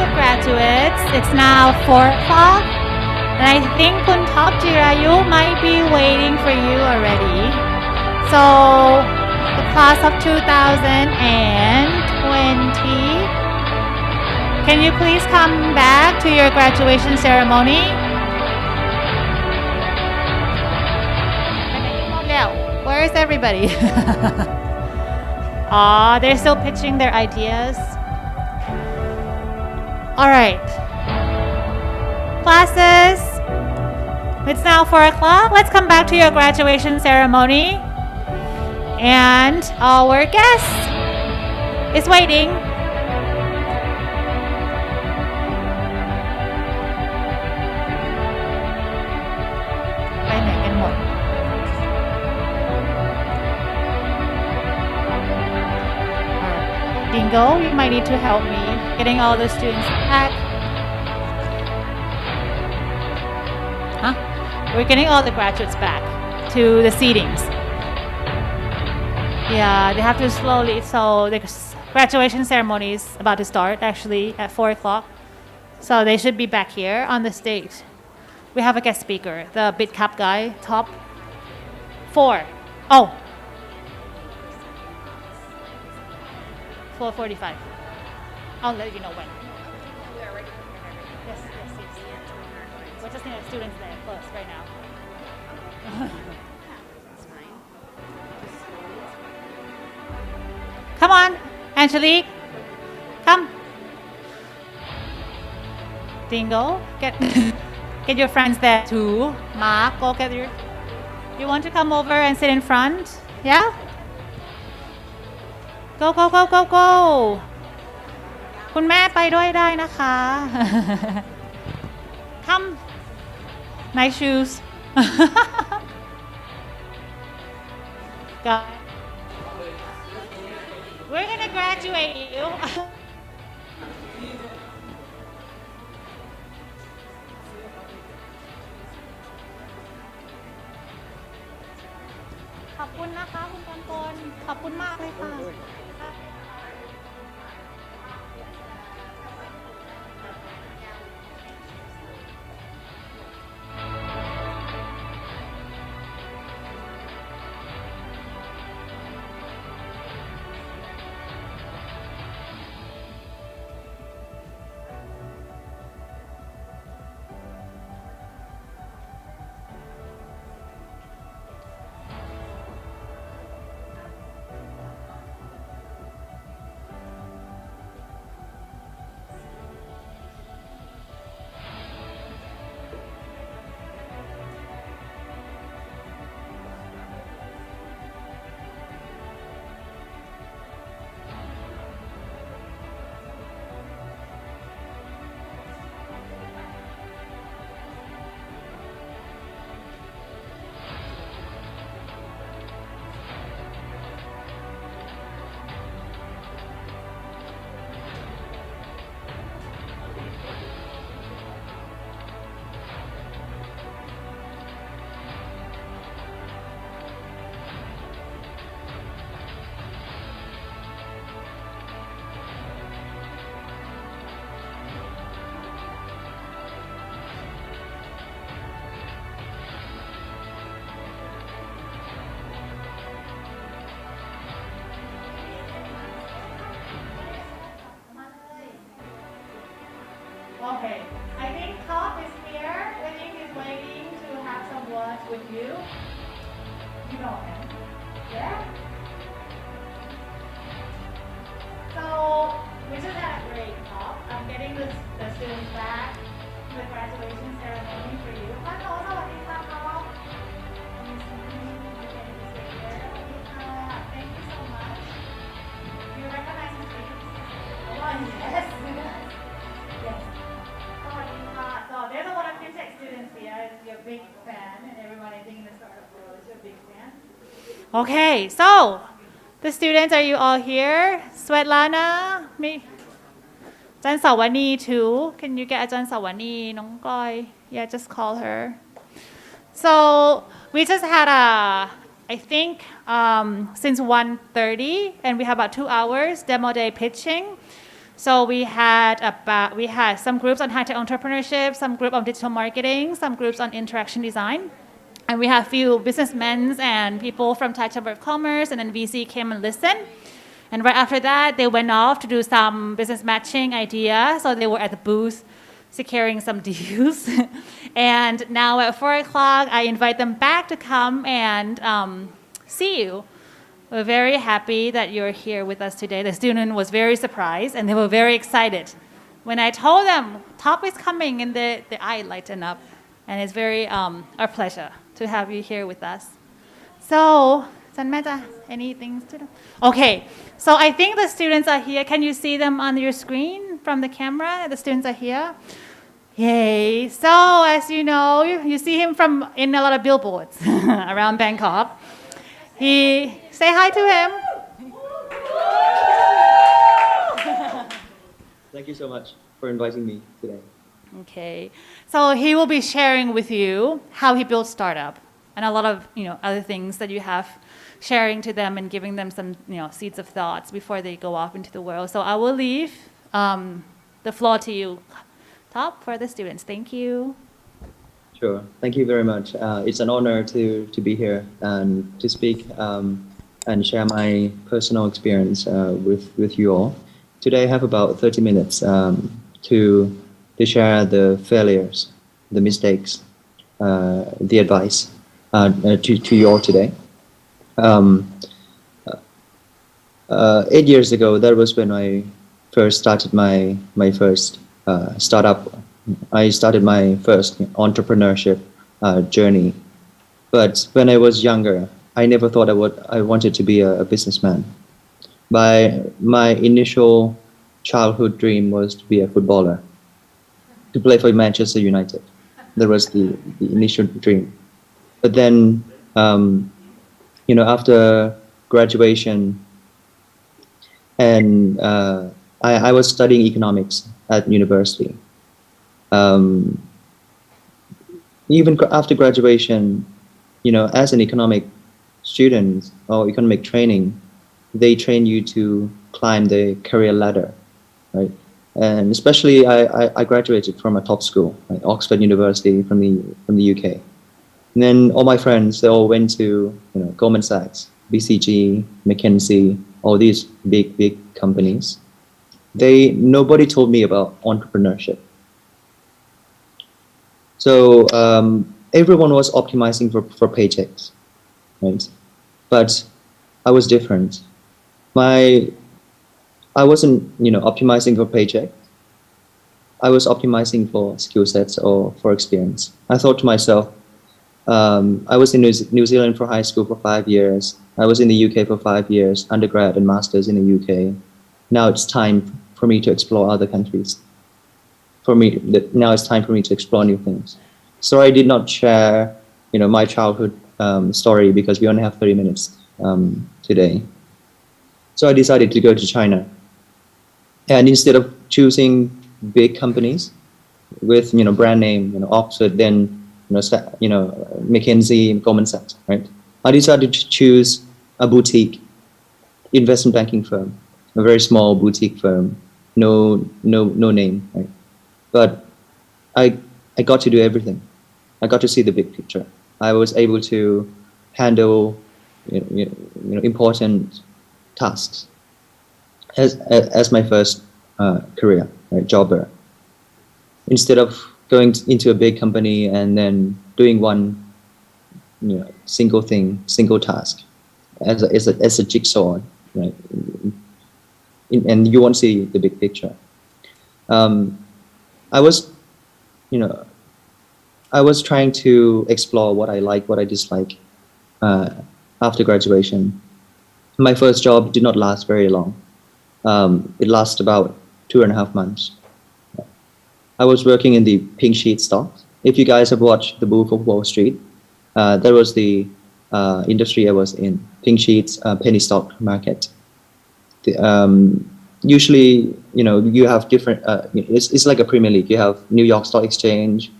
the graduates. It's now 4 o'clock. And I think Kun Top Jirayu might be waiting for you already. So the class of 2020, can you please come back to your graduation ceremony? Where is everybody? Aw, they're still pitching their ideas. All right. Classes, it's now 4 o'clock. Let's come back to your graduation ceremony. And our guest is waiting. Dingo, you might need to help me getting all the students back. Huh? We're getting all the graduates back to the seatings. Yeah, they have to slowly, so the graduation ceremony is about to start actually at 4 o'clock. So they should be back here on the stage. We have a guest speaker, the big cap guy, top 4. Oh. 4:45. I'll let you know when. Yes. We're just need students there first right now. Come on, Angelique. Come. Dingo, get your friends there too. Mark, go get your. You want to come over and sit in front? Yeah? Go, go, go, go, go คุณแม่ไปด้วยได้นะคะ Come nice shoes Guys, we're gonna graduate you ขอบคุณนะคะคุณกนขอบคุณมากเลยค่ะ Okay, I think Top is here. I think he's waiting to have some words with you. You know him, yeah? So we just had a great talk. I'm getting the students back to the graduation ceremony for you. Hello, สวัสดีค่ะ Top. Thank you so much. You recognize my face? Oh, yes. Yes. So there's a lot of FinTech students here. You're a big fan, and everyone I think in the startup world is a big fan. Okay, so the students, are you all here? Svetlana, me, อาจารย์สาวนี too. Can you get อาจารย์สาวนี น้องก้อย Yeah, just call her. So we just had I think since 1:30, and we have about 2 hours demo day pitching. So we had some groups on high-tech entrepreneurship, some group on digital marketing, some groups on interaction design. And we have a few businessmen and people from Thai Chamber of Commerce, and then VC came and listened. And right after that, they went off to do some business matching idea. So they were at the booth securing some deals. And now at 4 o'clock, I invite them back to come and see you. We're very happy that you're here with us today. The student was very surprised and they were very excited. When I told them top is coming, and the eye lightened up. And it's very our pleasure to have you here with us. So, Sanmeta, anything to do? Okay, so I think the students are here. Can you see them on your screen from the camera? The students are here. Yay. So, as you know, you see him in a lot of billboards around Bangkok. Say hi to him. Thank you so much for inviting me today. Okay, so he will be sharing with you how he built startup and a lot of other things that you have, sharing to them and giving them some seeds of thoughts before they go off into the world. So I will leave the floor to you, Top, for the students. Thank you. Sure. Thank you very much. It's an honor to be here and to speak and share my personal experience with you all. Today I have about 30 minutes to share the failures, the mistakes, the advice to you all today. 8 years ago, that was when I first started my first startup. I started my first entrepreneurship journey. But when I was younger, I never thought I wanted to be a businessman. My initial childhood dream was to be a footballer, to play for Manchester United. That was the initial dream. But then, after graduation, and I was studying economics at university. Even after graduation, as an economic student or economic training, they train you to climb the career ladder, right? And especially, I graduated from a top school, like Oxford University from the UK. And then all my friends, they all went to Goldman Sachs, BCG, McKinsey, all these big companies. Nobody told me about entrepreneurship. So everyone was optimizing for paychecks, right? But I was different. I wasn't, optimizing for paycheck. I was optimizing for skill sets or for experience. I thought to myself, I was in New Zealand for high school for 5 years. I was in the UK for 5 years, undergrad and masters in the UK. Now it's time for me to explore other countries. Now it's time for me to explore new things. So I did not share, my childhood story because we only have 30 minutes today. So I decided to go to China. And instead of choosing big companies with, brand name, Oxford, then, McKinsey, Goldman Sachs, right? I decided to choose a boutique investment banking firm, a very small boutique firm, no name, right? But I got to do everything. I got to see the big picture. I was able to handle, important tasks as my first career, right, jobber. Instead of going into a big company and then doing one, single thing, single task, as a jigsaw, right? And you won't see the big picture. I was trying to explore what I like, what I dislike after graduation. My first job did not last very long. It lasted about 2.5 months. I was working in the pink sheet stocks. If you guys have watched The Wolf of Wall Street, that was the industry I was in. Pink sheets, penny stock market. Usually, you have different. It's like a Premier League. You have New York Stock Exchange,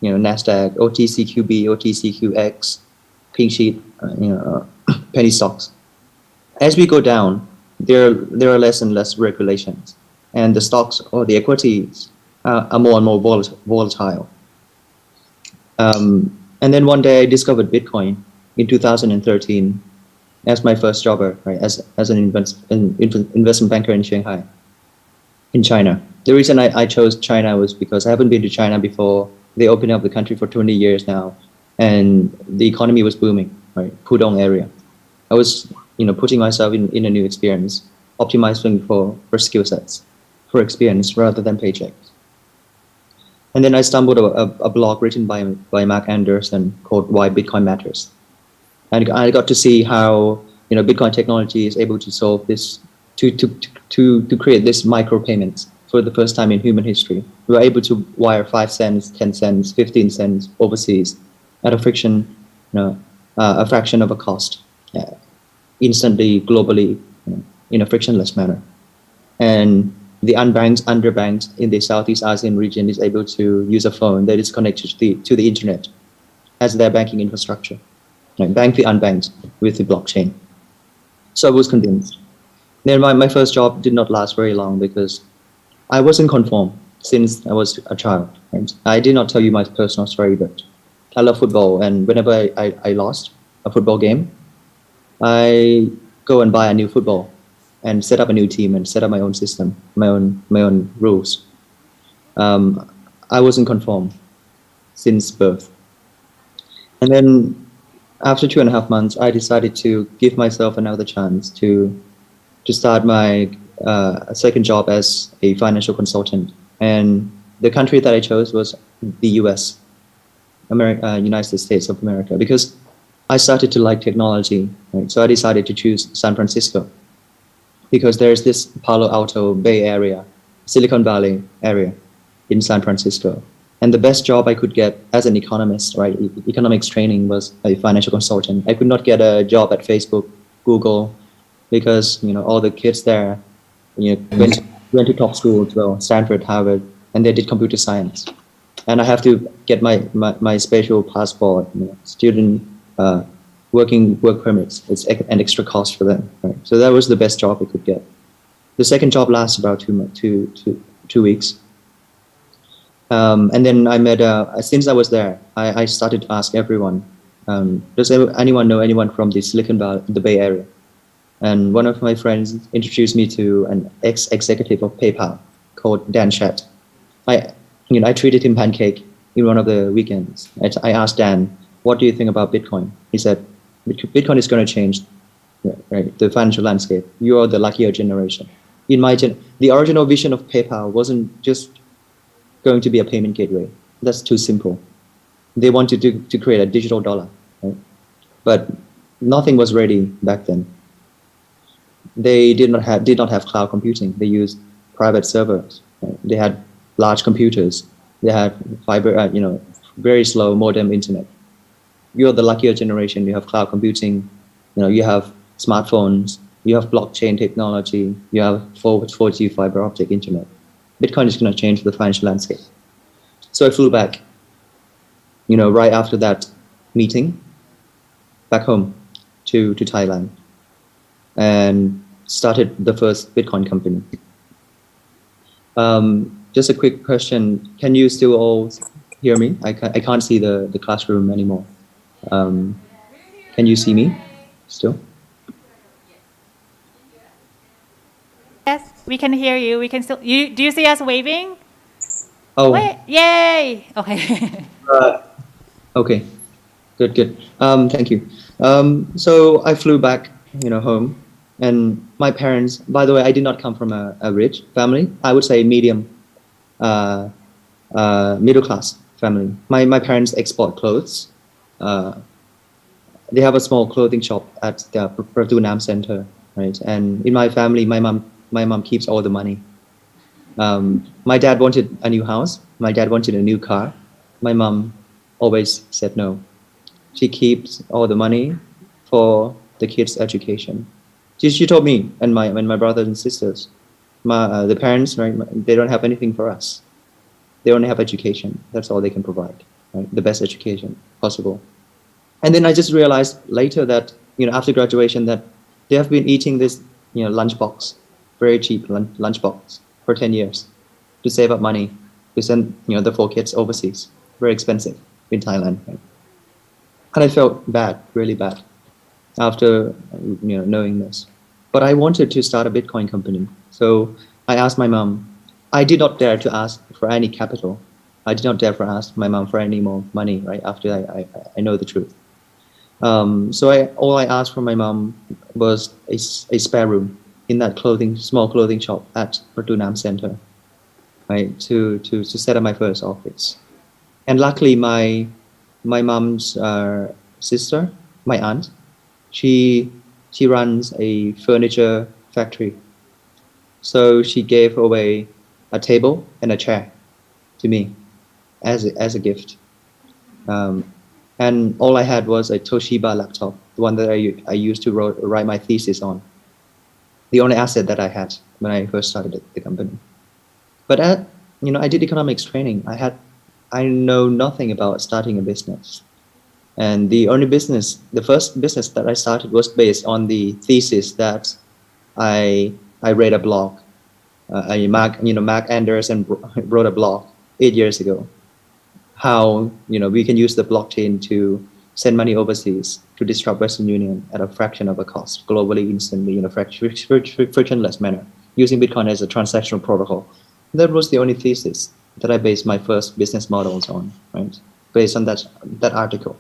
Nasdaq, OTCQB, OTCQX, pink sheet, penny stocks. As we go down, there are less and less regulations. and the stocks or the equities are more and more volatile. And then one day I discovered Bitcoin in 2013 as my first job, right, as an investment banker in Shanghai, in China. The reason I chose China was because I haven't been to China before. They opened up the country for 20 years now, and the economy was booming, right? Pudong area. I was, putting myself in a new experience, optimizing for skill sets, for experience rather than paychecks. And then I stumbled a blog written by Mark Anderson called Why Bitcoin Matters. And I got to see how Bitcoin technology is able to solve this, to create this micropayments for the first time in human history. We were able to wire 5 cents, 10 cents, 15 cents overseas at a fraction of a cost, instantly, globally, in a frictionless manner. And the underbanked in the Southeast Asian region is able to use a phone that is connected to the internet as their banking infrastructure. Right? Bank the unbanked with the blockchain. So I was convinced. Then my first job did not last very long because I wasn't conformed since I was a child. Right? I did not tell you my personal story, but I love football, and whenever I lost a football game, I go and buy a new football and set up a new team and set up my own system, my own rules. I wasn't conformed since birth. And then after 2.5 months, I decided to give myself another chance to start my second job as a financial consultant. And the country that I chose was the US, United States of America, because I started to like technology. Right? So I decided to choose San Francisco because there's this Palo Alto Bay Area, Silicon Valley area in San Francisco. And the best job I could get as an economist, right, economics training, was a financial consultant. I could not get a job at Facebook, Google, because all the kids there went to top schools, well, Stanford, Harvard, and they did computer science. And I have to get my special passport, student work permits. It's an extra cost for them. Right? So that was the best job I could get. The second job lasts about 2 weeks. And then I met, since I was there, I started to ask everyone, does anyone know anyone from the Silicon Valley, the Bay Area? And one of my friends introduced me to an ex-executive of PayPal called Dan Chet. I treated him pancake in one of the weekends. I asked Dan, what do you think about Bitcoin? He said, Bitcoin is going to change the financial landscape. You are the luckier generation. The original vision of PayPal wasn't just going to be a payment gateway. That's too simple. They wanted to create a digital dollar, right? But nothing was ready back then. They did not have cloud computing. They used private servers. Right? They had large computers. They had fiber, very slow modem internet. You're the luckier generation. You have cloud computing. You have smartphones. You have blockchain technology. You have 4G fiber optic internet. Bitcoin is going to change the financial landscape. So I flew back, right after that meeting, back home to Thailand, and started the first Bitcoin company. Just a quick question. Can you still all hear me? I can't see the classroom anymore. Can you see me still? Yes, we can hear you. We can still. Do you see us waving? Oh. Wait, yay! Okay. Okay. Good. Thank you. So I flew back, home, and my parents. By the way, I did not come from a rich family. I would say medium, middle class family. My parents export clothes. They have a small clothing shop at the Pratunam Center, right? And in my family, my mom keeps all the money. My dad wanted a new house. My dad wanted a new car. My mom always said no. She keeps all the money for the kids' education. She told me and my brothers and sisters, the parents, right? They don't have anything for us. They only have education. That's all they can provide, right? The best education possible. And then I just realized later that, after graduation, that they have been eating this, lunchbox, very cheap lunchbox, for 10 years to save up money to send the 4 kids overseas. Very expensive in Thailand. Right? And I felt bad, really bad, after knowing this. But I wanted to start a Bitcoin company. So I asked my mom. I did not dare to ask for any capital. I did not dare to ask my mom for any more money, right, after I know the truth. So all I asked from my mom was a spare room in that small clothing shop at Pratunam Center, right, to set up my first office. And luckily, my mom's sister, my aunt, she runs a furniture factory. So she gave away a table and a chair to me as a gift. And all I had was a Toshiba laptop, the one that I used to write my thesis on. The only asset that I had when I first started the company. But I did economics training. I know nothing about starting a business. And the first business that I started was based on the thesis that I read a blog. Mark Anderson wrote a blog 8 years ago. How we can use the blockchain to send money overseas to disrupt Western Union at a fraction of a cost, globally, instantly, in a frictionless manner, using Bitcoin as a transactional protocol. That was the only thesis that I based my first business models on, right? Based on that article.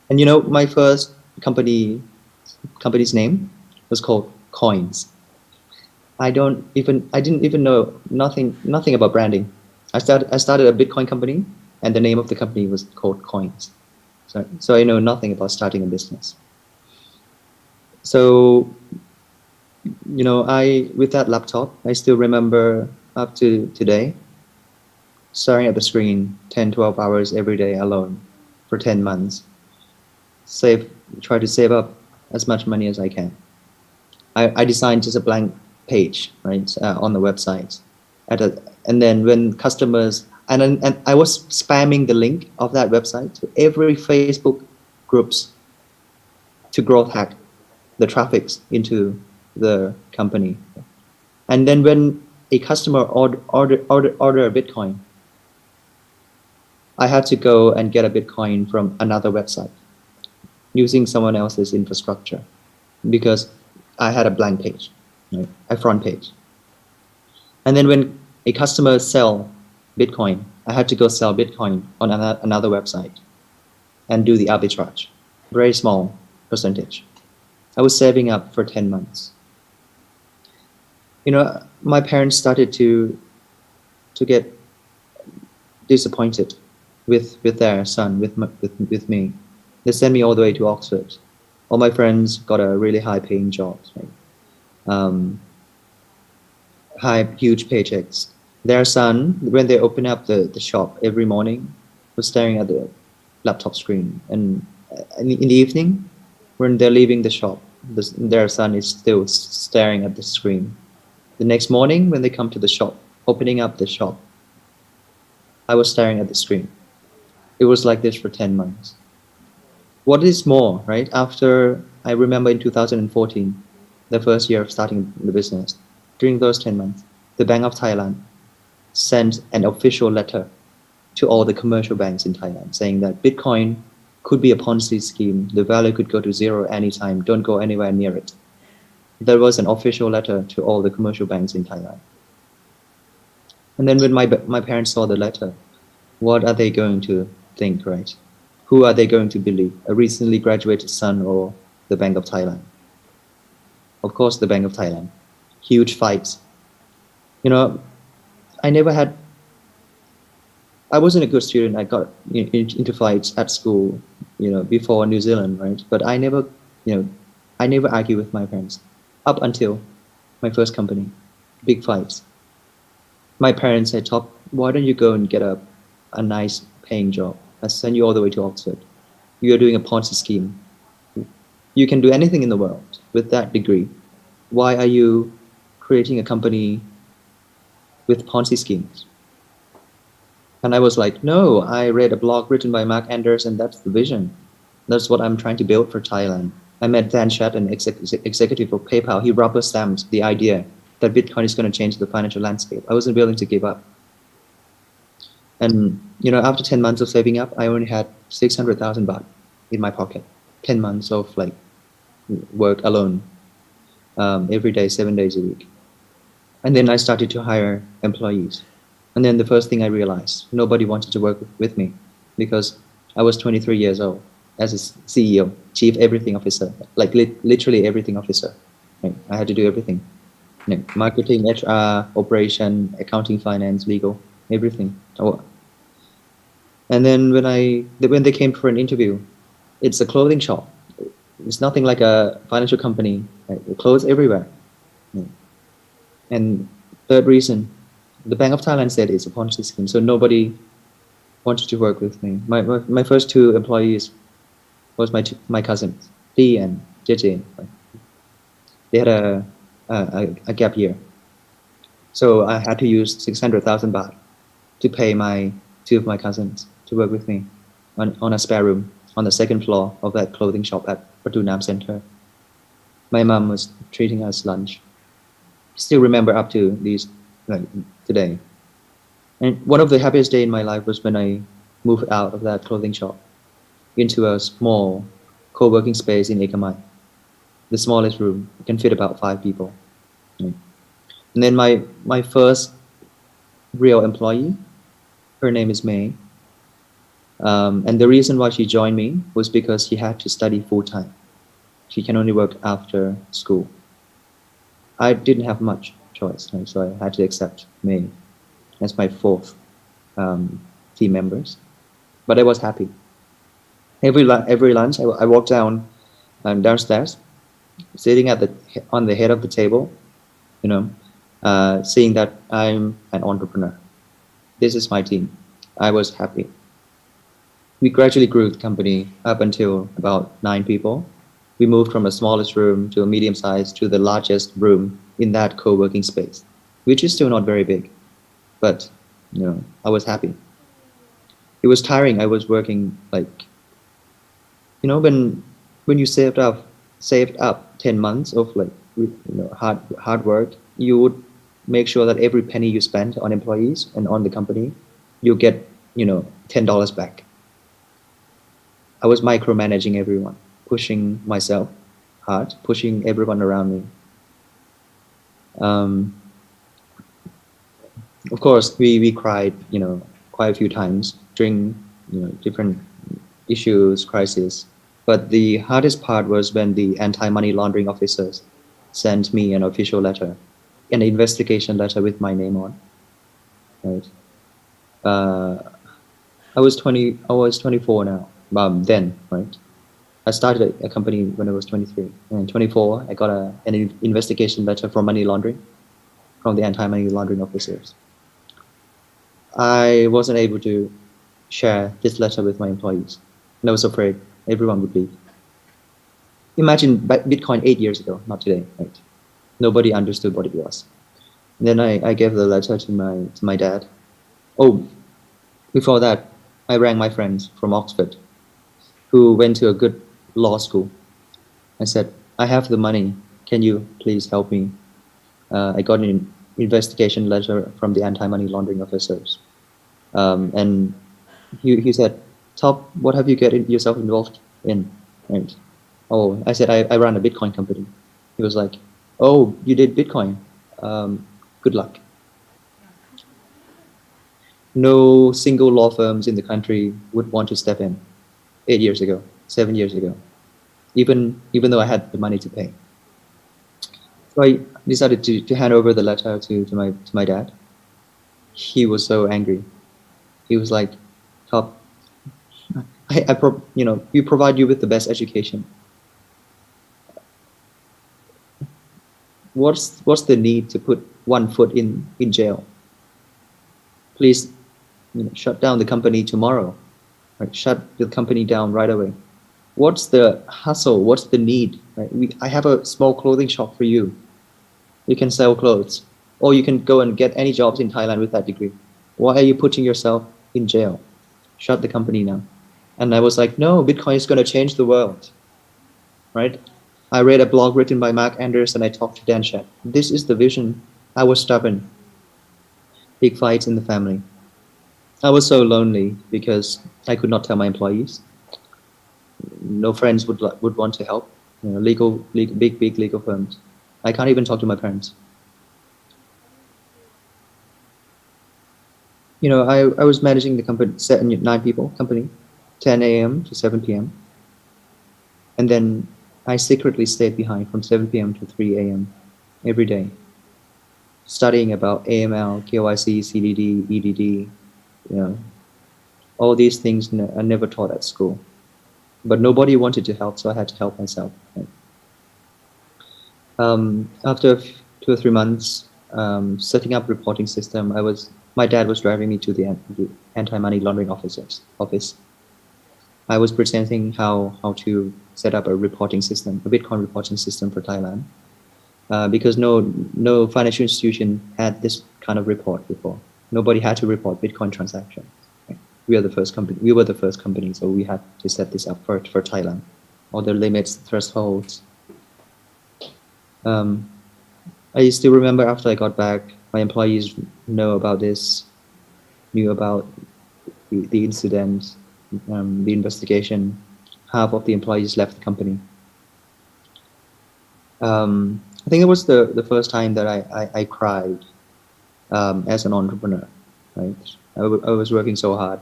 And my first company's name was called Coins. I didn't even know nothing about branding. I started a Bitcoin company, and the name of the company was called Coins. So I know nothing about starting a business. So, with that laptop, I still remember up to today, staring at the screen 10, 12 hours every day alone for 10 months. Try to save up as much money as I can. I designed just a blank page, right, on the website. And then when customers, and I was spamming the link of that website to every Facebook groups to growth hack the traffics into the company. And then when a customer order a Bitcoin, I had to go and get a Bitcoin from another website using someone else's infrastructure because I had a blank page, right, a front page. And then when a customer sell Bitcoin, I had to go sell Bitcoin on another website and do the arbitrage, very small percentage. I was saving up for 10 months. My parents started to get disappointed with their son, with me. They sent me all the way to Oxford. All my friends got a really high-paying jobs, right? Huge paychecks. Their son, when they open up the shop every morning, was staring at the laptop screen. And in the evening, when they're leaving the shop, their son is still staring at the screen. The next morning, when they come to the shop, opening up the shop, I was staring at the screen. It was like this for 10 months. What is more, right? After, I remember in 2014, the first year of starting the business, during those 10 months, the Bank of Thailand sent an official letter to all the commercial banks in Thailand saying that Bitcoin could be a Ponzi scheme. The value could go to zero anytime. Don't go anywhere near it. There was an official letter to all the commercial banks in Thailand. And then when my parents saw the letter, what are they going to think, right? Who are they going to believe? A recently graduated son or the Bank of Thailand? Of course, the Bank of Thailand. Huge fights. I wasn't a good student. I got into fights at school, before New Zealand, right? But I never argue with my parents up until my first company, big fights. My parents said, "Top, why don't you go and get a nice paying job? I'll send you all the way to Oxford. You're doing a Ponzi scheme. You can do anything in the world with that degree. Why are you creating a company with Ponzi schemes?" And I was like, no, I read a blog written by Mark Anderson. That's the vision. That's what I'm trying to build for Thailand. I met Dan Chat, an executive of PayPal. He rubber stamped the idea that Bitcoin is going to change the financial landscape. I wasn't willing to give up. And after 10 months of saving up, I only had 600,000 baht in my pocket. 10 months of like work alone, every day, 7 days a week. And then I started to hire employees. And then the first thing I realized, nobody wanted to work with me because I was 23 years old as a CEO, chief everything officer, like literally everything officer. Right? I had to do everything. Marketing, HR, operation, accounting, finance, legal, everything. And then when they came for an interview, it's a clothing shop. It's nothing like a financial company. Right? Clothes everywhere. And third reason, the Bank of Thailand said it's a Ponzi scheme, so nobody wanted to work with me. My first two employees was my cousins, P and JJ. They had a gap year, so I had to use 600,000 baht to pay two of my cousins to work with me on a spare room on the second floor of that clothing shop at Pratunam Center. My mom was treating us lunch. Still remember up to today. And one of the happiest days in my life was when I moved out of that clothing shop into a small co-working space in Ekamai. The smallest room can fit about 5 people. And then my first real employee, her name is May. And the reason why she joined me was because she had to study full-time. She can only work after school. I didn't have much choice, right? So I had to accept May as my fourth team members. But I was happy. Every lunch, I walked downstairs, sitting on the head of the table, seeing that I'm an entrepreneur. This is my team. I was happy. We gradually grew the company up until about 9 people. We moved from a smallest room to a medium size to the largest room in that co-working space, which is still not very big, but I was happy. It was tiring. I was working when you saved up 10 months of hard work, you would make sure that every penny you spend on employees and on the company, you get $10 back. I was micromanaging everyone, pushing myself hard, pushing everyone around me. Of course, we cried, quite a few times during, different issues, crises. But the hardest part was when the anti-money laundering officers sent me an official letter, an investigation letter with my name on. Right. I was 24 now. Then, right. I started a company when I was 23, and 24, I got an investigation letter for money laundering from the anti-money laundering officers. I wasn't able to share this letter with my employees, and I was afraid everyone would leave. Imagine Bitcoin 8 years ago, not today, right? Nobody understood what it was. And then I gave the letter to my dad. Oh, before that, I rang my friends from Oxford, who went to a good law school. I said, I have the money. Can you please help me? I got an investigation letter from the anti-money laundering officers. And he said, Top, what have you get yourself involved in? And oh, I said, I run a Bitcoin company. He was like, oh, you did Bitcoin. Good luck. No single law firms in the country would want to step in 8 years ago, 7 years ago, even though I had the money to pay. So I decided to hand over the letter to my dad. He was so angry. He was like, Top, we provide you with the best education. What's the need to put one foot in jail? Please, shut down the company tomorrow. Right? Shut the company down right away. What's the hustle? What's the need? Right? I have a small clothing shop for you. You can sell clothes, or you can go and get any jobs in Thailand with that degree. Why are you putting yourself in jail? Shut the company now. And I was like, no, Bitcoin is going to change the world, right? I read a blog written by Mark Anders and I talked to Dan Shet. This is the vision. I was stubborn. Big fights in the family. I was so lonely because I could not tell my employees. No friends would want to help. You know, big legal firms. I can't even talk to my parents. You know, I was managing the company, 9 people company, 10 a.m. to 7 p.m. And then I secretly stayed behind from 7 p.m. to 3 a.m. every day, studying about AML, KYC, CDD, EDD, you know, all these things are never taught at school. But nobody wanted to help, so I had to help myself. Right? After 2 or 3 months, setting up reporting system, my dad was driving me to the anti-money laundering office. I was presenting how to set up a reporting system, a Bitcoin reporting system for Thailand, because no financial institution had this kind of report before. Nobody had to report Bitcoin transactions. Right? We were the first company, so we had to set this up for Thailand. All the limits, thresholds. I still remember after I got back, my employees knew about the incident, the investigation. Half of the employees left the company. I think it was the first time that I cried as an entrepreneur. Right, I was working so hard,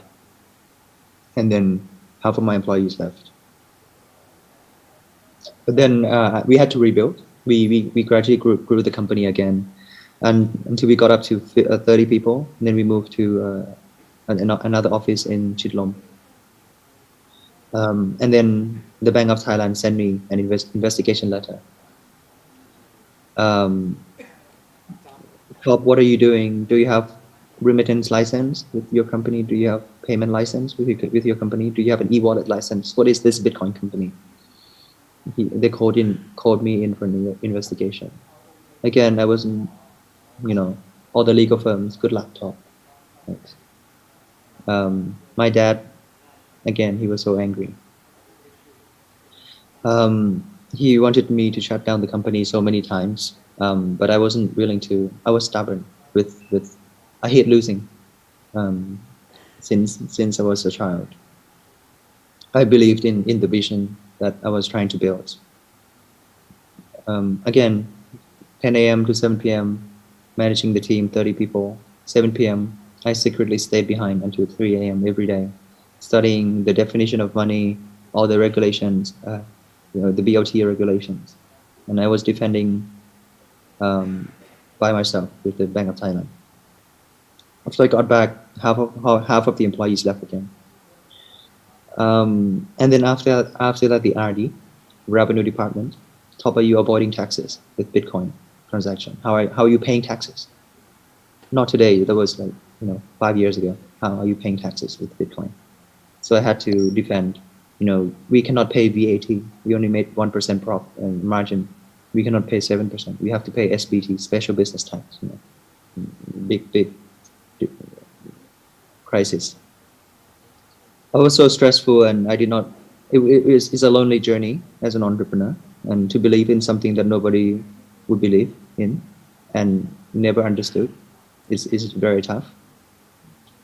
and then half of my employees left. But then we had to rebuild. We gradually grew the company again, and until we got up to 30 people. And then we moved to another office in Chitlom. And then the Bank of Thailand sent me an investigation letter. Top, what are you doing? Do you have remittance license with your company? Do you have payment license with your company? Do you have an e-wallet license? What is this Bitcoin company? They called me in for an investigation. Again, I wasn't, you know, all the legal firms, good laptop. Right. My dad, again, he was so angry. He wanted me to shut down the company so many times, but I wasn't willing to. I was stubborn with I hate losing since I was a child. I believed in the vision that I was trying to build. Again, 10 a.m. to 7 p.m., managing the team, 30 people. 7 p.m., I secretly stayed behind until 3 a.m. every day, studying the definition of money, all the regulations, you know, the BOT regulations. And I was defending by myself with the Bank of Thailand. After I got back, half of the employees left again. And then after that, the RD, Revenue Department, top, are you avoiding taxes with Bitcoin transaction? How are you paying taxes? Not today. That was 5 years ago. How are you paying taxes with Bitcoin? So I had to defend. You know, we cannot pay VAT. We only made 1% profit margin. We cannot pay 7%. We have to pay SBT, special business tax. You know, big crisis. I was so stressful, and I did not. It's a lonely journey as an entrepreneur, and to believe in something that nobody would believe in, and never understood, is very tough.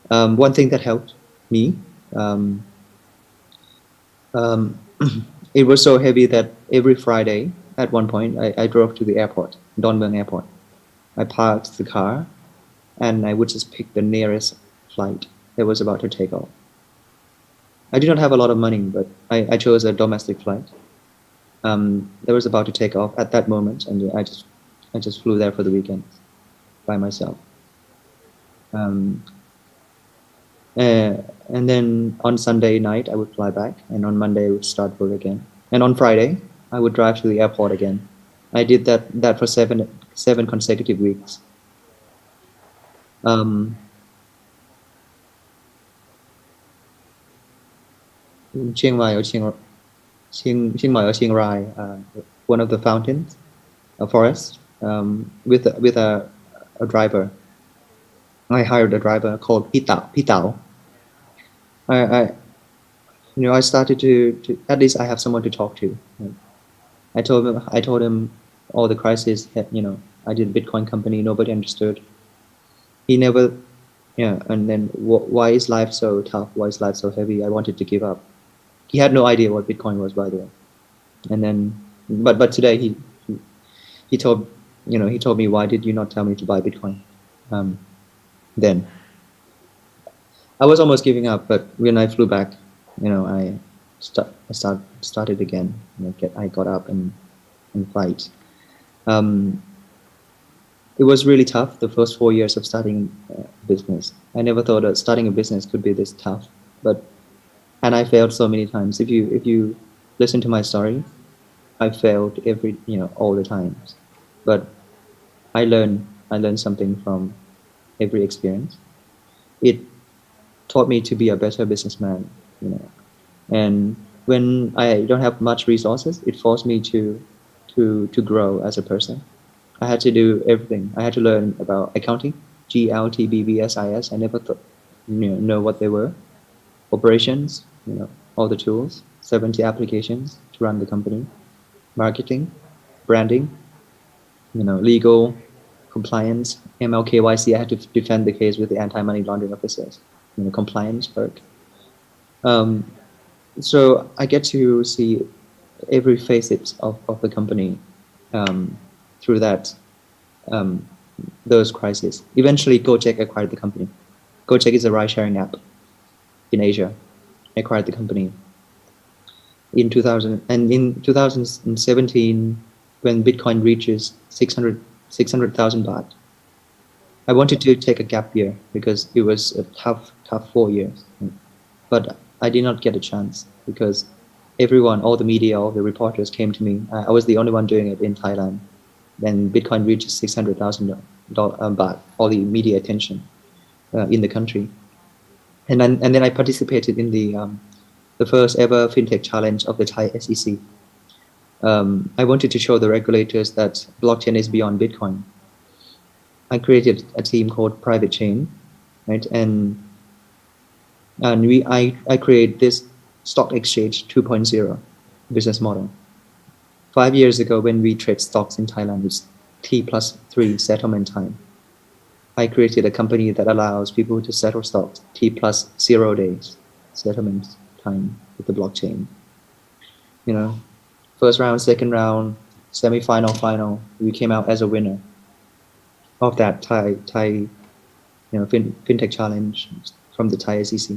One thing that helped me, it was so heavy that every Friday, at one point, I drove to the airport, Don Mueang Airport. I parked the car, and I would just pick the nearest flight that was about to take off. I did not have a lot of money, but I chose a domestic flight that was about to take off at that moment, and I just flew there for the weekend by myself. And then on Sunday night, I would fly back, and on Monday I would start work again. And on Friday, I would drive to the airport again. I did that for seven consecutive weeks. Chiang Mai or Chiang Mai or Chiang Rai, one of the fountains, a forest, with a driver. I hired a driver called Pitao. I started to at least I have someone to talk to. I told him all the crisis. I did a Bitcoin company. Nobody understood. He never, and then why is life so tough? Why is life so heavy? I wanted to give up. He had no idea what Bitcoin was, by the way. And then, but today he told, he told me, why did you not tell me to buy Bitcoin? Then I was almost giving up, but when I flew back, I started again. I got up and fight. It was really tough the first 4 years of starting business. I never thought that starting a business could be this tough, and I failed so many times. If you listen to my story, I failed all the times, but I learned something from every experience. It taught me to be a better businessman, and when I don't have much resources, it forced me to grow as a person. I had to do everything. I had to learn about accounting, GLTBBSIS. I never know what they were. Operations, all the tools, 70 applications to run the company, marketing, branding, legal, compliance, MLKYC. I had to defend the case with the anti-money laundering officers, compliance work. So I get to see every facet of the company through those crises. Eventually, Gojek acquired the company. Gojek is a ride-sharing app in Asia. Acquired the company in 2000, and in 2017, when Bitcoin reaches 600,000 baht, I wanted to take a gap year because it was a tough 4 years. But I did not get a chance because everyone, all the media, all the reporters came to me. I was the only one doing it in Thailand. Then Bitcoin reaches 600,000 baht, all the media attention in the country. And then I participated in the first ever fintech challenge of the Thai SEC. I wanted to show the regulators that blockchain is beyond Bitcoin. I created a team called Private Chain, right? And I created this stock exchange 2.0 business model. 5 years ago, when we trade stocks in Thailand, it's T+3 settlement time. I created a company that allows people to settle stocks T+0 days settlement time with the blockchain. First round, second round, semi-final, final. We came out as a winner of that Thai fintech challenge from the Thai SEC.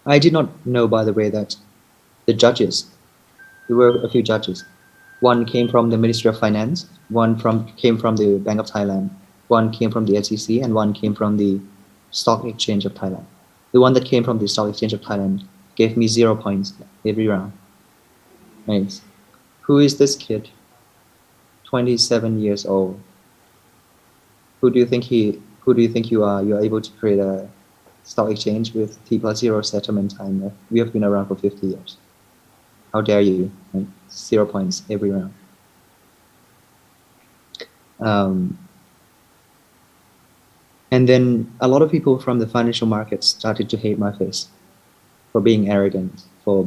I did not know, by the way, that the judges, there were a few judges. One came from the Ministry of Finance, one came from the Bank of Thailand, one came from the SEC, and one came from the Stock Exchange of Thailand. The one that came from the Stock Exchange of Thailand gave me 0 points every round. Right? Who is this kid? 27 years old. Who do you think you are? You are able to create a stock exchange with T+0 settlement time. We have been around for 50 years. How dare you? And 0 points every round. And then a lot of people from the financial markets started to hate my face for being arrogant, for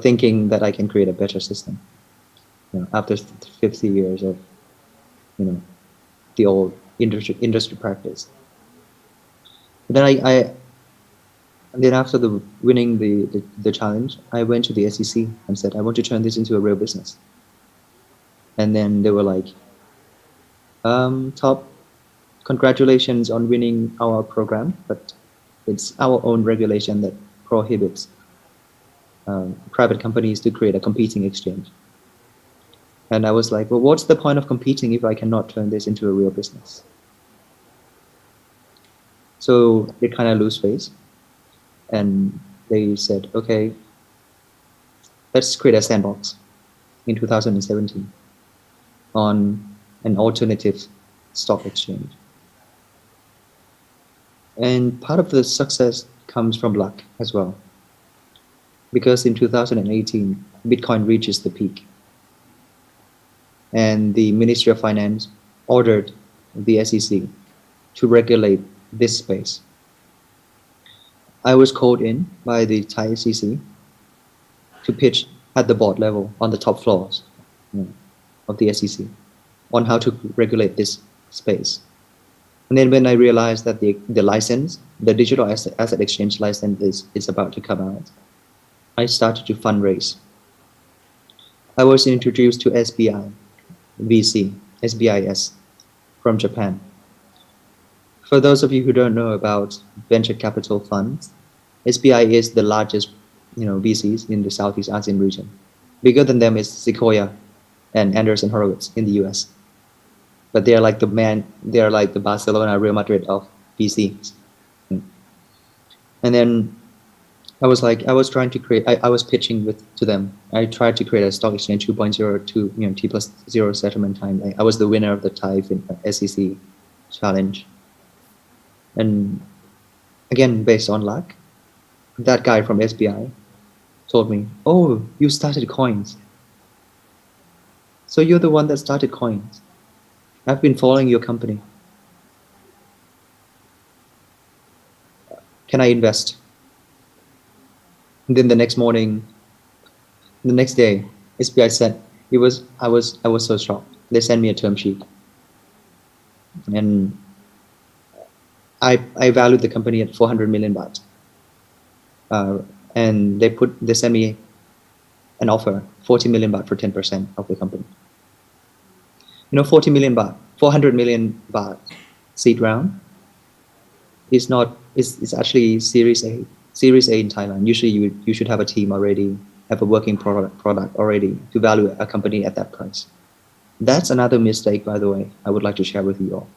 thinking that I can create a better system. After 50 years of, the old industry practice. Then then after winning the challenge, I went to the SEC and said, I want to turn this into a real business. And then they were like, top, congratulations on winning our program, but it's our own regulation that prohibits private companies to create a competing exchange. And I was like, well, what's the point of competing if I cannot turn this into a real business? So they kind of lose face. And they said, okay, let's create a sandbox in 2017 on an alternative stock exchange. And part of the success comes from luck as well. Because in 2018, Bitcoin reaches the peak. And the Ministry of Finance ordered the SEC to regulate this space. I was called in by the Thai SEC to pitch at the board level on the top floors of the SEC on how to regulate this space. And then when I realized that the license, the digital asset exchange license is about to come out, I started to fundraise. I was introduced to SBI, VC, SBIS from Japan. For those of you who don't know about venture capital funds, SBI is the largest, VCs in the Southeast Asian region. Bigger than them is Sequoia and Anderson Horowitz in the US. But they are like the Barcelona, Real Madrid of VCs. And then I was trying to create, I was pitching to them. I tried to create a stock exchange 2.0 to, T+0 settlement time. I was the winner of the TIE SEC challenge. And again, based on luck, that guy from SBI told me, "Oh, you started coins. So you're the one that started coins. I've been following your company. Can I invest?" And then the next day, SBI said, I was so shocked. They sent me a term sheet. And I valued the company at 400 million baht. And they sent me an offer, 40 million baht for 10% of the company. 40 million baht, 400 million baht seed round is actually Series A in Thailand. Usually you should have a team already, have a working product already to value a company at that price. That's another mistake, by the way, I would like to share with you all.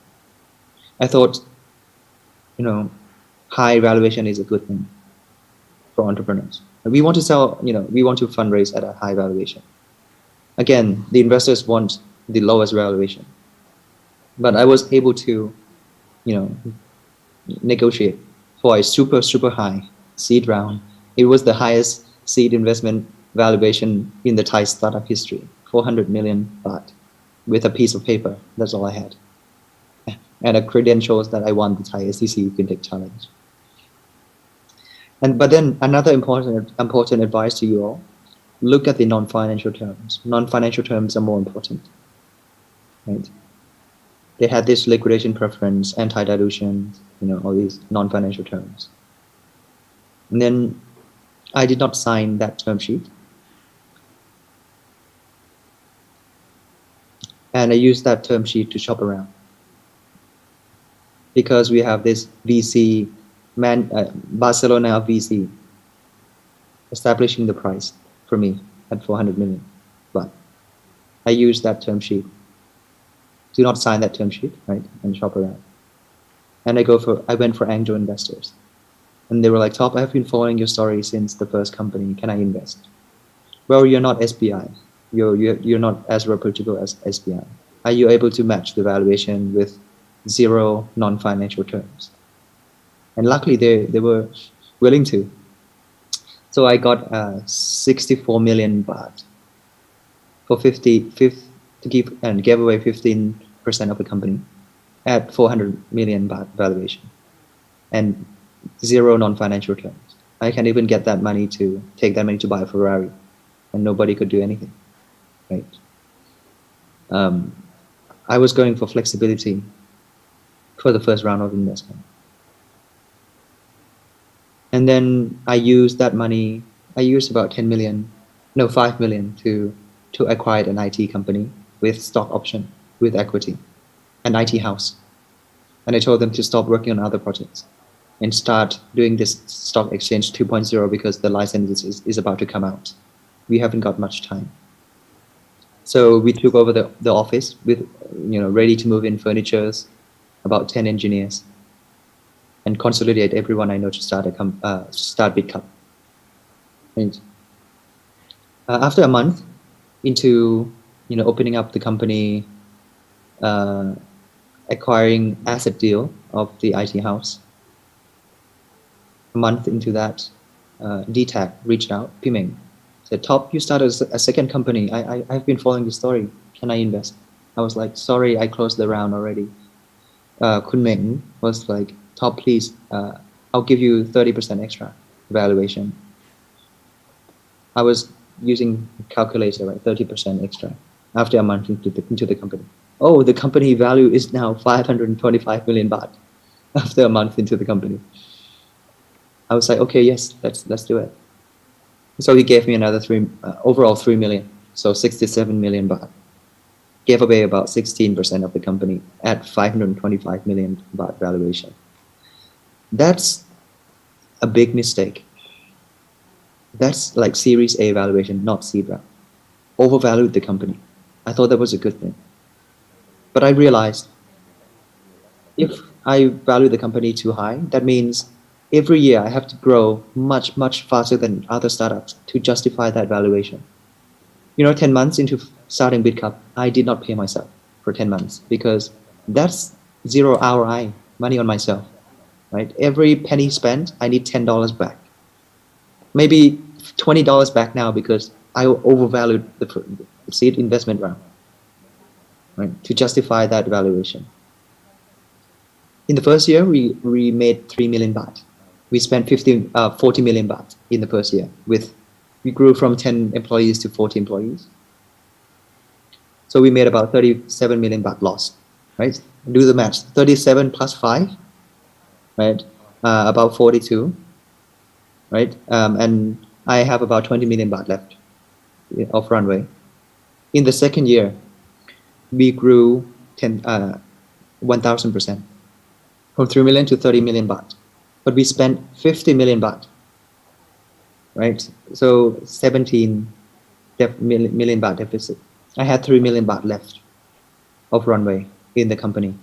I thought, high valuation is a good thing for entrepreneurs. We want to sell, we want to fundraise at a high valuation. Again, the investors want the lowest valuation. But I was able to, negotiate for a super, super high seed round. It was the highest seed investment valuation in the Thai startup history, 400 million baht, with a piece of paper. That's all I had. And a credentials that I won the Thai SEC FinTech Challenge. But then another important advice to you all, look at the non-financial terms. Non-financial terms are more important. Right? They had this liquidation preference, anti-dilution, all these non-financial terms. And then I did not sign that term sheet. And I used that term sheet to shop around. Because we have this VC, Barcelona VC, establishing the price for me at 400 million. But I used that term sheet. Do not sign that term sheet, right? And shop around. And I went for angel investors. And they were like, "Top, I have been following your story since the first company. Can I invest?" Well, you're not SBI. You're not as reputable as SBI. Are you able to match the valuation with 0 non-financial terms? And luckily they were willing to. So I got 64 million baht for to give and gave away 15% of the company at 400 million baht valuation and 0 non-financial terms. I can even get that money to take that money to buy a Ferrari, and nobody could do anything, right? I was going for flexibility for the first round of investment. And then I used that money, I used about 5 million to acquire an IT company with stock option, with equity, an IT house. And I told them to stop working on other projects and start doing this stock exchange 2.0 because the license is about to come out. We haven't got much time. So we took over the office with, ready to move in furnitures, about 10 engineers, and consolidate everyone I know to start BitCup. And after a month into, opening up the company, acquiring asset deal of the IT house, a month into that, DTAC reached out, Pimeng, said, "Top, you started a second company. I've been following the story. Can I invest?" I was like, "Sorry, I closed the round already." Kun Meng was like, "Top, please, I'll give you 30% extra valuation." I was using calculator, right? 30% extra. after a month into the company. Oh, the company value is now 525 million baht after a month into the company. I was like, okay, yes, let's do it. So he gave me another overall 3 million, so 67 million baht. Gave away about 16% of the company at 525 million baht valuation. That's a big mistake. That's like Series A valuation, not seed round. Overvalued the company. I thought that was a good thing. But I realized if I value the company too high, that means every year I have to grow much, much faster than other startups to justify that valuation. 10 months into starting BitCup, I did not pay myself for 10 months because that's zero ROI, money on myself, right? Every penny spent, I need $10 back. Maybe $20 back now because I overvalued the seed investment round, right? To justify that valuation. In the first year, we made 3 million baht. We spent 40 million baht in the first year. We grew from 10 employees to 40 employees. So we made about 37 million baht loss, right? Do the math. 37 plus 5, right? About 42, right? And I have about 20 million baht left of runway. In the second year, we grew 1,000%, from 3 million to 30 million baht. But we spent 50 million baht, right? So 17 million baht deficit. I had 3 million baht left of runway in the company.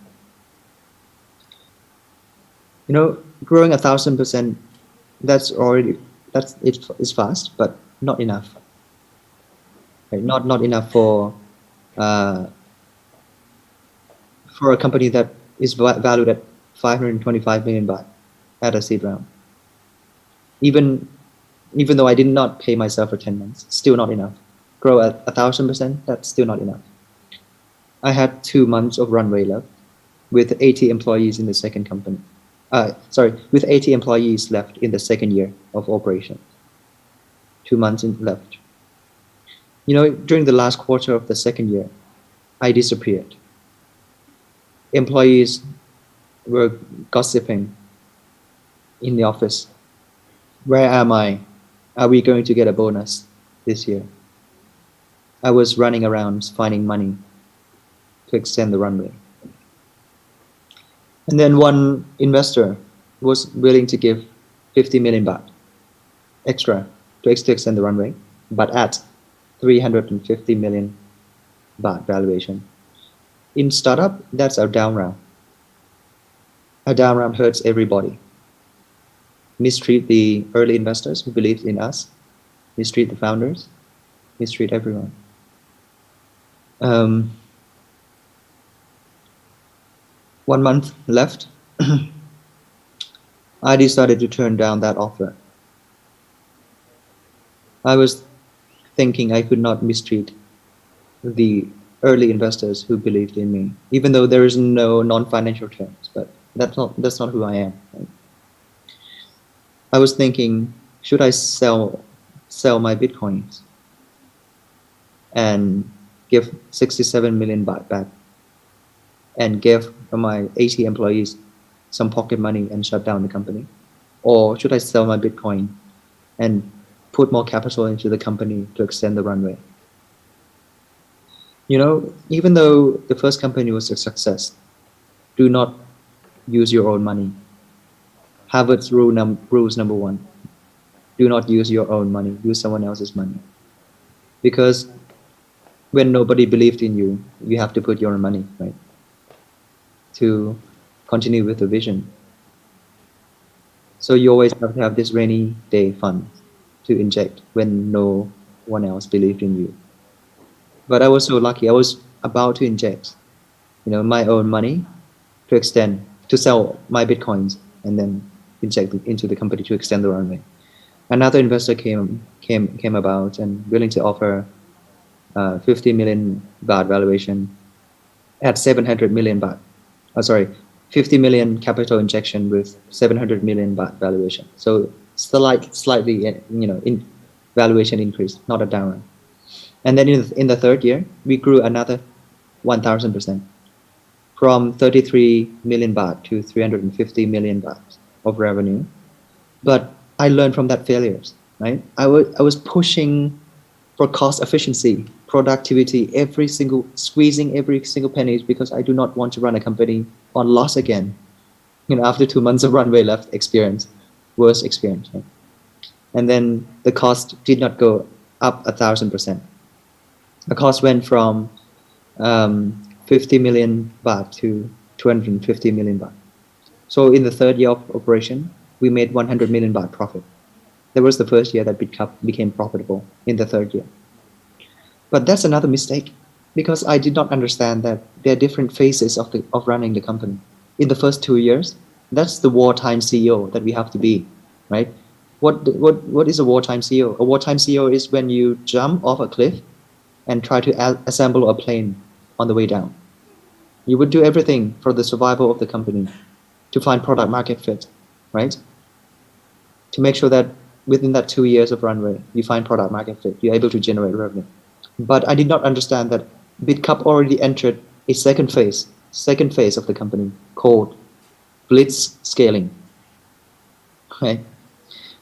Growing 1,000%, it's fast, but not enough. Right? Not enough for a company that is valued at 525 million baht at a seed round. Even though I did not pay myself for 10 months, still not enough. Grow at 1,000%, that's still not enough. I had 2 months of runway left with 80 employees in the second company. With 80 employees left in the second year of operation. 2 months left. During the last quarter of the second year, I disappeared. Employees were gossiping in the office. Where am I? Are we going to get a bonus this year? I was running around finding money to extend the runway. And then one investor was willing to give 50 million baht extra to extend the runway, but at 350 million baht valuation. In startup, that's a down round. A down round hurts everybody. Mistreat the early investors who believed in us, mistreat the founders, mistreat everyone. 1 month left. I decided to turn down that offer. I was thinking I could not mistreat the early investors who believed in me, even though there is no non-financial terms, but that's not who I am. Right? I was thinking, should I sell my Bitcoins and give 67 million baht back and give my 80 employees some pocket money and shut down the company? Or should I sell my Bitcoin and put more capital into the company to extend the runway? Even though the first company was a success, do not use your own money. Harvard's rules number 1. Do not use your own money, use someone else's money. Because when nobody believed in you, you have to put your own money, right? To continue with the vision. So you always have to have this rainy day fund to inject when no one else believed in you. But I was so lucky. I was about to inject, my own money to sell my Bitcoins and then inject into the company to extend the runway. Another investor came about and willing to offer 50 million baht valuation at 700 million baht. 50 million capital injection with 700 million baht valuation. So slightly, in valuation increase, not a down round. And then in the third year, we grew another 1,000%, from 33 million baht to 350 million baht of revenue. But I learned from that failures, right? I was pushing for cost efficiency, productivity, squeezing every single penny, because I do not want to run a company on loss again. After 2 months of runway left experience, worst experience. Right? And then the cost did not go up 1,000%. The cost went from 50 million baht to 250 million baht. So in the third year of operation, we made 100 million baht profit. That was the first year that became profitable, in the third year. But that's another mistake, because I did not understand that there are different phases of running the company. In the first 2 years, that's the wartime CEO that we have to be, right? What is a wartime CEO? A wartime CEO is when you jump off a cliff and try to assemble a plane on the way down. You would do everything for the survival of the company, to find product market fit, right? To make sure that within that 2 years of runway, you find product market fit, you're able to generate revenue. But I did not understand that BitCup already entered a second phase of the company, called blitz scaling. Right?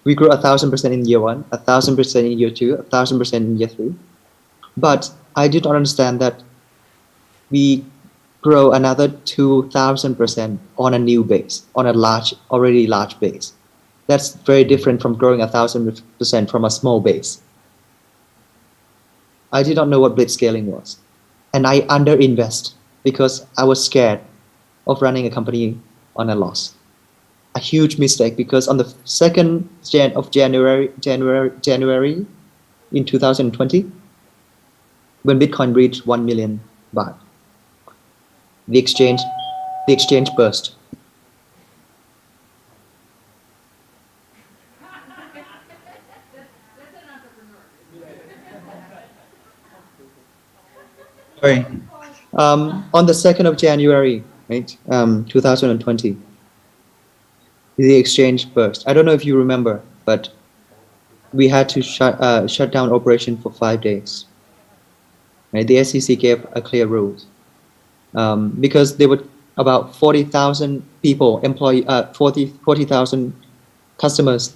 We grew 1,000% in year 1, 1,000% in year 2, 1,000% in year 3. But I did not understand that we grow another 2,000% on a new base, on a already large base. That's very different from growing 1,000% from a small base. I did not know what blitz scaling was. And I underinvest because I was scared of running a company on a loss. A huge mistake, because on the 2nd of January in 2020, when Bitcoin reached 1 million baht, the exchange burst. Sorry. On the 2nd of January, right, 2020, the exchange burst. I don't know if you remember, but we had to shut down operation for 5 days. Right? The SEC gave a clear rules, because there were about 40,000 people, 40,000 customers,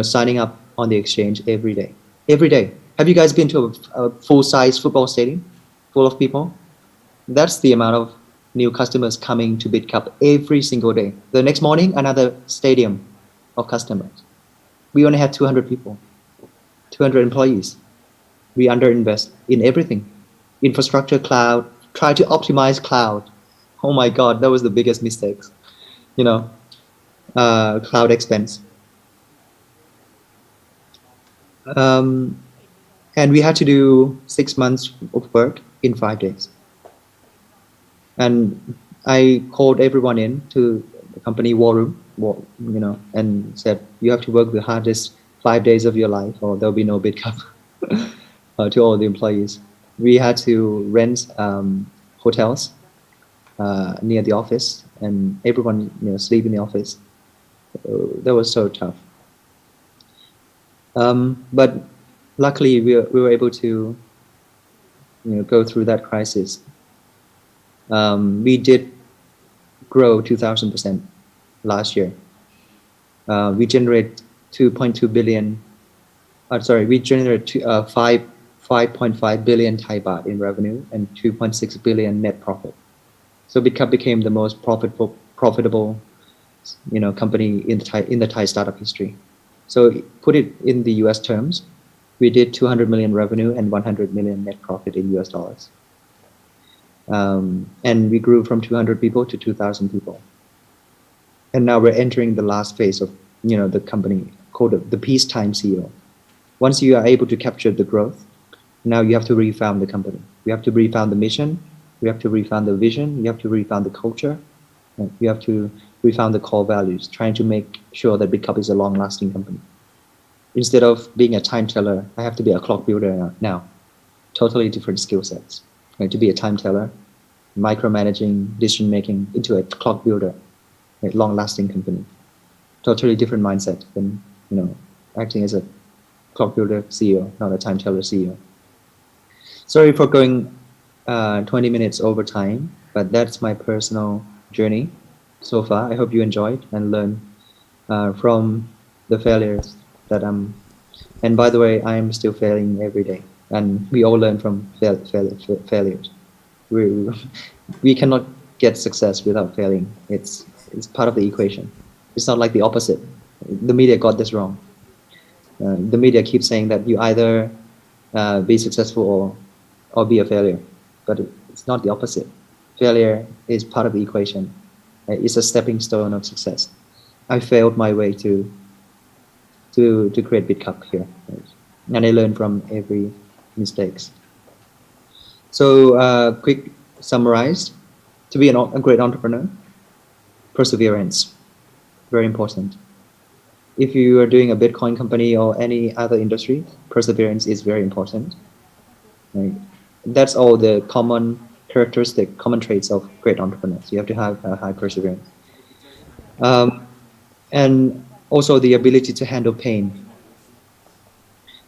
signing up on the exchange every day. Every day. Have you guys been to a full-size football stadium full of people? That's the amount of new customers coming to BitCup every single day. The next morning, another stadium of customers. We only had 200 people, 200 employees. We underinvest in everything. Infrastructure, cloud, try to optimize cloud. Oh my God, that was the biggest mistakes. Cloud expense. And we had to do 6 months of work in 5 days. And I called everyone in to the company war room, and said, you have to work the hardest 5 days of your life, or there'll be no BitCup. To all the employees. We had to rent hotels near the office, and everyone sleep in the office. That was so tough. But luckily, we were able to go through that crisis. We did grow 2,000% last year. We generated 2.2 billion. We generated 5.5 billion Thai baht in revenue and 2.6 billion net profit. So BitCup became the most profitable company in the Thai startup history. So put it in the US terms, we did 200 million revenue and 100 million net profit in US dollars. And we grew from 200 people to 2,000 people. And now we're entering the last phase of the company, called the peacetime CEO. Once you are able to capture the growth, now you have to refound the company. You have to refound the mission. You have to refound the vision. You have to refound the culture. You have to refound the core values, trying to make sure that BitCup is a long-lasting company. Instead of being a time teller, I have to be a clock builder now. Totally different skill sets. Right? To be a time teller, micromanaging, decision-making, into a clock builder, a long-lasting company. Totally different mindset than acting as a clock builder CEO, not a time teller CEO. Sorry for going 20 minutes over time, but that's my personal journey so far. I hope you enjoyed and learned from the failures that I'm. And by the way, I am still failing every day, and we all learn from failures. We we cannot get success without failing. It's part of the equation. It's not like the opposite. The media got this wrong. The media keeps saying that you either be successful or be a failure, but it's not the opposite. Failure is part of the equation. It's a stepping stone of success. I failed my way to create BitCup here, right? And I learned from every mistakes. So quick summarize: to be a great entrepreneur, perseverance, very important. If you are doing a Bitcoin company or any other industry, perseverance is very important. Right? That's all the common characteristic, common traits of great entrepreneurs. You have to have a high perseverance. And also the ability to handle pain.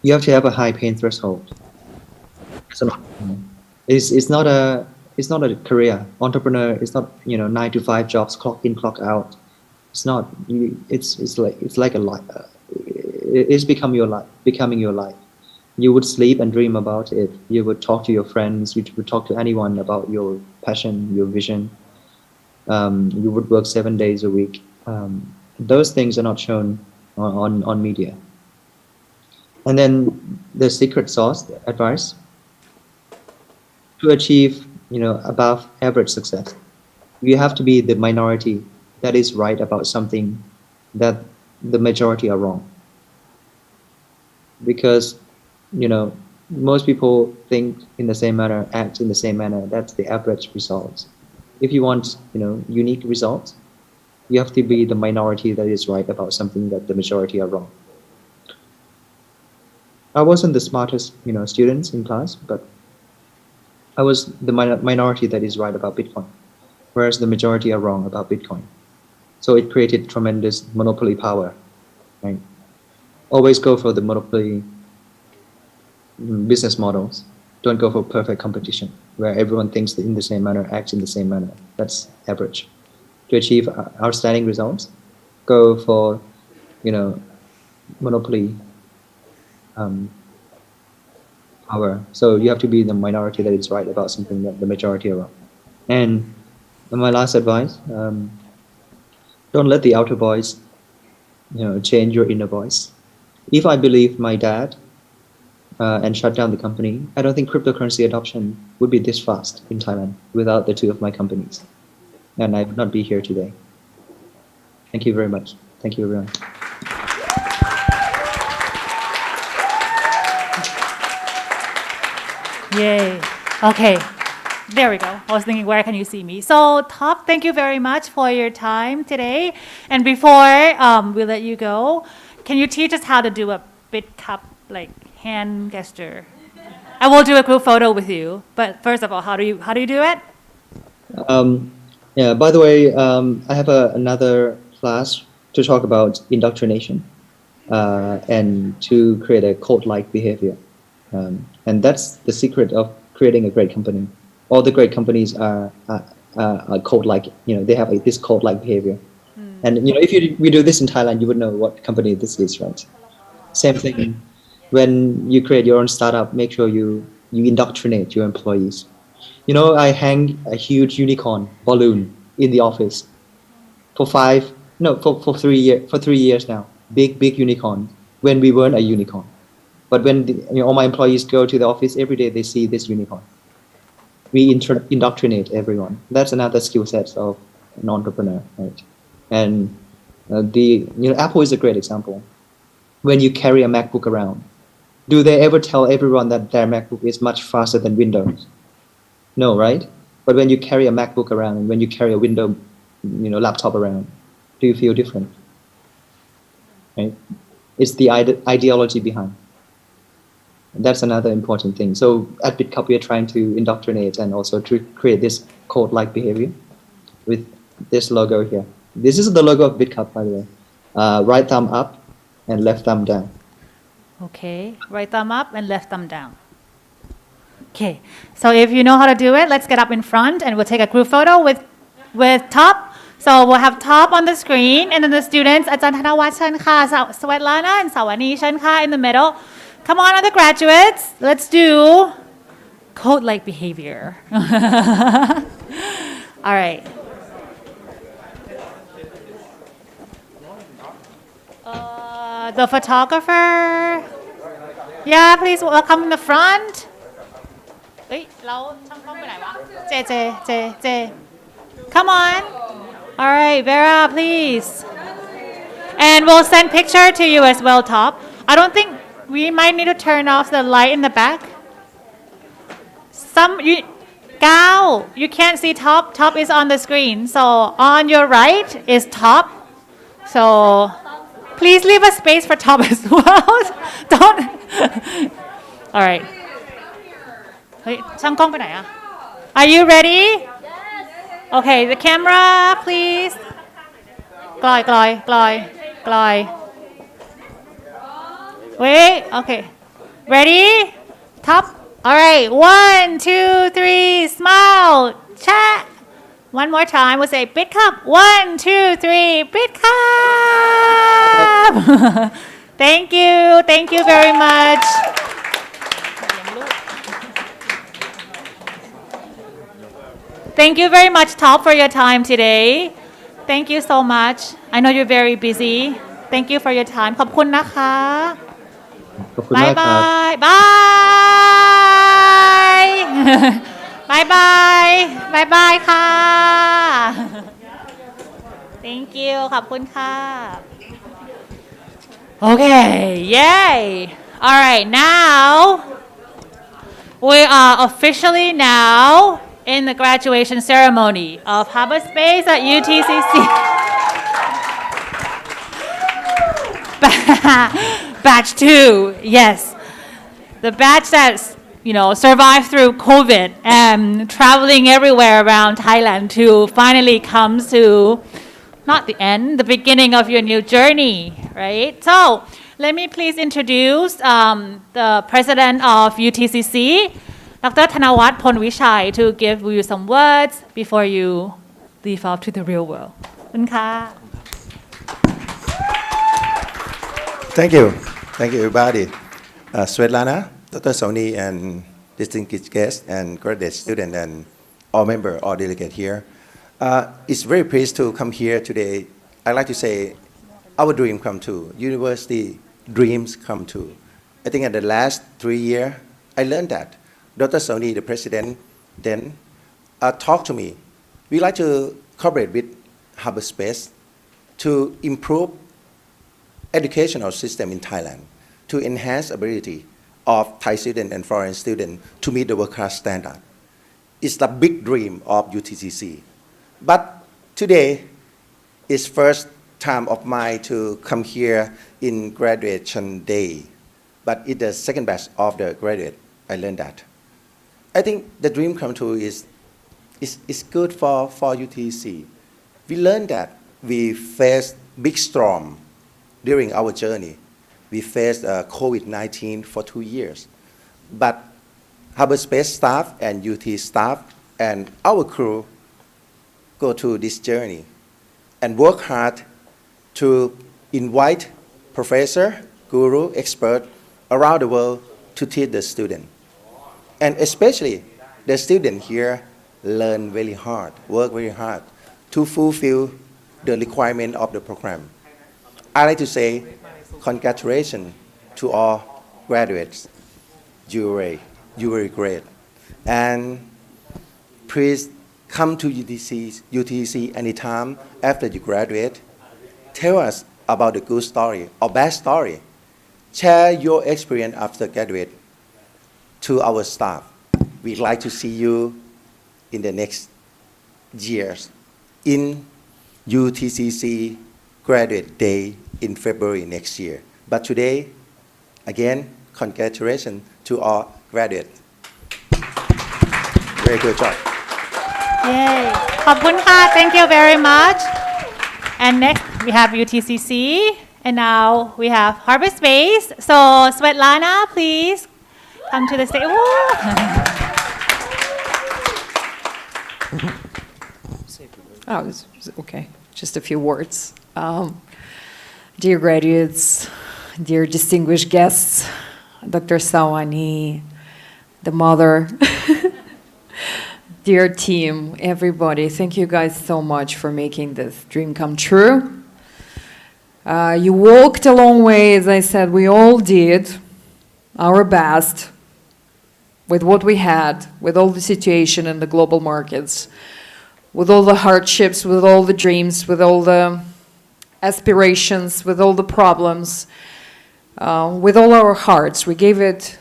You have to have a high pain threshold. It's not a career. Entrepreneur is not 9 to 5 jobs, clock in, clock out. It's not. It's like a life. It's becoming your life. You would sleep and dream about it. You would talk to your friends. You would talk to anyone about your passion, your vision. You would work 7 days a week. Those things are not shown on media. And then the secret sauce, the advice to achieve above average success, you have to be the minority that is right about something that the majority are wrong. Because most people think in the same manner, act in the same manner. That's the average results. If you want unique results, you have to be the minority that is right about something that the majority are wrong. I wasn't the smartest students in class, but I was the minority that is right about Bitcoin, whereas the majority are wrong about Bitcoin. So it created tremendous monopoly power, right? Always go for the monopoly business models. Don't go for perfect competition, where everyone thinks in the same manner, acts in the same manner. That's average. To achieve outstanding results, go for monopoly power. So you have to be the minority that is right about something that the majority are wrong. And my last advice: don't let the outer voice change your inner voice. If I believe my dad and shut down the company, I don't think cryptocurrency adoption would be this fast in Thailand without the two of my companies. And I would not be here today. Thank you very much. Thank you, everyone. Yay. Okay. There we go. I was thinking, where can you see me? So, Top, thank you very much for your time today. And before we let you go, can you teach us how to do a BitCup hand gesture? I will do a group photo with you. But first of all, how do you do it? Yeah. By the way, I have another class to talk about indoctrination and to create a cult-like behavior. And that's the secret of creating a great company. All the great companies are cult-like. They have this cult-like behavior. And if we do this in Thailand, you would know what company this is, right? Same thing. When you create your own startup, make sure you indoctrinate your employees. I hang a huge unicorn balloon in the office for 3 years now. Big unicorn. When we weren't a unicorn, but when all my employees go to the office every day, they see this unicorn. We indoctrinate everyone. That's another skill set of an entrepreneur, right? And Apple is a great example. When you carry a MacBook around, do they ever tell everyone that their MacBook is much faster than Windows? No, right? But when you carry a MacBook around and when you carry a Windows, laptop around, do you feel different? Right? It's the ideology behind. That's another important thing. So at BitCup, we are trying to indoctrinate and also to create this cult-like behavior with this logo here. This is the logo of BitCup, by the way. Right thumb up and left thumb down. Okay, right thumb up and left thumb down. Okay, so if you know how to do it, let's get up in front and we'll take a group photo with Top. So we'll have Top on the screen and then the students, อาจารย์ธนวัฒน์ เชิญค่ะ Svetlana and Sawani เชิญค่ะ in the middle. Come on, other graduates, let's do code-like behavior. All right. The photographer. Yeah, please welcome in the front. เฮ้ยแล้วช่างกล้องไปไหนวะ เจ Come on. All right, Vera, please. And we'll send picture to you as well, Top. I don't think we might need to turn off the light in the back. Gao, you can't see Top. Top is on the screen. So on your right is Top. So please leave a space for Top as well. Don't. All right. เฮ้ยช่างกล้องไปไหนอะ Are you ready? Okay, the camera, please. กลอย Wait, okay. Ready? Top. All right, 1, 2, 3, smile. Chat. One more time, we'll say big cup. 1, 2, 3, big cup. Thank you very much. Thank you very much, Top, for your time today. Thank you so much. I know you're very busy. Thank you for your time. ขอบคุณนะคะ ขอบคุณมากครับ Bye ค่ะ Thank you ขอบคุณค่ะ Okay, yay. All right, now we are officially now in the graduation ceremony of Harbour.Space at UTCC. Batch 2, yes. The batch that's, survived through COVID and traveling everywhere around Thailand to finally comes to not the end, the beginning of your new journey, right? So let me please introduce the president of UTCC, Dr. Thanawatt Phonwichai, to give you some words before you leave off to the real world. ขอบคุณค่ะ Thank you, everybody. Svetlana, Dr. Sony, and distinguished guests, and graduate student, and all member, all delegate here. It's very pleased to come here today. I like to say, our dream come true. University dreams come true. I think in the last 3 years, I learned that. Dr. Sony, the president, then talked to me. We like to cooperate with Harbour.Space to improve educational system in Thailand, to enhance ability of Thai students and foreign students to meet the world-class standard. It's the big dream of UTCC. But today is first time of mine to come here in graduation day. But it's the second batch of the graduate. I learned that. I think the dream come true is good for UTC. We learned that we faced big storm during our journey. We faced COVID-19 for 2 years. But Harbour.Space staff and UT staff and our crew go through this journey and work hard to invite professor, guru, expert around the world to teach the student. And especially the student here learn very hard, work very hard to fulfill the requirement of the program. I like to say congratulations to all graduates. You were great. And please come to UTC anytime after you graduate. Tell us about the good story or bad story. Share your experience after graduate to our staff. We'd like to see you in the next years in UTCC Graduate Day in February next year. But today, again, congratulations to all graduates. Very good job. Yay. ขอบคุณค่ะ Thank you very much. And next we have UTCC And now we have Harbour.Space. So Svetlana, please come to the stage. Oh, okay. Just a few words. Dear graduates, dear distinguished guests, Dr. Sawani, the mother, dear team, everybody, thank you guys so much for making this dream come true. You walked a long way, as I said, we all did our best with what we had, with all the situation in the global markets, with all the hardships, with all the dreams, with all the aspirations, with all the problems, with all our hearts. We gave it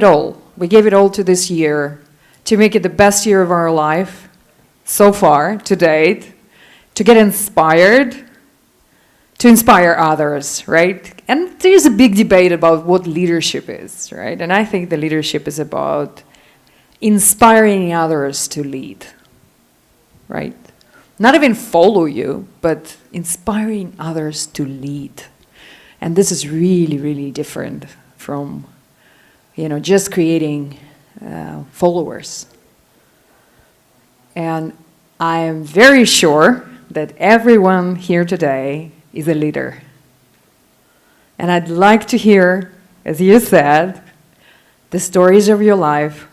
all. We gave it all to this year to make it the best year of our life so far, to date, to get inspired, to inspire others, right? And there's a big debate about what leadership is, right? And I think the leadership is about inspiring others to lead, right? Not even follow you, but inspiring others to lead. And this is really, really different from, just creating followers. And I am very sure that everyone here today is a leader. And I'd like to hear, as you said, the stories of your life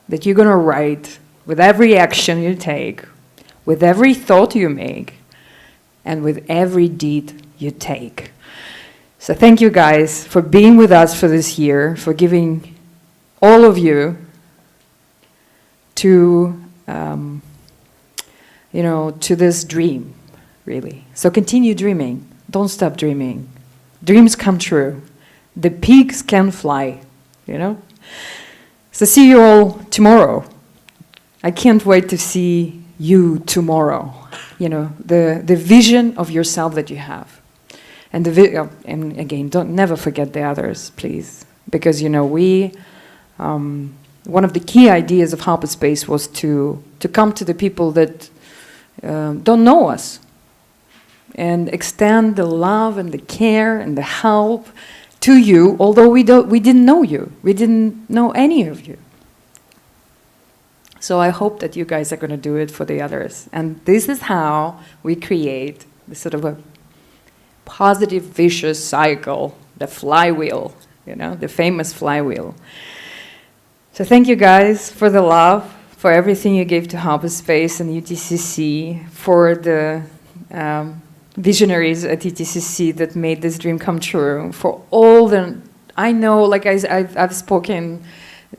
that you're going to write with every action you take, with every thought you make, and with every deed you take. So thank you guys for being with us for this year, for giving all of you to, to this dream, really. So continue dreaming. Don't stop dreaming. Dreams come true. The peaks can fly, So see you all tomorrow. I can't wait to see you tomorrow. The vision of yourself that you have. And and again, never forget the others, please. Because, one of the key ideas of Harbour.Space was to come to the people that don't know us and extend the love and the care and the help to you, although we didn't know you. We didn't know any of you. So I hope that you guys are going to do it for the others. And this is how we create this sort of a positive, vicious cycle, the flywheel, the famous flywheel. So thank you guys for the love, for everything you gave to Harbour.Space and UTCC, for the visionaries at UTCC that made this dream come true, for all the, I know, like I've spoken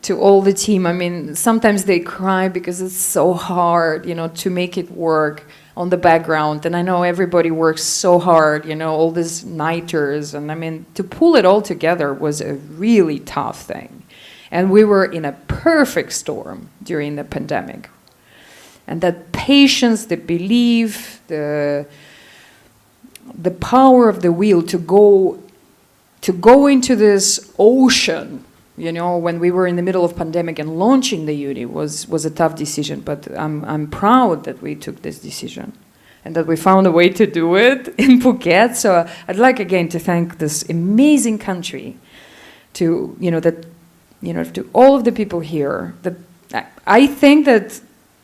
to all the team. I mean, sometimes they cry because it's so hard, to make it work on the background. And I know everybody works so hard, all these nighters. And I mean, to pull it all together was a really tough thing. And we were in a perfect storm during the pandemic. And that patience, the belief, the power of the will to go into this ocean, when we were in the middle of pandemic and launching the uni was a tough decision, but I'm proud that we took this decision and that we found a way to do it in Phuket. So I'd like again to thank this amazing country, to to all of the people here. That I think that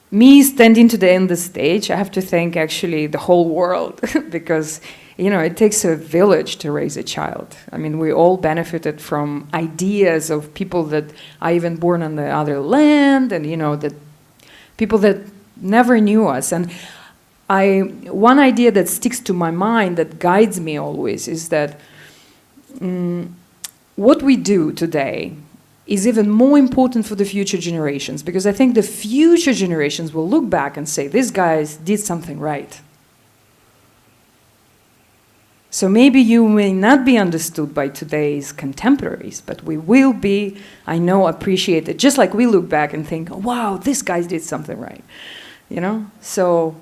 me standing today on the stage, I have to thank actually the whole world because it takes a village to raise a child. I mean, we all benefited from ideas of people that are even born on the other land, and that people that never knew us. And one idea that sticks to my mind, that guides me always, is that what we do today is even more important for the future generations, because I think the future generations will look back and say, these guys did something right. So maybe you may not be understood by today's contemporaries, but we will be, I know, appreciated, just like we look back and think, wow, this guy did something right, So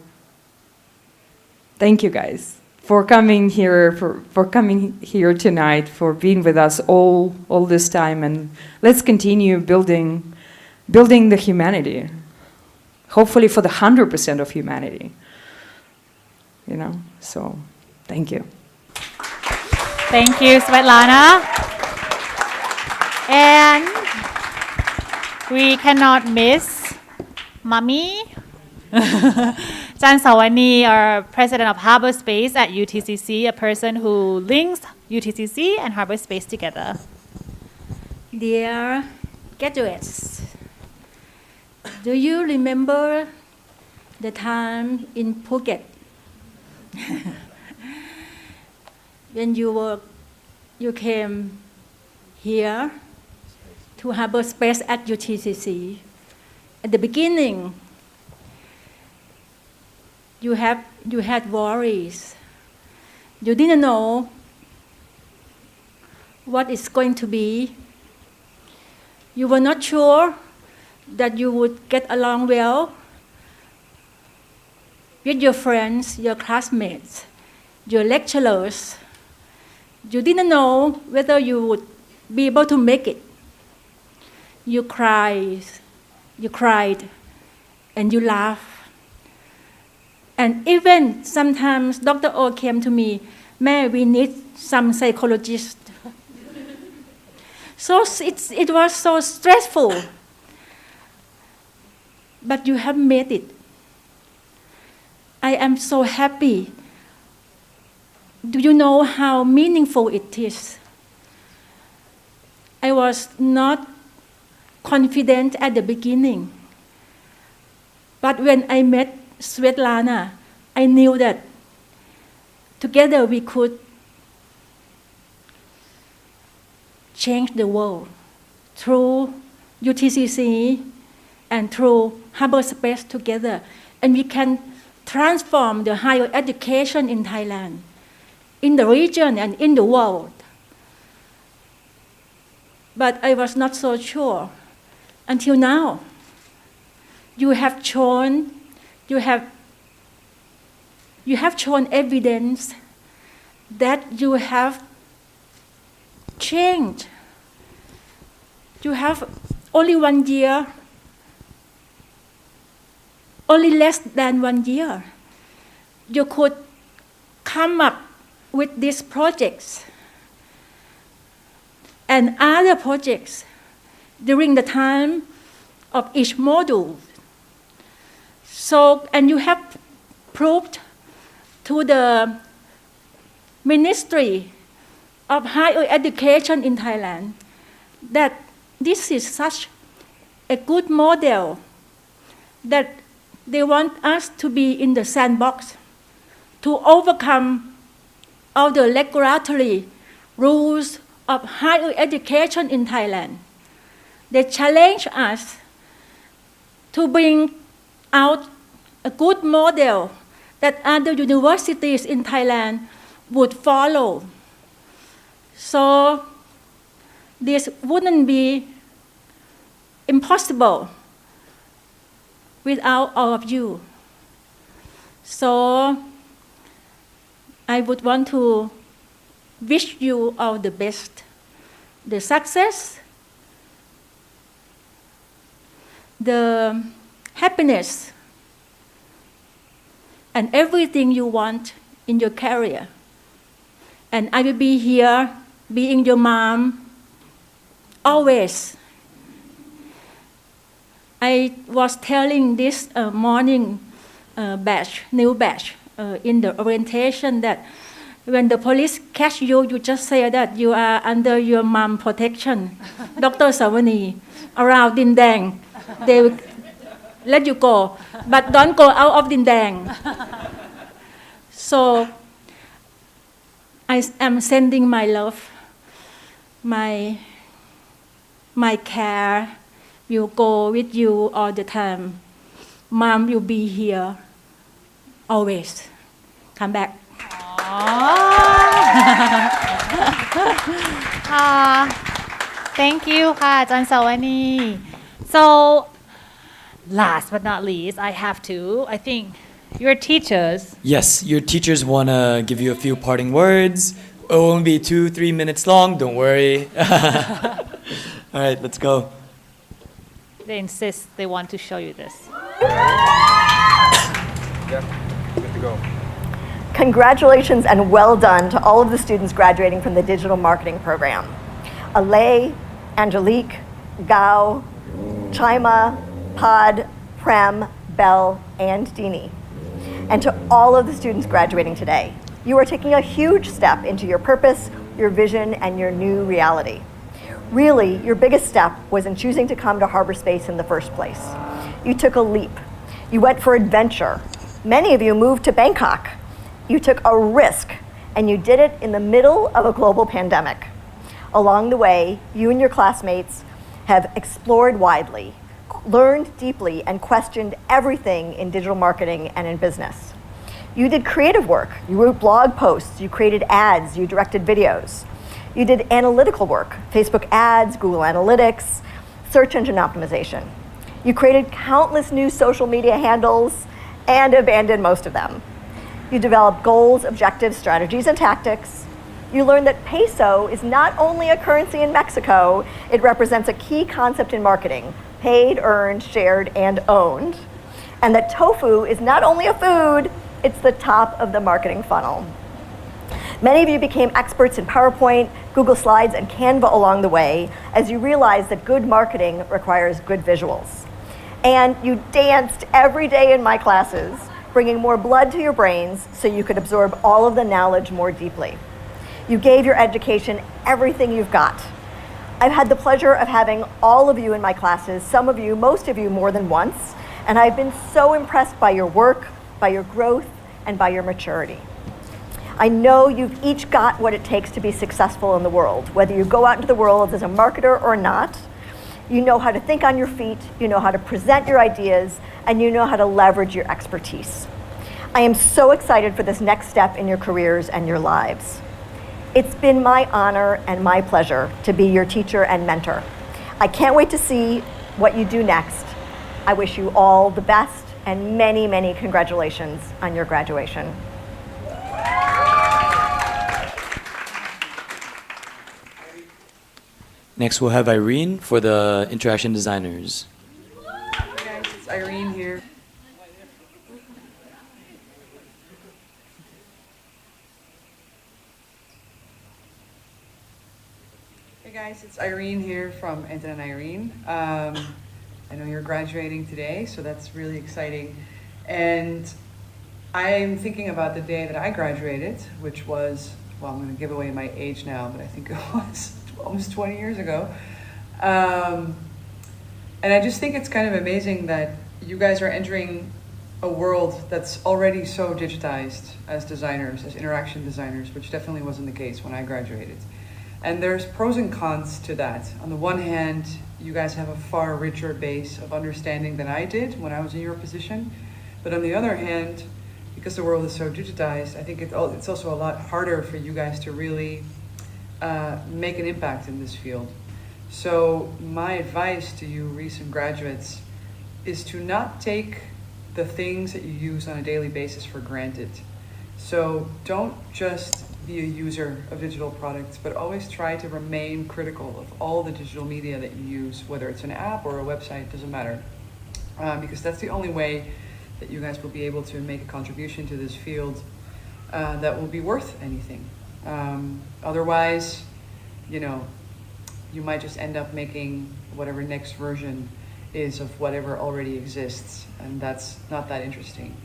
thank you guys for coming here, for coming here tonight, for being with us all this time, and let's continue building the humanity, hopefully for the 100% of humanity, So thank you. Thank you, Svetlana. And we cannot miss Mommy. Jan Sawani, our president of Harbour.Space at UTCC, a person who links UTCC and Harbour.Space together. Dear graduates, do you remember the time in Phuket when you came here to Harbour.Space at UTCC? At the beginning, you had worries. You didn't know what it's going to be. You were not sure that you would get along well with your friends, your classmates, your lecturers. You didn't know whether you would be able to make it. You cried, and you laughed. And even sometimes Dr. O came to me, "May we need some psychologist." So it was so stressful. But you have made it. I am so happy. Do you know how meaningful it is? I was not confident at the beginning. But when I met Svetlana, I knew that together we could change the world through UTCC and through Harbour.Space together. And we can transform the higher education in Thailand, in the region and in the world. But I was not so sure until now. You have shown evidence that you have changed. You have only 1 year, only less than 1 year. You could come up with these projects and other projects during the time of each module. So, and you have proved to the Ministry of Higher Education in Thailand that this is such a good model that they want us to be in the sandbox to overcome all the regulatory rules of higher education in Thailand. They challenge us to bring out a good model that other universities in Thailand would follow. So this wouldn't be impossible without all of you. So I would want to wish you all the best, the success, the happiness, and everything you want in your career. And I will be here, being your mom, always. I was telling this morning new batch in the orientation that when the police catch you, you just say that you are under your mom protection. Dr. Savani, around Din Dang, they will let you go, but don't go out of Din Dang. So I am sending my love, my care will go with you all the time. Mom will be here always. Come back. Thank you, Jan Sawani. So, last but not least, I think your teachers. Yes, your teachers want to give you a few parting words. It will only be 2-3 minutes long, don't worry. All right, let's go. They insist they want to show you this. Yeah, good to go. Congratulations and well done to all of the students graduating from the digital marketing program. Alay, Angelique, Gao, Chima, Pod, Prem, Belle, and Dini. And to all of the students graduating today, you are taking a huge step into your purpose, your vision, and your new reality. Really, your biggest step was in choosing to come to Harbour.Space in the first place. You took a leap. You went for adventure. Many of you moved to Bangkok. You took a risk, and you did it in the middle of a global pandemic. Along the way, you and your classmates have explored widely, learned deeply, and questioned everything in digital marketing and in business. You did creative work. You wrote blog posts, you created ads, you directed videos. You did analytical work, Facebook ads, Google Analytics, search engine optimization. You created countless new social media handles and abandoned most of them. You developed goals, objectives, strategies, and tactics. You learned that peso is not only a currency in Mexico, it represents a key concept in marketing: paid, earned, shared, and owned. And that tofu is not only a food, it's the top of the marketing funnel. Many of you became experts in PowerPoint, Google Slides, and Canva along the way as you realized that good marketing requires good visuals. And you danced every day in my classes, bringing more blood to your brains so you could absorb all of the knowledge more deeply. You gave your education everything you've got. I've had the pleasure of having all of you in my classes, some of you, most of you more than once, and I've been so impressed by your work, by your growth, and by your maturity. I know you've each got what it takes to be successful in the world, whether you go out into the world as a marketer or not. You know how to think on your feet, you know how to present your ideas, and you know how to leverage your expertise. I am so excited for this next step in your careers and your lives. It's been my honor and my pleasure to be your teacher and mentor. I can't wait to see what you do next. I wish you all the best and many, many congratulations on your graduation. Next, we'll have Irene for the interaction designers. Hey guys, it's Irene here. Hey guys, it's Irene here from Anton and Irene. I know you're graduating today, so that's really exciting. And I'm thinking about the day that I graduated, which was, well, I'm going to give away my age now, but I think it was almost 20 years ago. And I just think it's kind of amazing that you guys are entering a world that's already so digitized as designers, as interaction designers, which definitely wasn't the case when I graduated. And there's pros and cons to that. On the one hand, you guys have a far richer base of understanding than I did when I was in your position. But on the other hand, because the world is so digitized, I think it's also a lot harder for you guys to really make an impact in this field. So my advice to you recent graduates is to not take the things that you use on a daily basis for granted. So don't just be a user of digital products, but always try to remain critical of all the digital media that you use, whether it's an app or a website, doesn't matter. Because that's the only way that you guys will be able to make a contribution to this field that will be worth anything. Otherwise, you know, you might just end up making whatever next version is of whatever already exists, and that's not that interesting.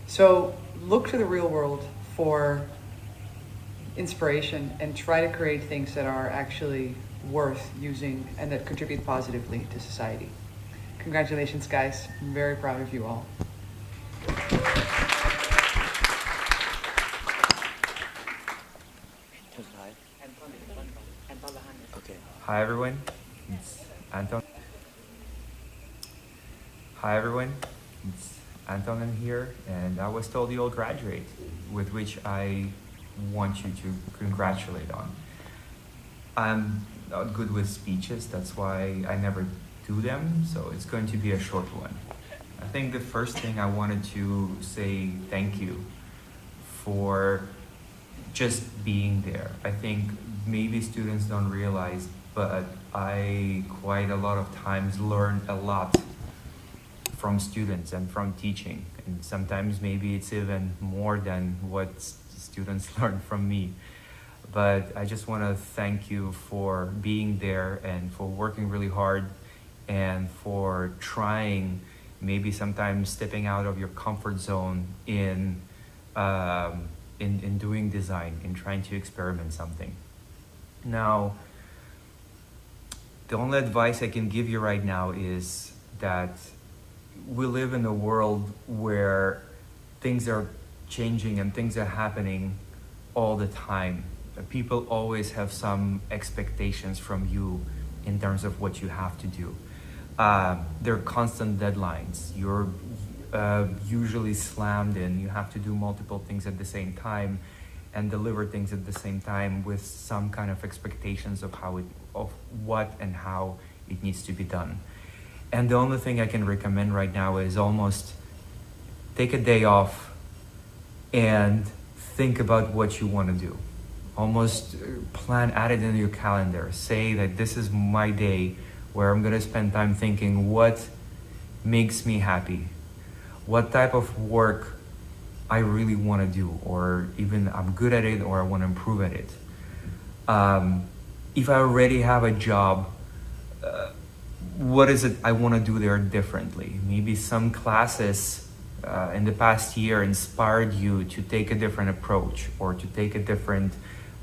So look to the real world for inspiration and try to create things that are actually worth using and that contribute positively to society. Congratulations, guys. I'm very proud of you all. Hi everyone, it's Anton. Hi everyone, it's Anton here, and I was told you'll graduate, with which I want you to congratulate on. I'm not good with speeches, that's why I never do them, so it's going to be a short one. I think the first thing I wanted to say thank you for just being there. I think maybe students don't realize, but I quite a lot of times learned a lot from students and from teaching. And sometimes maybe it's even more than what students learn from me. But I just want to thank you for being there and for working really hard and for trying, maybe sometimes stepping out of your comfort zone in doing design, in trying to experiment something. Now, the only advice I can give you right now is that we live in a world where things are changing and things are happening all the time. People always have some expectations from you in terms of what you have to do. There are constant deadlines. You're usually slammed in. You have to do multiple things at the same time and deliver things at the same time with some kind of expectations of what and how it needs to be done. And the only thing I can recommend right now is almost take a day off and think about what you want to do. Almost add it into your calendar. Say that this is my day where I'm going to spend time thinking what makes me happy, what type of work I really want to do, or even I'm good at it or I want to improve at it. If I already have a job, what is it I want to do there differently? Maybe some classes in the past year inspired you to take a different approach or to take a different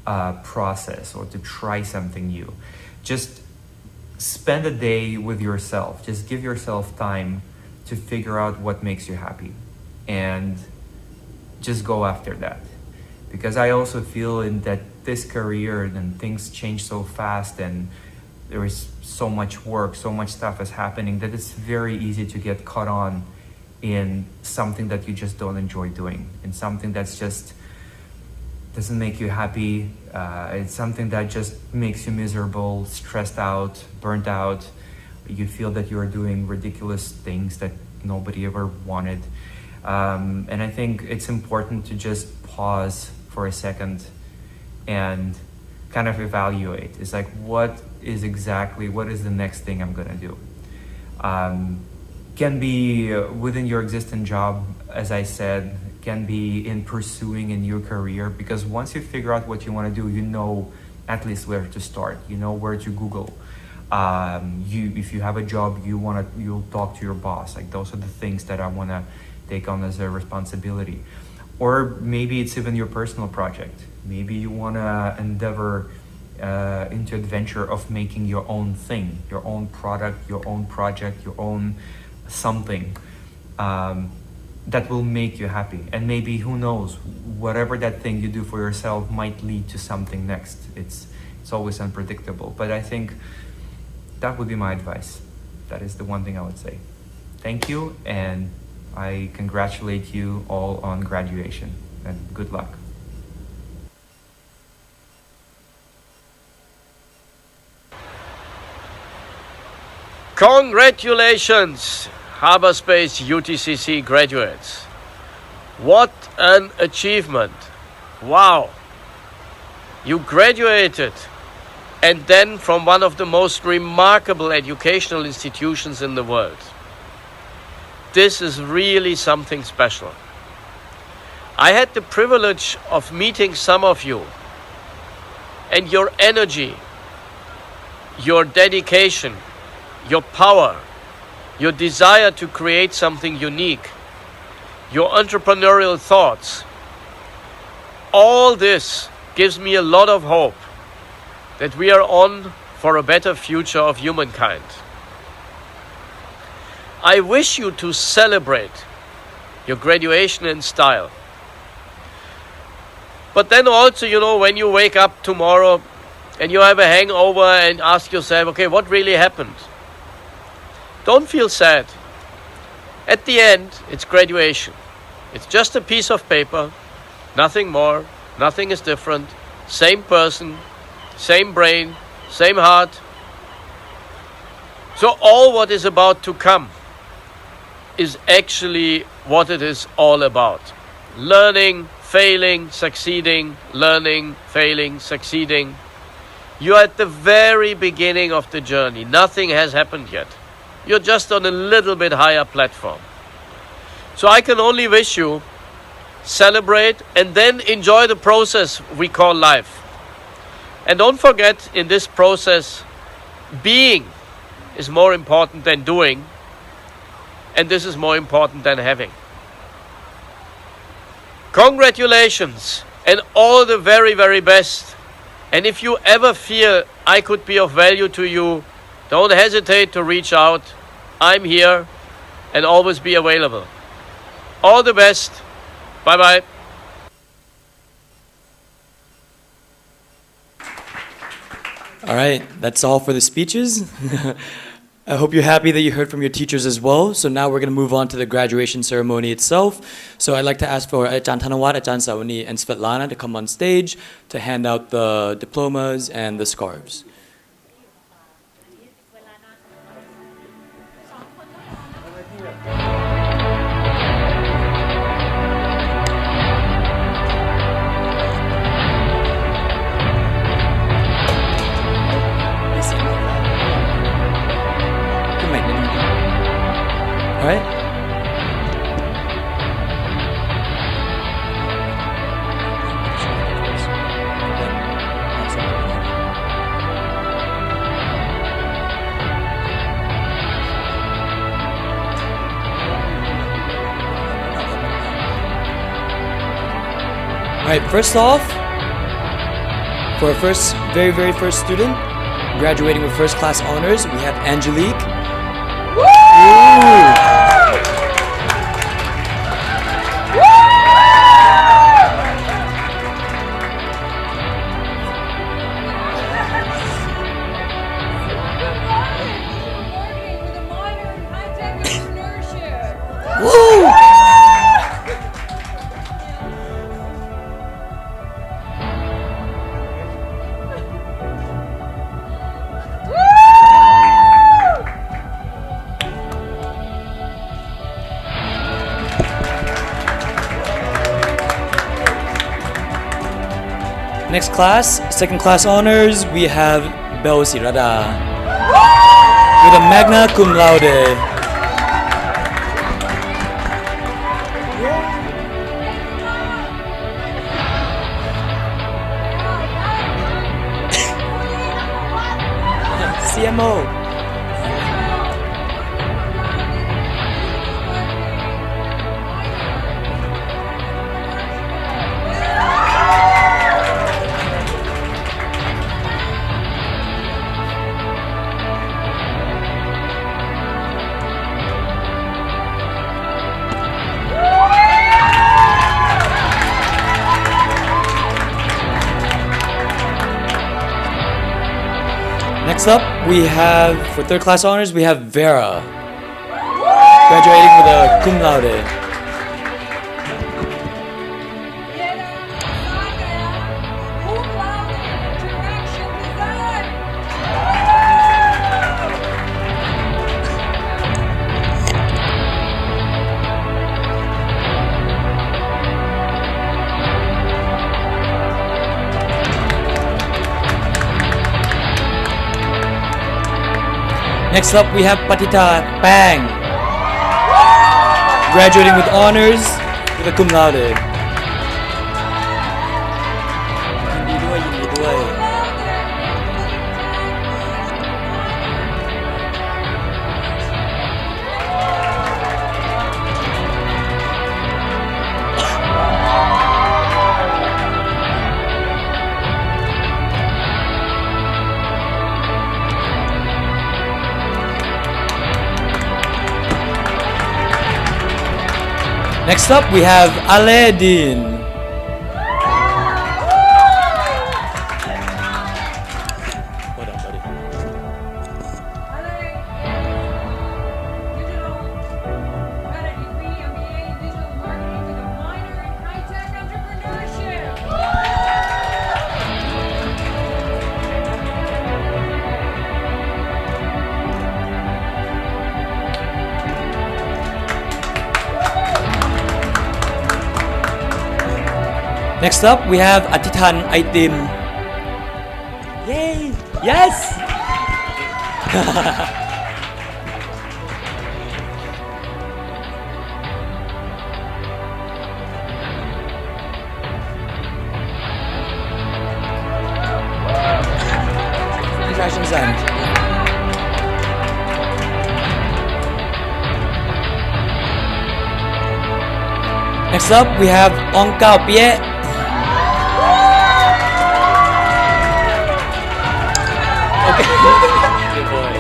process or to try something new. Just spend a day with yourself. Just give yourself time to figure out what makes you happy and just go after that. Because I also feel in that this career and things change so fast and there is so much work, so much stuff is happening that it's very easy to get caught on in something that you just don't enjoy doing, in something that's just doesn't make you happy. It's something that just makes you miserable, stressed out, burnt out. You feel that you're doing ridiculous things that nobody ever wanted. And I think it's important to just pause for a second and kind of evaluate. It's like, what is the next thing I'm gonna do? Can be within your existing job, as I said, can be in pursuing a new career, because once you figure out what you want to do, you know at least where to start, you know where to Google. If you have a job, you'll talk to your boss. Like, those are the things that I want to take on as a responsibility. Or maybe it's even your personal project. Maybe you want to endeavor into adventure of making your own thing, your own product, your own project, your own something that will make you happy. And maybe, who knows, whatever that thing you do for yourself might lead to something next. It's always unpredictable. But I think that would be my advice. That is the one thing I would say. Thank you, and I congratulate you all on graduation, and good luck. Congratulations, Harbour.Space UTCC graduates. What an achievement. Wow. You graduated, and then from one of the most remarkable educational institutions in the world. This is really something special. I had the privilege of meeting some of you, and your energy, your dedication, your power, your desire to create something unique, your entrepreneurial thoughts, all this gives me a lot of hope that we are on for a better future of humankind. I wish you to celebrate your graduation in style. But then also, when you wake up tomorrow and you have a hangover and ask yourself, okay, what really happened? Don't feel sad. At the end, it's graduation. It's just a piece of paper, nothing more, nothing is different. Same person, same brain, same heart. So all what is about to come is actually what it is all about. Learning, failing, succeeding, learning, failing, succeeding. You're at the very beginning of the journey. Nothing has happened yet. You're just on a little bit higher platform. So I can only wish you celebrate and then enjoy the process we call life. And don't forget, in this process, being is more important than doing, and this is more important than having. Congratulations and all the very, very best. And if you ever feel I could be of value to you, don't hesitate to reach out. I'm here and always be available. All the best. Bye-bye. All right, that's all for the speeches. I hope you're happy that you heard from your teachers as well. So now we're going to move on to the graduation ceremony itself. So I'd like to ask for Ajahn Thanawat, Ajahn Savani, and Svetlana to come on stage to hand out the diplomas and the scarves. All right. All right, first off, for our very first student, graduating with first class honors, we have Angelique. Ooh. Next class, second class honors, we have Bel Sirada with a magna cum laude. CMO. Next up, we have, for third class honors, we have Vera, graduating with a cum laude. Next up, we have Patita Pang, graduating with honors with a cum laude. Next up, we have Aladdin. What up, buddy? Next up, we have Atitan Item. Yay! Yes! Interaction design. Next up, we have Ong Kao Pie. Okay. Good boy.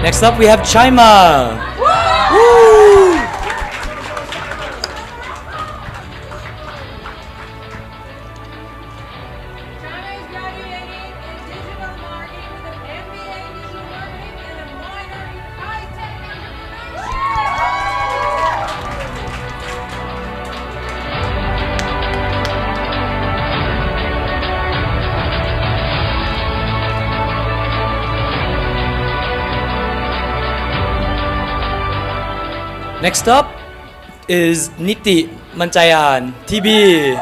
Next up, we have Chima. Woo! Next up is Niti Manchayan, TB.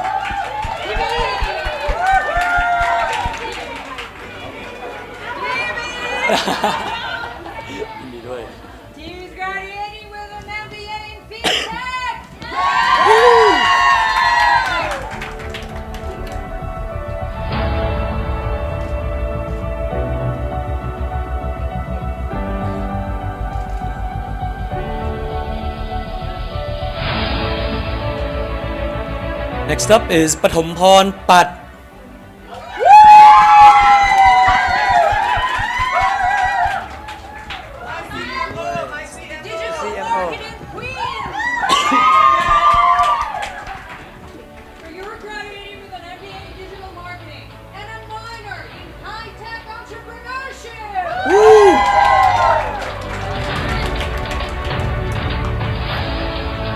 She's graduating with an MBA in fintech. Next up is Pathom Phon Pat. You're graduating with an MBA in digital marketing and a minor in high-tech entrepreneurship.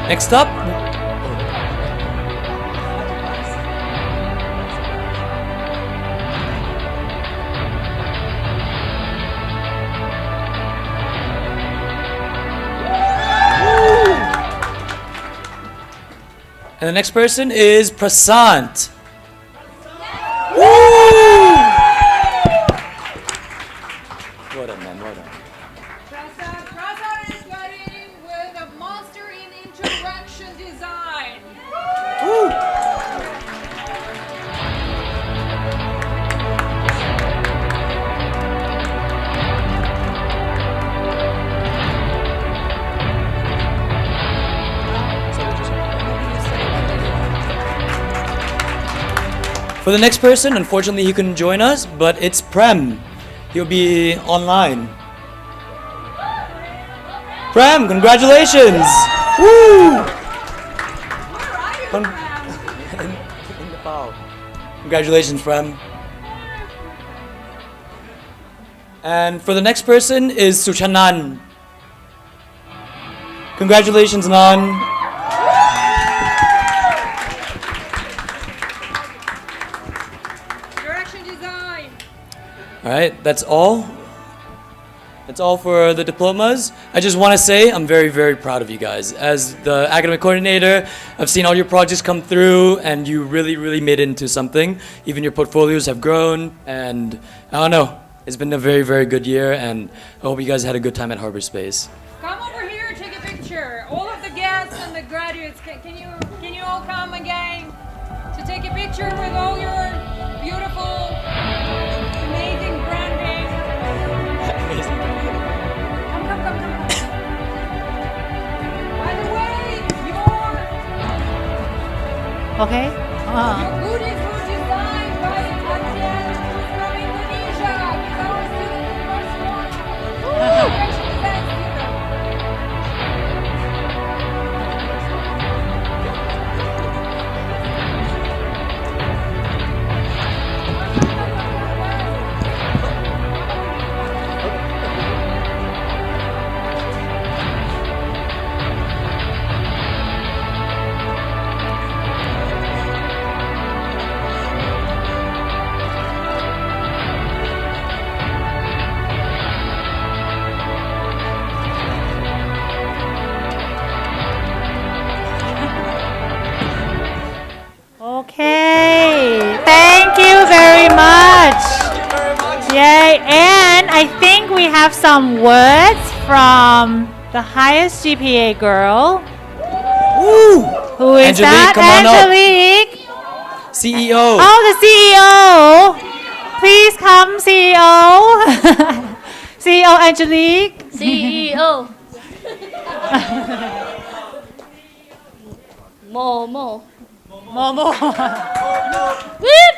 Next up, and the next person is Prasant. Woo! Well done, man. Well done. Prasad is graduating with a master in interaction design. For the next person, unfortunately he couldn't join us, but it's Prem. He'll be online. Prem, congratulations! Woo! In the bow. Congratulations, Prem. And for the next person is Suchanan. Congratulations, Nan. All right, that's all. That's all for the diplomas. I just want to say I'm very, very proud of you guys. As the academic coordinator, I've seen all your projects come through and you really, really made it into something. Even your portfolios have grown and I don't know, it's been a very, very good year and I hope you guys had a good time at Harbour.Space. Come over here, take a picture. All of the guests and the graduates, can you all come again to take a picture with all your beautiful, amazing branding? Amazing. Come. By the way, Okay. your goodies were designed by Atian from Indonesia. He's our student in Barcelona. right, and I think we have some words from the highest GPA girl. Woo! Who is Angelique, that? come on up. Angelique. CEO. Oh, the CEO. Please come, CEO. CEO Angelique. CEO. Momo. Beep.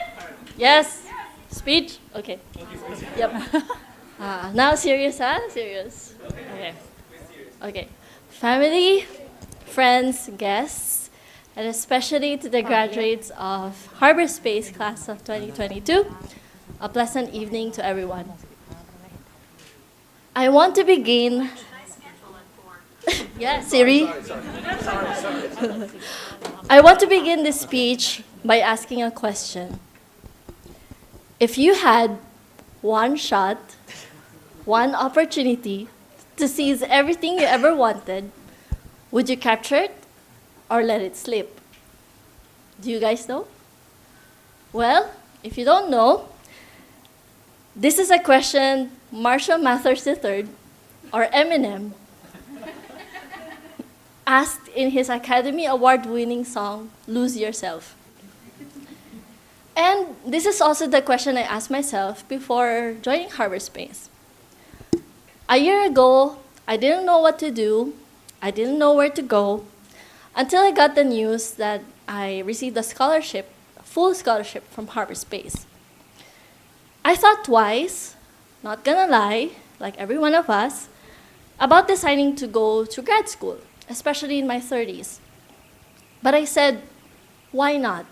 Yes. Speech. Okay. Yep. Now serious, huh? Serious. Okay. Okay. Family, friends, guests, and especially to the graduates of Harbour.Space class of 2022, a pleasant evening to everyone. I want to begin. Yeah, Siri. I want to begin this speech by asking a question. If you had one shot, one opportunity to seize everything you ever wanted, would you capture it or let it slip? Do you guys know? Well, if you don't know, this is a question Marshall Mathers III, or Eminem, asked in his Academy Award-winning song, Lose Yourself. And this is also the question I asked myself before joining Harbour.Space. A year ago, I didn't know what to do. I didn't know where to go until I got the news that I received a scholarship, a full scholarship from Harbour.Space. I thought twice, not gonna lie, like every one of us, about deciding to go to grad school, especially in my 30s. But I said, why not?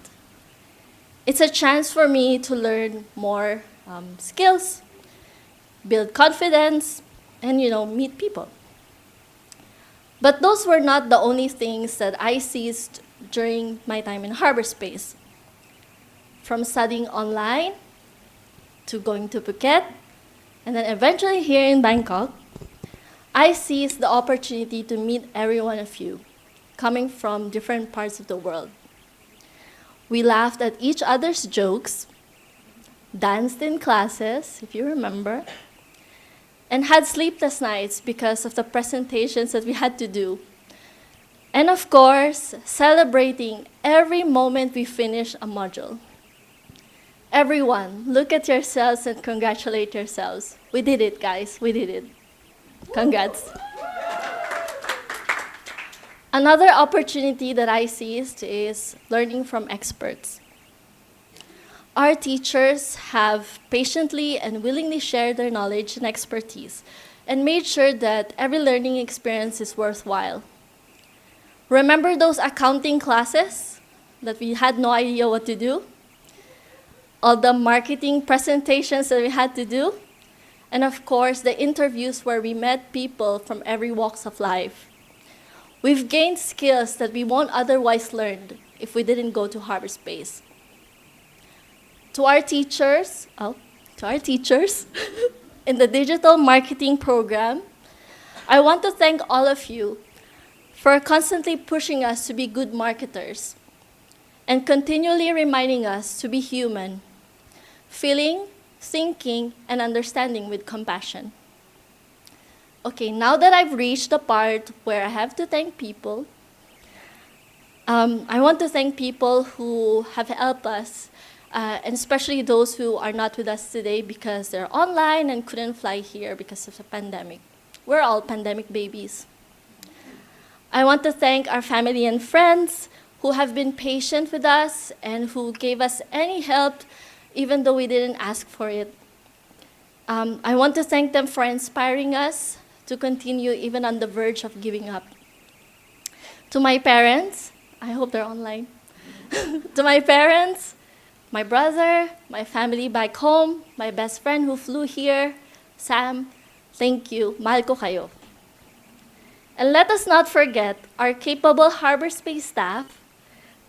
It's a chance for me to learn more skills, build confidence, and meet people. But those were not the only things that I seized during my time in Harbour.Space. From studying online to going to Phuket, and then eventually here in Bangkok, I seized the opportunity to meet every one of you, coming from different parts of the world. We laughed at each other's jokes, danced in classes, if you remember, and had sleepless nights because of the presentations that we had to do. And of course, celebrating every moment we finish a module. Everyone, look at yourselves and congratulate yourselves. We did it, guys. We did it. Congrats. Another opportunity that I seized is learning from experts. Our teachers have patiently and willingly shared their knowledge and expertise and made sure that every learning experience is worthwhile. Remember those accounting classes that we had no idea what to do? All the marketing presentations that we had to do? And of course, the interviews where we met people from every walks of life. We've gained skills that we won't otherwise learn if we didn't go to Harbour.Space. To our teachers in the digital marketing program, I want to thank all of you for constantly pushing us to be good marketers and continually reminding us to be human, feeling, thinking, and understanding with compassion. Okay, now that I've reached the part where I have to thank people, I want to thank people who have helped us, and especially those who are not with us today because they're online and couldn't fly here because of the pandemic. We're all pandemic babies. I want to thank our family and friends who have been patient with us and who gave us any help even though we didn't ask for it. I want to thank them for inspiring us to continue even on the verge of giving up. To my parents, I hope they're online. To my parents, my brother, my family back home, my best friend who flew here, Sam, thank you. Mahal ko kayo. And let us not forget our capable Harbour.Space staff.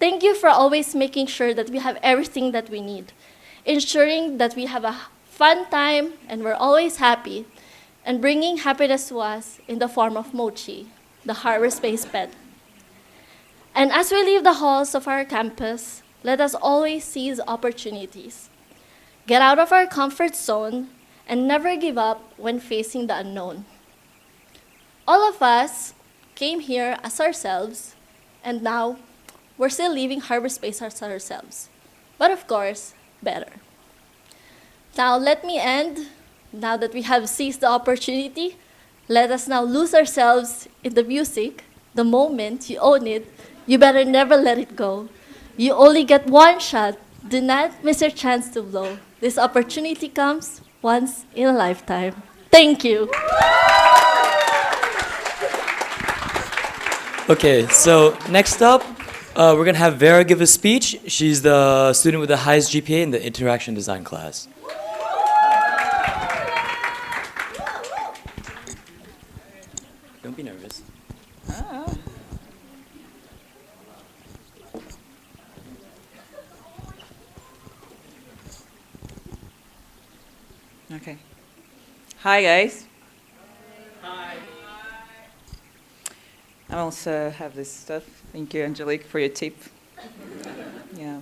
Thank you for always making sure that we have everything that we need, ensuring that we have a fun time and we're always happy, and bringing happiness to us in the form of Mochi, the Harbour.Space pet. And as we leave the halls of our campus, let us always seize opportunities. Get out of our comfort zone and never give up when facing the unknown. All of us came here as ourselves, and now we're still leaving Harbour.Space as ourselves, but of course, better. Now let me end. Now that we have seized the opportunity, let us now lose ourselves in the music. The moment you own it, you better never let it go. You only get one shot. Do not miss your chance to blow. This opportunity comes once in a lifetime. Thank you. Okay, so next up, we're gonna have Vera give a speech. She's the student with the highest GPA in the interaction design class. Don't be nervous. Oh. Okay. Hi, guys. Hi. I also have this stuff. Thank you, Angelique, for your tip. Yeah.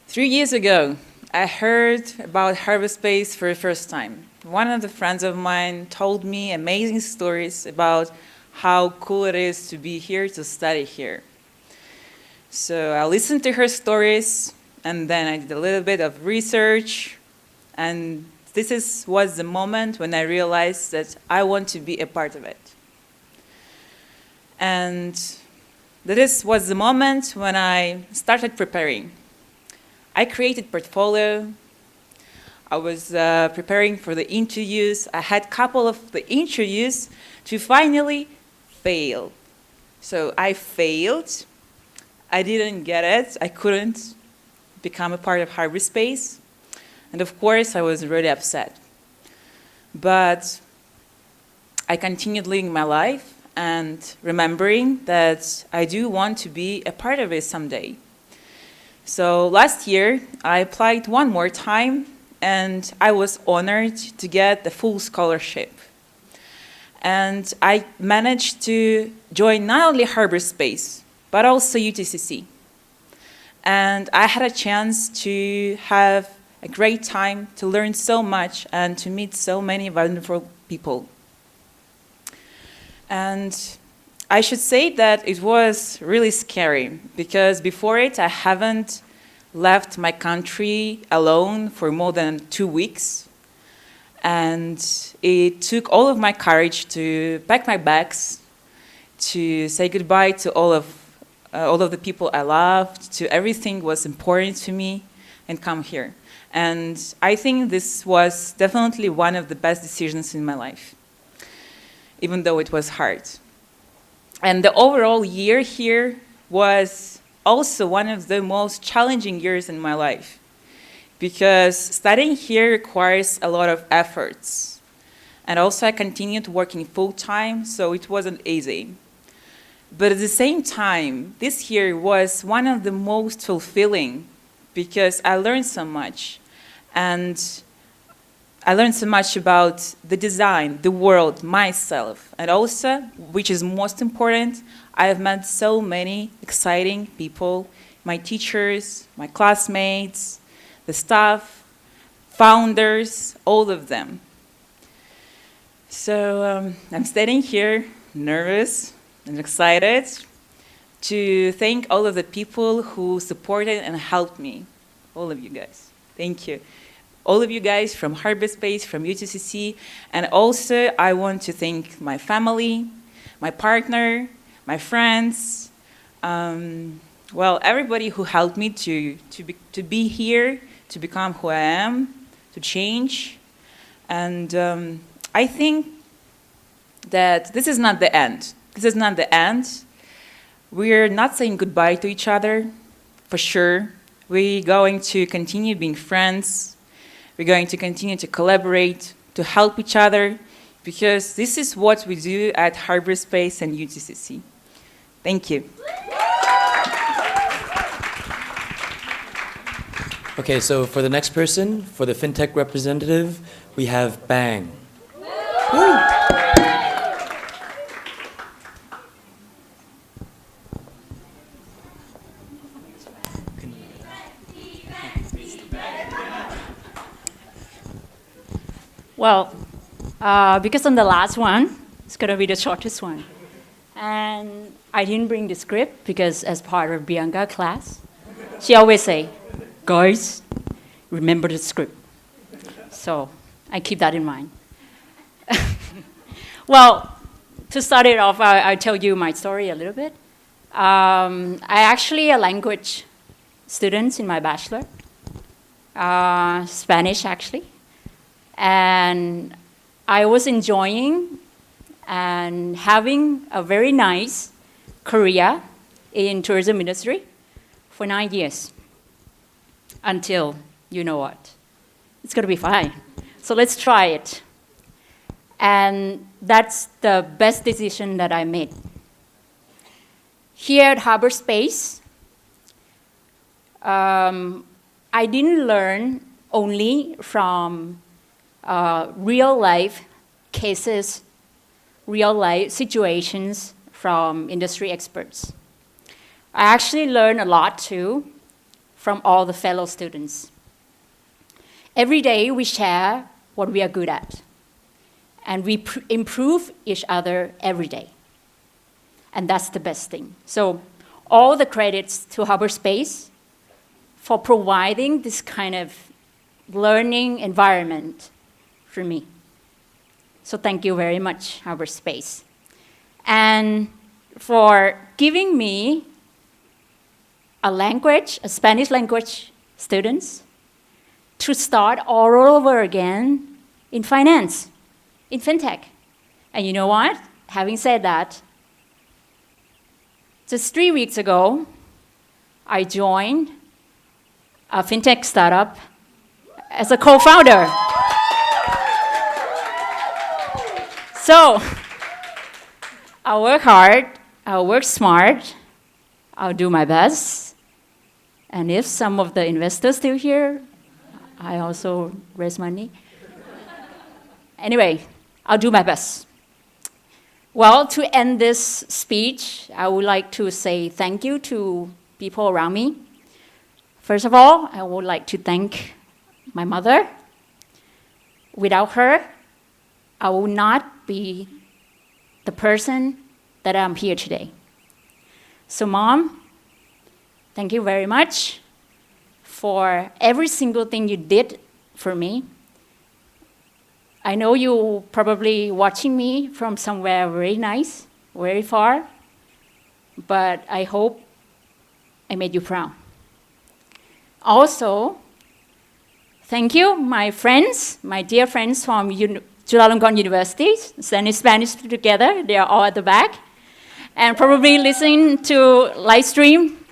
3 years ago, I heard about Harbour.Space for the first time. One of the friends of mine told me amazing stories about how cool it is to be here, to study here. So I listened to her stories, and then I did a little bit of research, and was the moment when I realized that I want to be a part of it. And this was the moment when I started preparing. I created portfolio. I was preparing for the interviews. I had a couple of the interviews to finally fail. So I failed. I didn't get it. I couldn't become a part of Harbour.Space. And of course, I was really upset. But I continued living my life and remembering that I do want to be a part of it someday. So last year, I applied one more time, and I was honored to get the full scholarship. And I managed to join not only Harbour.Space, but also UTCC. And I had a chance to have a great time, to learn so much, and to meet so many wonderful people. And I should say that it was really scary, because before it, I haven't left my country alone for more than 2 weeks. And it took all of my courage to pack my bags, to say goodbye to all of the people I loved, to everything was important to me, and come here. And I think this was definitely one of the best decisions in my life, even though it was hard. And the overall year here was also one of the most challenging years in my life, because studying here requires a lot of efforts. And also I continued working full-time, so it wasn't easy. But at the same time, this year was one of the most fulfilling, because I learned so much. And I learned so much about the design, the world, myself. And also, which is most important, I have met so many exciting people, my teachers, my classmates, the staff, founders, all of them. So I'm standing here, nervous and excited, to thank all of the people who supported and helped me. All of you guys. Thank you. All of you guys from Harbour.Space, from UTCC, and also I want to thank my family, my partner, my friends, everybody who helped me to be here, to become who I am, to change. And I think that this is not the end. This is not the end. We're not saying goodbye to each other, for sure. We're going to continue being friends. We're going to continue to collaborate, to help each other, because this is what we do at Harbour.Space and UTCC. Thank you. Okay, so for the next person, for the FinTech representative, we have Bang. Woo! Well, because on the last one, it's going to be the shortest one. And I didn't bring the script because as part of Bianca class, she always say, guys, remember the script. So I keep that in mind. Well, to start it off, I'll tell you my story a little bit. I actually a language student in my bachelor, Spanish actually. And I was enjoying and having a very nice career in tourism industry for 9 years. Until, you know what, it's gonna be fine. So let's try it. And that's the best decision that I made. Here at Harbour.Space, I didn't learn only from real life cases, real life situations from industry experts. I actually learned a lot too from all the fellow students. Every day we share what we are good at, and we improve each other every day. And that's the best thing. So all the credits to Harbour.Space for providing this kind of learning environment for me. So thank you very much, Harbour.Space. And for giving me a Spanish language students, to start all over again in finance, in fintech. And you know what? Having said that, just 3 weeks ago, I joined a fintech startup as a co-founder. So, I'll work hard, I'll work smart, I'll do my best. And if some of the investors still here, I also raise money. Anyway, I'll do my best. Well, to end this speech, I would like to say thank you to people around me. First of all, I would like to thank my mother. Without her, I would not be the person that I'm here today. So Mom, thank you very much for every single thing you did for me. I know you probably watching me from somewhere very nice, very far, but I hope I made you proud. Also, thank you, my friends, my dear friends from Chulalongkorn University, studying Spanish together. They are all at the back, and probably listening to live stream.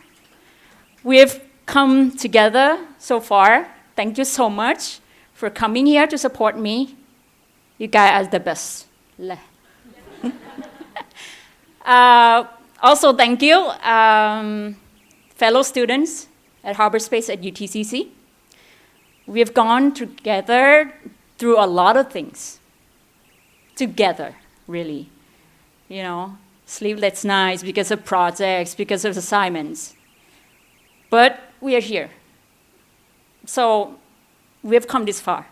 We've come together so far. Thank you so much for coming here to support me. You guys are the best. Also, thank you, fellow students at Harbour.Space at UTCC. We have gone together through a lot of things. Together, really. You know, sleepless nights because of projects, because of assignments. But we are here. So we have come this far.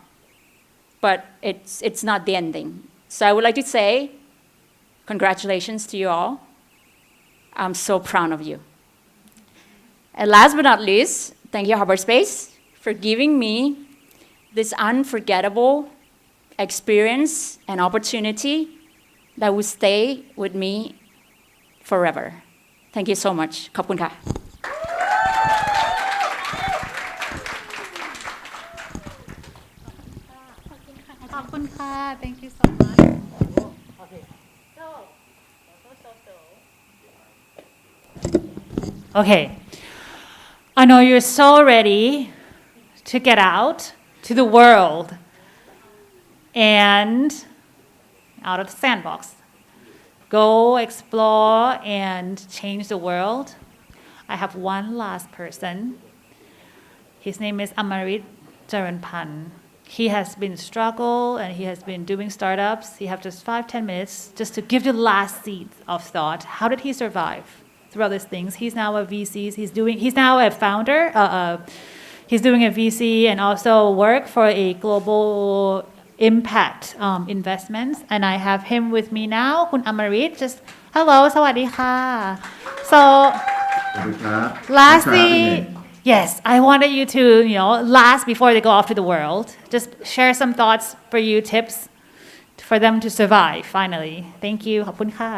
But it's not the ending. So I would like to say congratulations to you all. I'm so proud of you. And last but not least, thank you, Harbour.Space, for giving me this unforgettable experience and opportunity that will stay with me forever. Thank you so much. ขอบคุณค่ะ Thank you so much. Okay. I know you're so ready to get out to the world and out of the sandbox. Go explore and change the world. I have one last person. His name is Amarit Jaranpan. He has been struggle and he has been doing startups. He have just 5-10 minutes just to give you last seeds of thought. How did he survive throughout these things? He's now a VC. He's now a founder. He's doing a VC and also work for a global impact investments. And I have him with me now, Kun Amarit. Just hello, สวัสดีค่ะ So lastly, yes, I wanted you to, last before they go off to the world. Just share some thoughts for you, tips for them to survive finally. Thank you. ขอบคุณค่ะ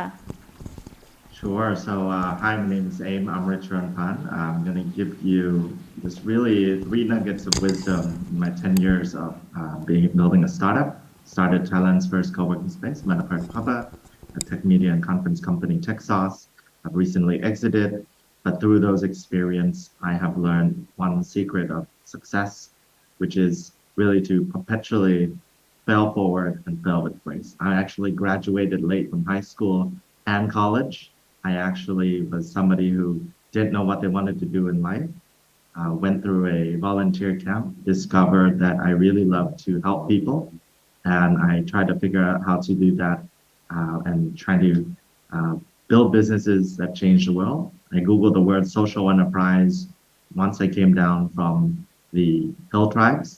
Sure. So, hi, my name is Aim. I'm Richard Ranpan. I'm going to give you just really 3 nuggets of wisdom in my 10 years of building a startup. Started Thailand's first co-working space, Manapart Papa, a tech media and conference company, TechSauce. I've recently exited, but through those experiences, I have learned one secret of success, which is really to perpetually fail forward and fail with grace. I actually graduated late from high school and college. I actually was somebody who didn't know what they wanted to do in life. Went through a volunteer camp, discovered that I really love to help people, and I tried to figure out how to do that and try to build businesses that change the world. I Googled the word social enterprise once I came down from the hill tribes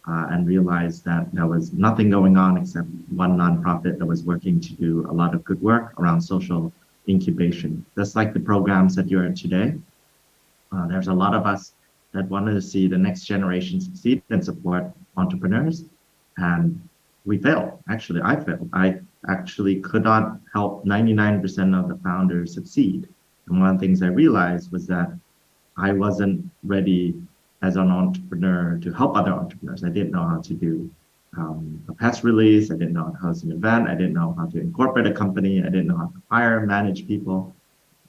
and realized that there was nothing going on except one nonprofit that was working to do a lot of good work around social incubation. Just like the programs that you're in today, there's a lot of us that wanted to see the next generation succeed and support entrepreneurs. And we failed. Actually, I failed. I actually could not help 99% of the founders succeed. And one of the things I realized was that I wasn't ready as an entrepreneur to help other entrepreneurs. I didn't know how to do a press release. I didn't know how to host an event. I didn't know how to incorporate a company. I didn't know how to hire and manage people.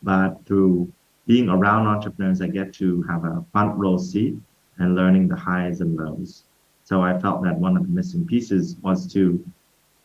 But through being around entrepreneurs, I get to have a front row seat and learning the highs and lows. So I felt that one of the missing pieces was to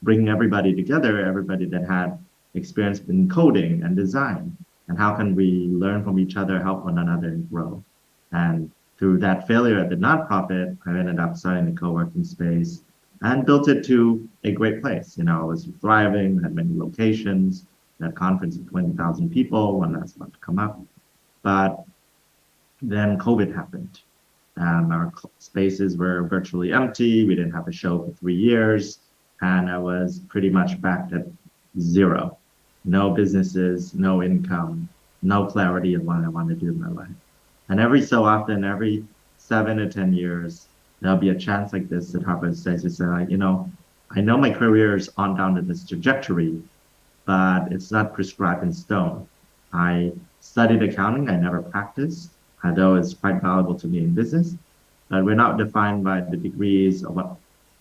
bring everybody together, everybody that had experience in coding and design. And how can we learn from each other, help one another, and grow? And through that failure at the nonprofit, I ended up starting the co-working space and built it to a great place. It was thriving, had many locations, that conference of 20,000 people when that's about to come up. But then COVID happened. Our spaces were virtually empty. We didn't have a show for 3 years. And I was pretty much back at zero. No businesses, no income, no clarity of what I want to do in my life. And every so often, every 7 to 10 years, there'll be a chance like this that Harbour.Space to say, I know my career is on down to this trajectory, but it's not prescribed in stone. I studied accounting. I never practiced, although it's quite valuable to me in business. But we're not defined by the degrees of what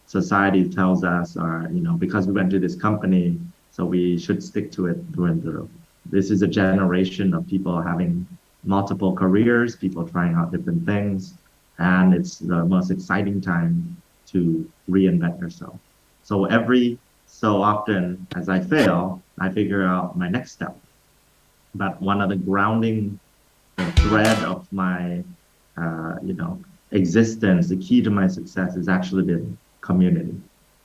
society tells us, or because we went to this company, so we should stick to it through and through. This is a generation of people having multiple careers, people trying out different things, and it's the most exciting time to reinvent yourself. So every so often as I fail, I figure out my next step. But one of the grounding thread of my existence, the key to my success has actually been community.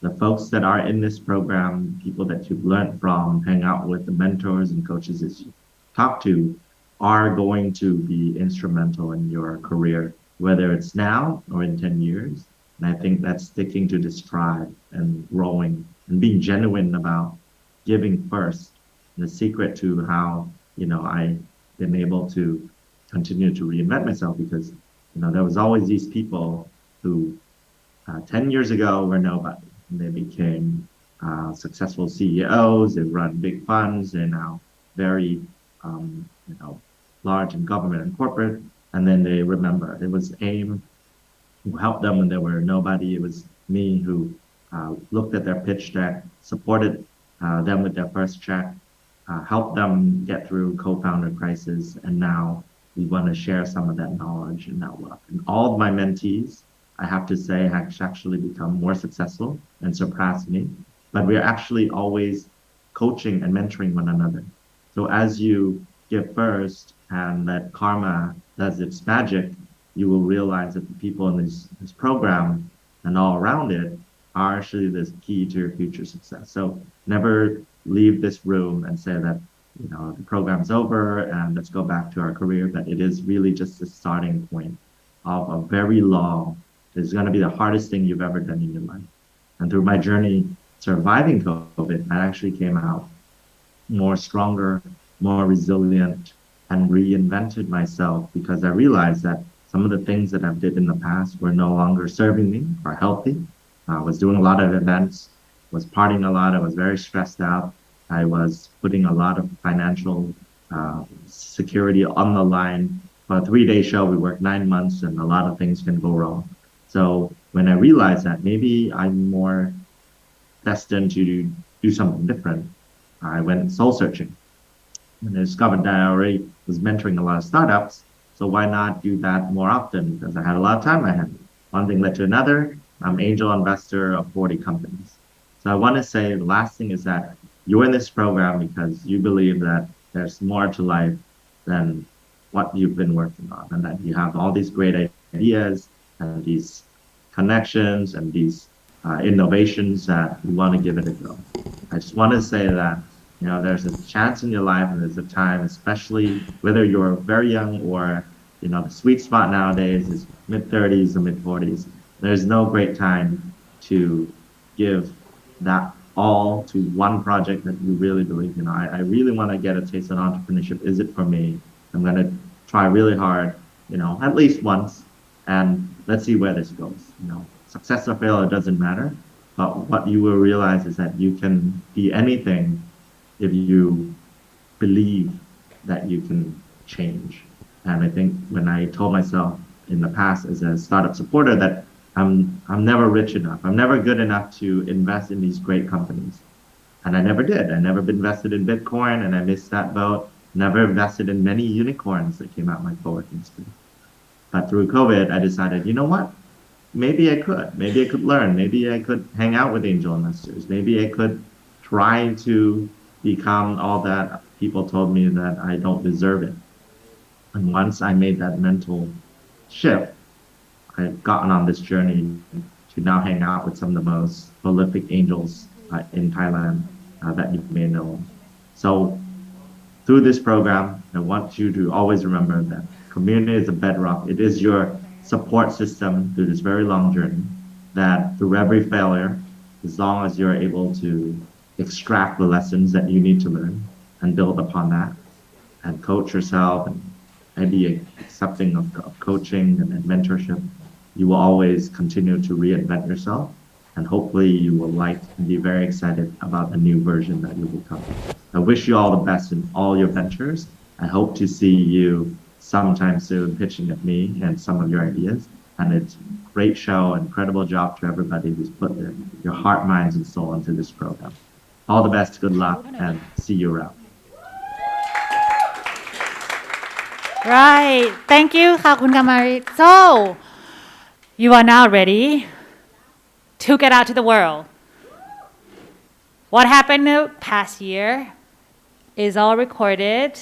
The folks that are in this program, people that you've learned from, hang out with, the mentors and coaches that you talk to, are going to be instrumental in your career, whether it's now or in 10 years. And I think that's sticking to this tribe and growing and being genuine about giving first. The secret to how, I've been able to continue to reinvent myself, because, there was always these people who 10 years ago were nobody. And they became successful CEOs. They run big funds. They're now very, large in government and corporate. And then they remember it was AIM who helped them when they were nobody. It was me who looked at their pitch deck, supported them with their first check, helped them get through co-founder crisis. And now we want to share some of that knowledge and that love. And all of my mentees, I have to say, have actually become more successful and surpassed me. But we're actually always coaching and mentoring one another. So as you give first and that karma does its magic, you will realize that the people in this program and all around it are actually the key to your future success. So never leave this room and say that, the program's over and let's go back to our career. But it is really just the starting point of a very long, it's going to be the hardest thing you've ever done in your life. And through my journey surviving COVID, I actually came out more stronger, more resilient, and reinvented myself because I realized that some of the things that I did in the past were no longer serving me or healthy. I was doing a lot of events, was partying a lot, I was very stressed out. I was putting a lot of financial security on the line. For a 3-day show, we worked 9 months and a lot of things can go wrong. So when I realized that maybe I'm more destined to do something different, I went soul searching and I discovered that I already was mentoring a lot of startups. So why not do that more often? Because I had a lot of time on my hands. One thing led to another. I'm angel investor of 40 companies. So I want to say the last thing is that you're in this program because you believe that there's more to life than what you've been working on, and that you have all these great ideas and these connections and these innovations that you want to give it a go. I just want to say that there's a chance in your life and there's a time, especially whether you're very young or the sweet spot nowadays is mid-30s or mid-40s. There's no great time to give that all to one project that you really believe in. I really want to get a taste of entrepreneurship. Is it for me? I'm going to try really hard, at least once, and let's see where this goes. Success or failure doesn't matter, but what you will realize is that you can be anything if you believe that you can change. And I think when I told myself in the past as a startup supporter that I'm never rich enough, I'm never good enough to invest in these great companies. And I never did. I never invested in Bitcoin and I missed that boat. Never invested in many unicorns that came out of my co-working space. But through COVID, I decided, you know what? Maybe I could. Maybe I could learn. Maybe I could hang out with angel investors. Maybe I could try to become all that people told me that I don't deserve it. And once I made that mental shift, I've gotten on this journey to now hang out with some of the most prolific angels in Thailand that you may know. So through this program, I want you to always remember that community is a bedrock. It is your support system through this very long journey, that through every failure, as long as you're able to extract the lessons that you need to learn and build upon that and coach yourself and be accepting of coaching and mentorship, you will always continue to reinvent yourself, and hopefully you will like and be very excited about the new version that you will become. I wish you all the best in all your ventures. I hope to see you sometime soon pitching at me and some of your ideas. And it's a great show, incredible job to everybody who's put your heart, minds, and soul into this program. All the best, good luck, and see you around. Right. Thank you, Khun Kamarit. So, you are now ready to get out to the world. What happened the past year is all recorded,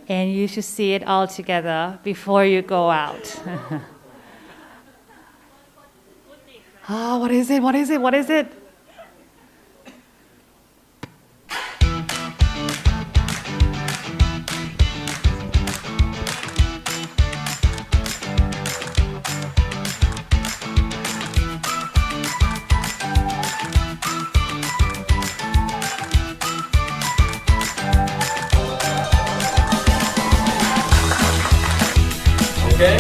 and you should see it all together before you go out. Oh, what is it? What is it? What is it? Okay?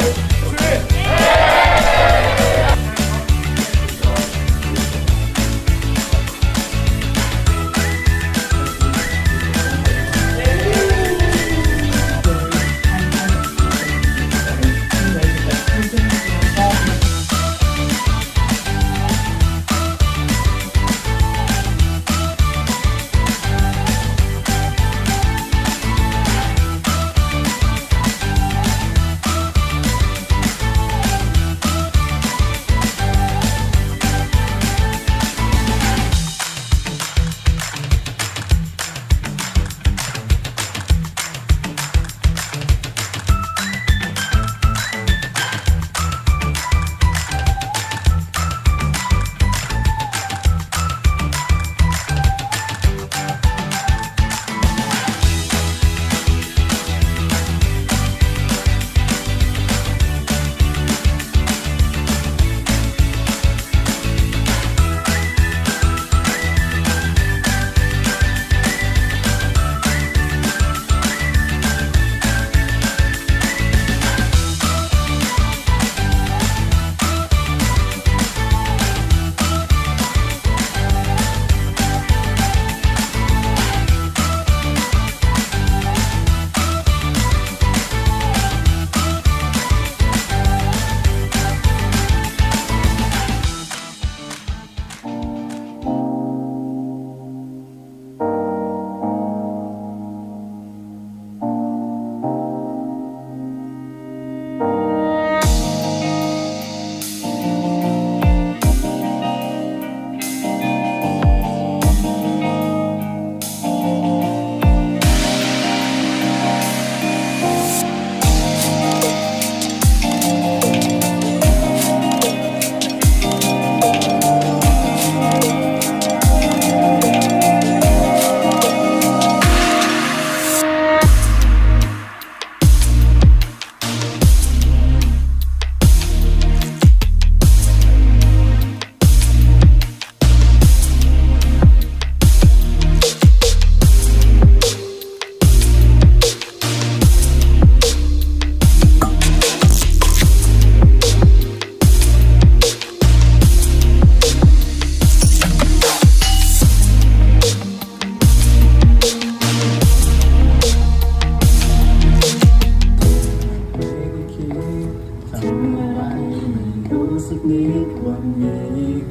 ดว่ามี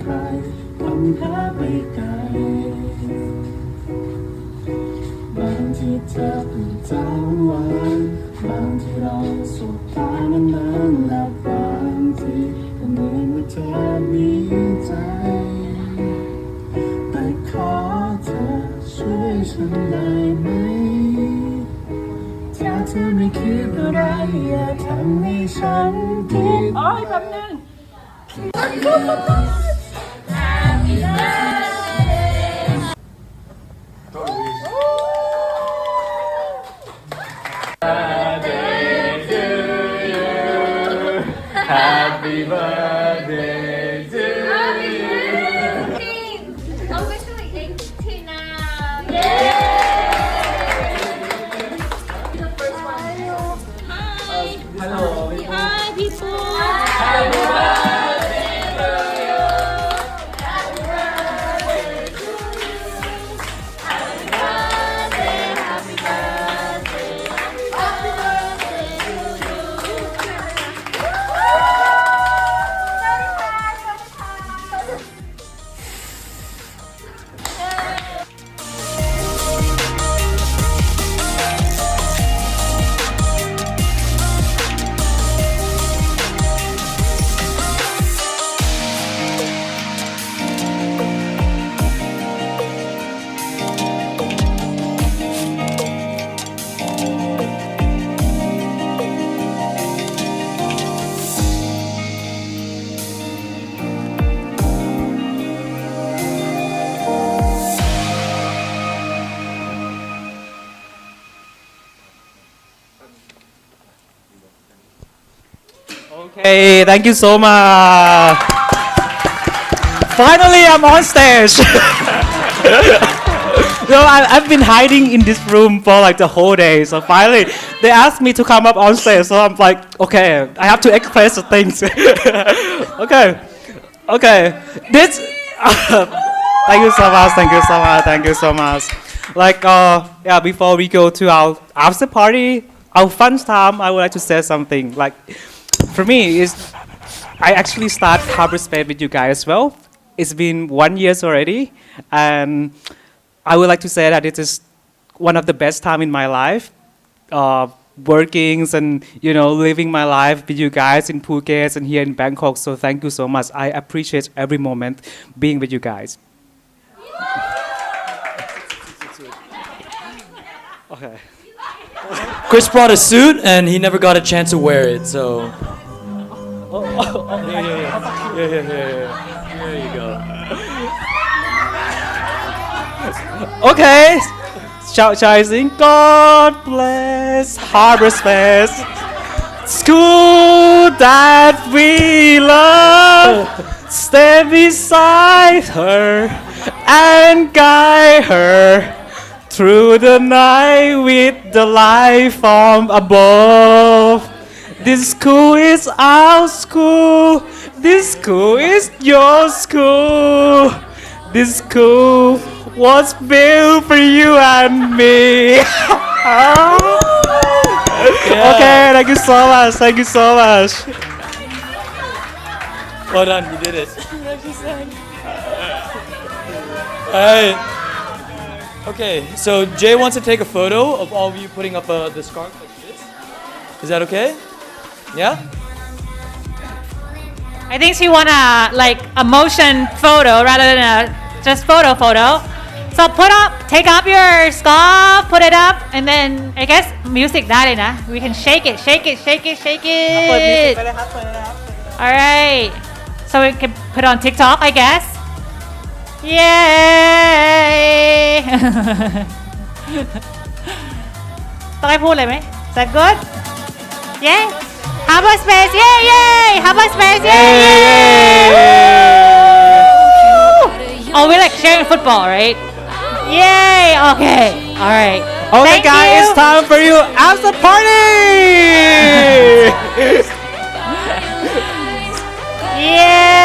ใครทำพาไปไกลบางทีเธอพูดจาหวานบางทีเราสบตานานๆและบางทีก็เหมือนว่าเธอมีใจแต่ขอเธอช่วยฉันได้ไหมถ้าเธอไม่คิดอะไรอย่าทำให้ฉันคิดโอ้ยแบบนึง Happy birthday to you. Officially 18 now. Yay! The first one. Hi. Hello. Hi, people. Happy birthday to you. Happy birthday to you. Happy birthday. Happy birthday. Happy birthday to you. Okay, thank you so much. Finally, I'm on stage. I've been hiding in this room for like the whole day. So finally, they asked me to come up on stage. So I'm like, okay, I have to express the things. Okay. This. Thank you so much. Thank you so much. Thank you so much. Like, before we go to our after party, our fun time, I would like to say something. Like, for me, I actually start Harbour.Space with you guys as well. It's been 1 year already, and I would like to say that it is one of the best time in my life, working and living my life with you guys in Phuket and here in Bangkok. So thank you so much. I appreciate every moment being with you guys. Okay. Chris brought a suit and he never got a chance to wear it, so. Yeah. There you go. Okay. Shall I sing? God bless Harbour.Space, school that we love. Stay beside her and guide her through the night with the light from above. This school is our school. This school is your school. This school was built for you and me. Okay, thank you so much. Thank you so much. Well done, you did it. Alright. Okay, so Jay wants to take a photo of all of you putting up the scarf like this. Is that okay? Yeah? I think she want a motion photo rather than a just photo. So take up your scarf, put it up, and then I guess music ได้เลยนะ we can shake it. Alright, so we can put on TikTok, I guess. Yay! ต้องให้พูดเลยไหม Is that good? Yay! Harbour.Space, yay! Harbour.Space, yay! Oh, we're like sharing football, right? Yay! Okay, all right. Okay, Thank guys, you. it's time for you after party. Yay!